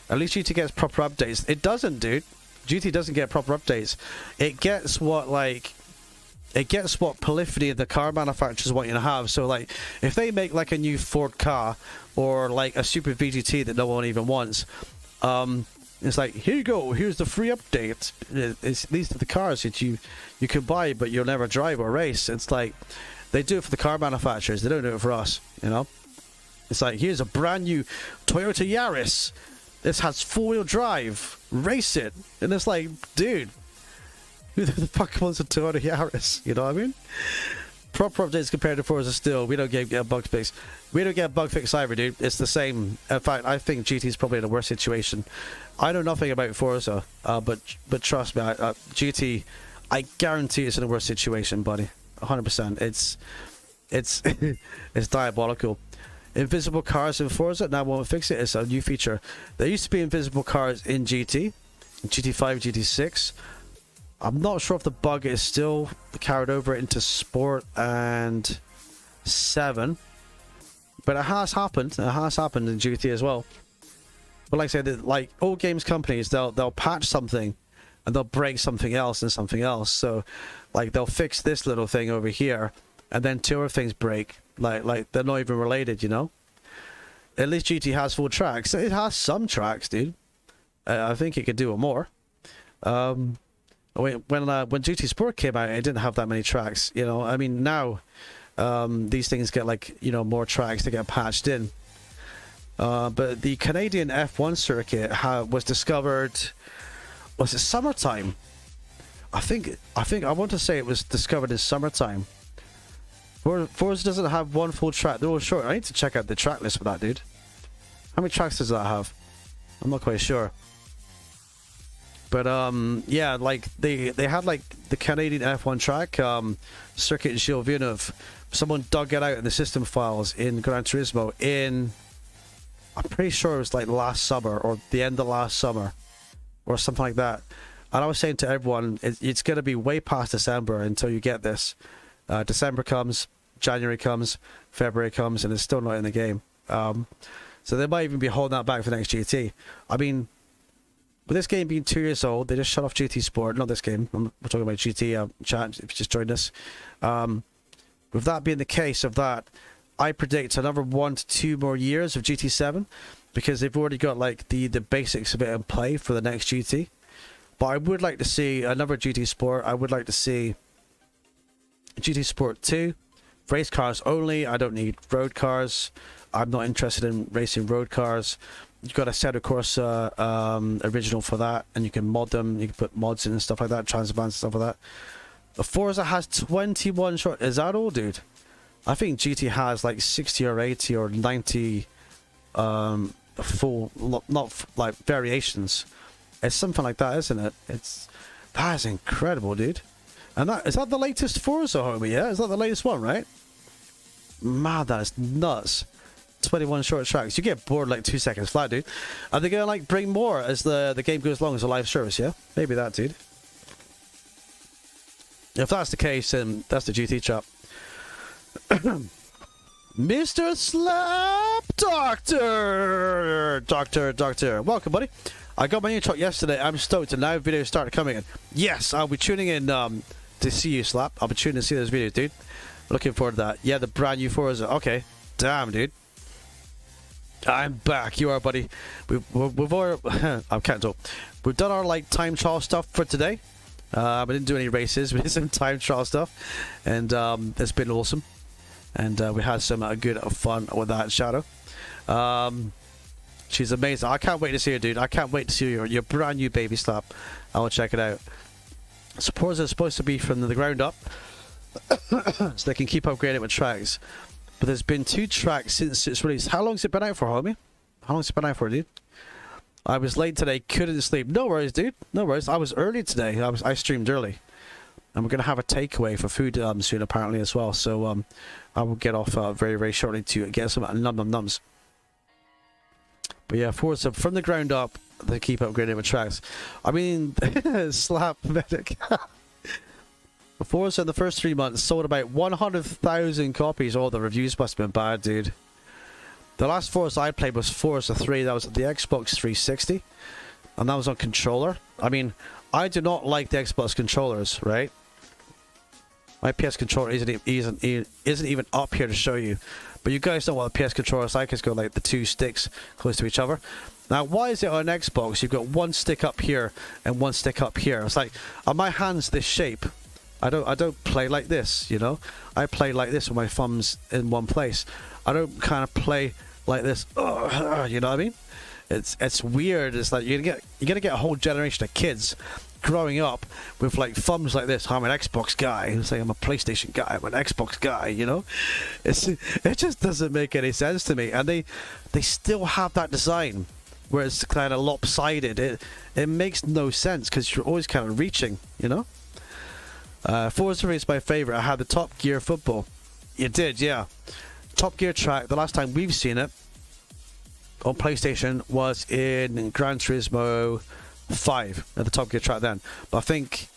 At least GT gets proper updates. It doesn't, dude. GT doesn't get proper updates. It gets what, like, it gets what polyphony the car manufacturers want you to have. So, like, if they make like a new Ford car or like a Super VGT that no one even wants, it's like, here you go, here's the free update. These are the cars that you can buy, but you'll never drive or race. It's like, they do it for the car manufacturers. They don't do it for us, you know? It's like, here's a brand new Toyota Yaris. This has 4-wheel drive. Race it. And it's like, dude, who the fuck wants a Toyota Yaris? You know what I mean? Proper updates compared to Forza still. We don't get bug fix. We don't get bug fix either, dude. It's the same. In fact, I think GT is probably in a worse situation. I know nothing about Forza, but trust me, GT, I guarantee it's in a worse situation, buddy. 100%. It's it's diabolical. Invisible cars in Forza now won't fix it. It's a new feature. There used to be invisible cars in GT, GT5, GT6. I'm not sure if the bug is still carried over into Sport and 7, but it has happened. It has happened in GT as well. But like I said, like all games companies, they'll patch something and they'll break something else and something else. So, like, they'll fix this little thing over here, and then 2 other things break. Like they're not even related, you know. At least GT has 4 tracks. It has some tracks, dude. I think it could do it more. When GT Sport came out, it didn't have that many tracks. You know, I mean, now these things get, like, you know, more tracks to get patched in. But the Canadian F1 circuit was discovered. Was it summertime? I want to say it was discovered in summertime. Forza doesn't have one full track. They're all short. I need to check out the track list for that, dude. How many tracks does that have? I'm not quite sure. But yeah, like they had like the Canadian F1 track, circuit in Gilles Villeneuve. Someone dug it out in the system files in Gran Turismo in I'm pretty sure it was like last summer or the end of last summer or something like that. And I was saying to everyone, it's going to be way past December until you get this. December comes, January comes, February comes, and it's still not in the game. So they might even be holding that back for the next GT. I mean, with this game being 2 years old, they just shut off GT Sport. Not this game. We're talking about GT chat, if you just joined us. With that being the case of that, I predict another 1 to 2 more years of GT7 because they've already got like the basics of it in play for the next GT. But I would like to see another GT Sport. I would like to see GT Sport 2, race cars only. I don't need road cars. I'm not interested in racing road cars. You've got a Assetto Corsa original for that, and you can mod them. You can put mods in and stuff like that, transbands and stuff like that. The Forza has 21 short. Is that all, dude? I think GT has like 60 or 80 or 90 full, not like variations. It's something like that, isn't it? That is incredible, dude. And is that the latest Forza, homie? Yeah, is that the latest one, right? Man, that is nuts. 21 short tracks. You get bored like 2 seconds flat, dude. Are they gonna like bring more as the game goes along as a live service? Yeah, maybe that, dude. If that's the case, then that's the GT chap. Mr. Slap Doctor, welcome, buddy. I got my new truck yesterday. I'm stoked, and now videos started coming in. Yes, I'll be tuning in to see you, Slap. I'll be tuning in to see those videos, dude. Looking forward to that. Yeah, the brand new Forza. Okay, damn, dude. I'm back. You are, buddy. We've already, I can't talk. We've done our like time trial stuff for today. We didn't do any races. We did some time trial stuff, and it's been awesome. And we had some good fun with that Shadow. She's amazing. I can't wait to see her, dude. I can't wait to see your brand new baby Slap. I will check it out. Suppose it's supposed to be from the ground up, so they can keep upgrading it with tracks. But there's been 2 tracks since its release. How long's it been out for, homie? How long's it been out for, dude? I was late today, couldn't sleep. No worries, dude. No worries. I was early today. I streamed early. And we're going to have a takeaway for food soon, apparently, as well. So I will get off very, very shortly to get some nums. But yeah, Forza from the ground up, they keep upgrading with tracks. I mean, Slap Medic. Forza in the first 3 months sold about 100,000 copies. Oh, the reviews must have been bad, dude. The last Forza I played was Forza 3. That was the Xbox 360. And that was on controller. I mean, I do not like the Xbox controllers, right? My PS controller isn't even up here to show you. But you guys know what the PS controller is like. It's got like the 2 sticks close to each other. Now, why is it on Xbox you've got 1 stick up here and 1 stick up here? It's like, are my hands this shape? I don't play like this, you know. I play like this with my thumbs in one place. I don't kind of play like this. You know what I mean? It's weird. It's like you're gonna get a whole generation of kids growing up with like thumbs like this. I'm an Xbox guy. It's like I'm a PlayStation guy. I'm an Xbox guy. You know, it just doesn't make any sense to me. And they still have that design where it's kind of lopsided. It makes no sense because you're always kind of reaching. You know. Forza is my favorite. I had the Top Gear football. You did, yeah. Top Gear track. The last time we've seen it on PlayStation was in Gran Turismo 5 at the Top Gear track then. But I think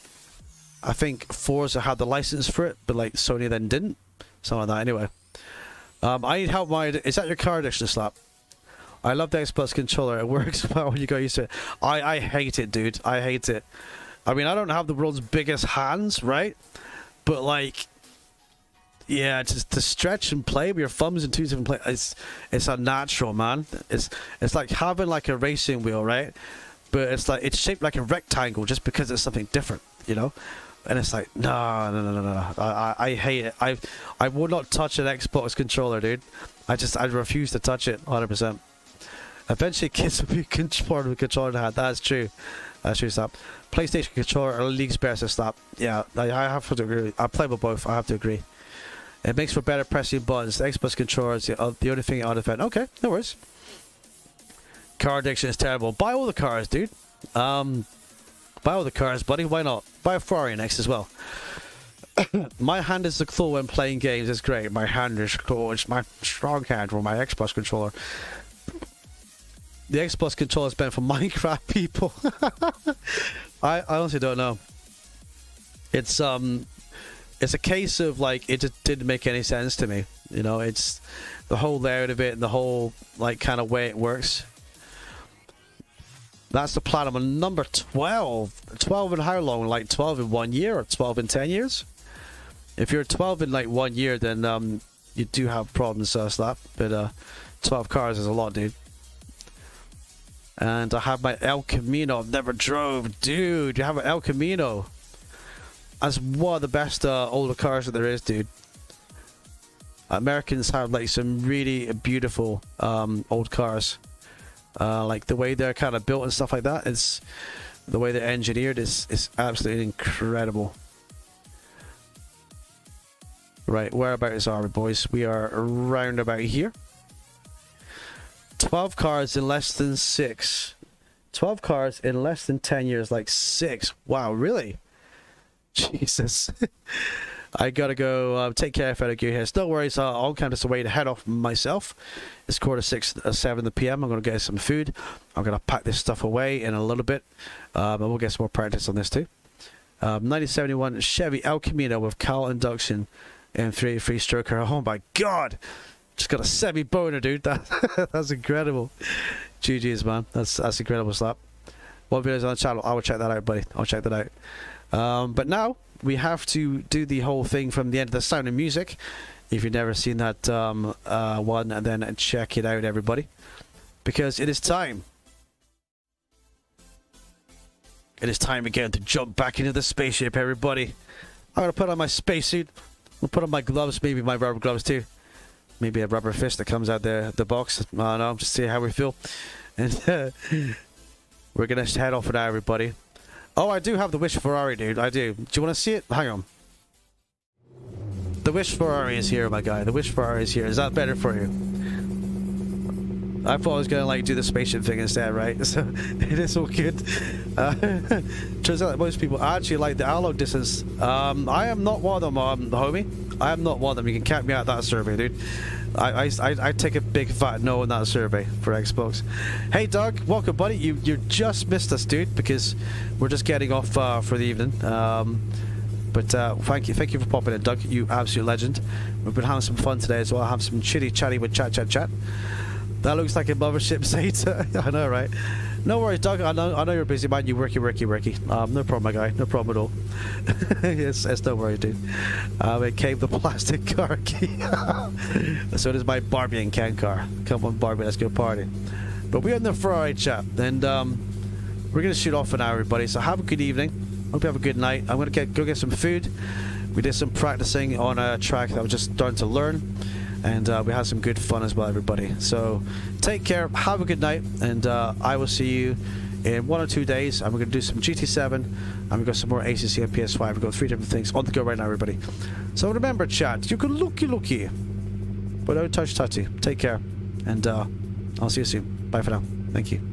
Forza had the license for it, but like Sony then didn't. Something like that. Anyway, I need help. Is that your car addiction, Slap? I love the Xbox controller. It works well when you get used to it. I hate it, dude. I hate it. I mean, I don't have the world's biggest hands, right? But like, yeah, just to stretch and play with your thumbs in 2 different places, it's unnatural, man. It's like having like a racing wheel, right? But it's shaped like a rectangle just because it's something different, you know? And it's like, no. I hate it. I will not touch an Xbox controller, dude. I refuse to touch it 100%. Eventually, kids will be bored with controller in the hand. That's true. That's true, Slap. PlayStation controller or leagues better, Slap. Yeah, I have to agree. I play with both. I have to agree. It makes for better pressing buttons. The Xbox controller is the only thing I'll defend. Okay, no worries. Car addiction is terrible. Buy all the cars, dude. Buy all the cars, buddy. Why not? Buy a Ferrari next as well. My hand is the claw when playing games. It's great. My hand is claw. It's my strong hand for my Xbox controller. the Xbox controller is meant for Minecraft people. I honestly don't know. It's a case of like it just didn't make any sense to me. You know, it's the whole layout of it and the whole like kind of way it works. That's the platinum number 12. 12 in how long? Like 12 in 1 year or 12 in 10 years? If you're 12 in like 1 year, then you do have problems, Slap. But 12 cars is a lot, dude. And I have my El Camino. I've never drove, dude. You have an El Camino. That's one of the best older cars that there is, dude. Americans have like some really beautiful old cars. Like the way they're kind of built and stuff like that. It's the way they're engineered is absolutely incredible. Right, whereabouts are we, boys? We are around about here. 12 cars in less than 6. 12 cars in less than 10 years, like 6. Wow, really? Jesus. I gotta go take care of gear here. No worries, I'll kind of wait to head off myself. It's 7 p.m. I'm gonna get some food. I'm gonna pack this stuff away in a little bit. And we'll get some more practice on this too. 1971 Chevy El Camino with cowl induction and 383 stroker. Oh my god! Just got a semi-boner, dude. That's incredible. GG's, man. That's incredible, Slap. What videos on the channel? I will check that out, buddy. I'll check that out. But now we have to do the whole thing from the end of the Sound of Music. If you've never seen that one, and then check it out, everybody, because it is time. It is time again to jump back into the spaceship, everybody. I'm gonna put on my spacesuit. I'll put on my gloves, maybe my rubber gloves too. Maybe a rubber fist that comes out the box. I don't know, just see how we feel. And we're gonna head off now, everybody. Oh, I do have the Wish Ferrari, dude. I do. Do you want to see it? Hang on. The Wish Ferrari is here, my guy. The Wish Ferrari is here. Is that better for you? I thought I was going to like do the spaceship thing instead, right? So it is all good. Turns out that most people actually like the analog distance. I am not one of them, homie. I am not one of them. You can count me out that survey, dude. I take a big fat no on that survey for Xbox. Hey Doug, welcome, buddy. You just missed us, dude, because we're just getting off for the evening. But thank you for popping in, Doug. You absolute legend. We've been having some fun today as well. I have some chitty chatty with chat. That looks like a mothership Zeta. I know, right? No worries, Doug. I know you're busy, man. You worky. No problem, my guy. No problem at all. Yes, no worries, dude. It came the plastic car key. So does my Barbie and Ken car. Come on, Barbie, let's go party. But we're in the Ferrari chat, and we're gonna shoot off for now, everybody. So have a good evening. Hope you have a good night. I'm gonna go get some food. We did some practicing on a track that I was just starting to learn. And we had some good fun as well, everybody. So take care, have a good night, and I will see you in 1 or 2 days. And we're going to do some GT7, and we've got some more ACC and PS5. We've got 3 different things on the go right now, everybody. So remember, chat, you can looky, but don't touch touchy. Take care, and I'll see you soon. Bye for now. Thank you.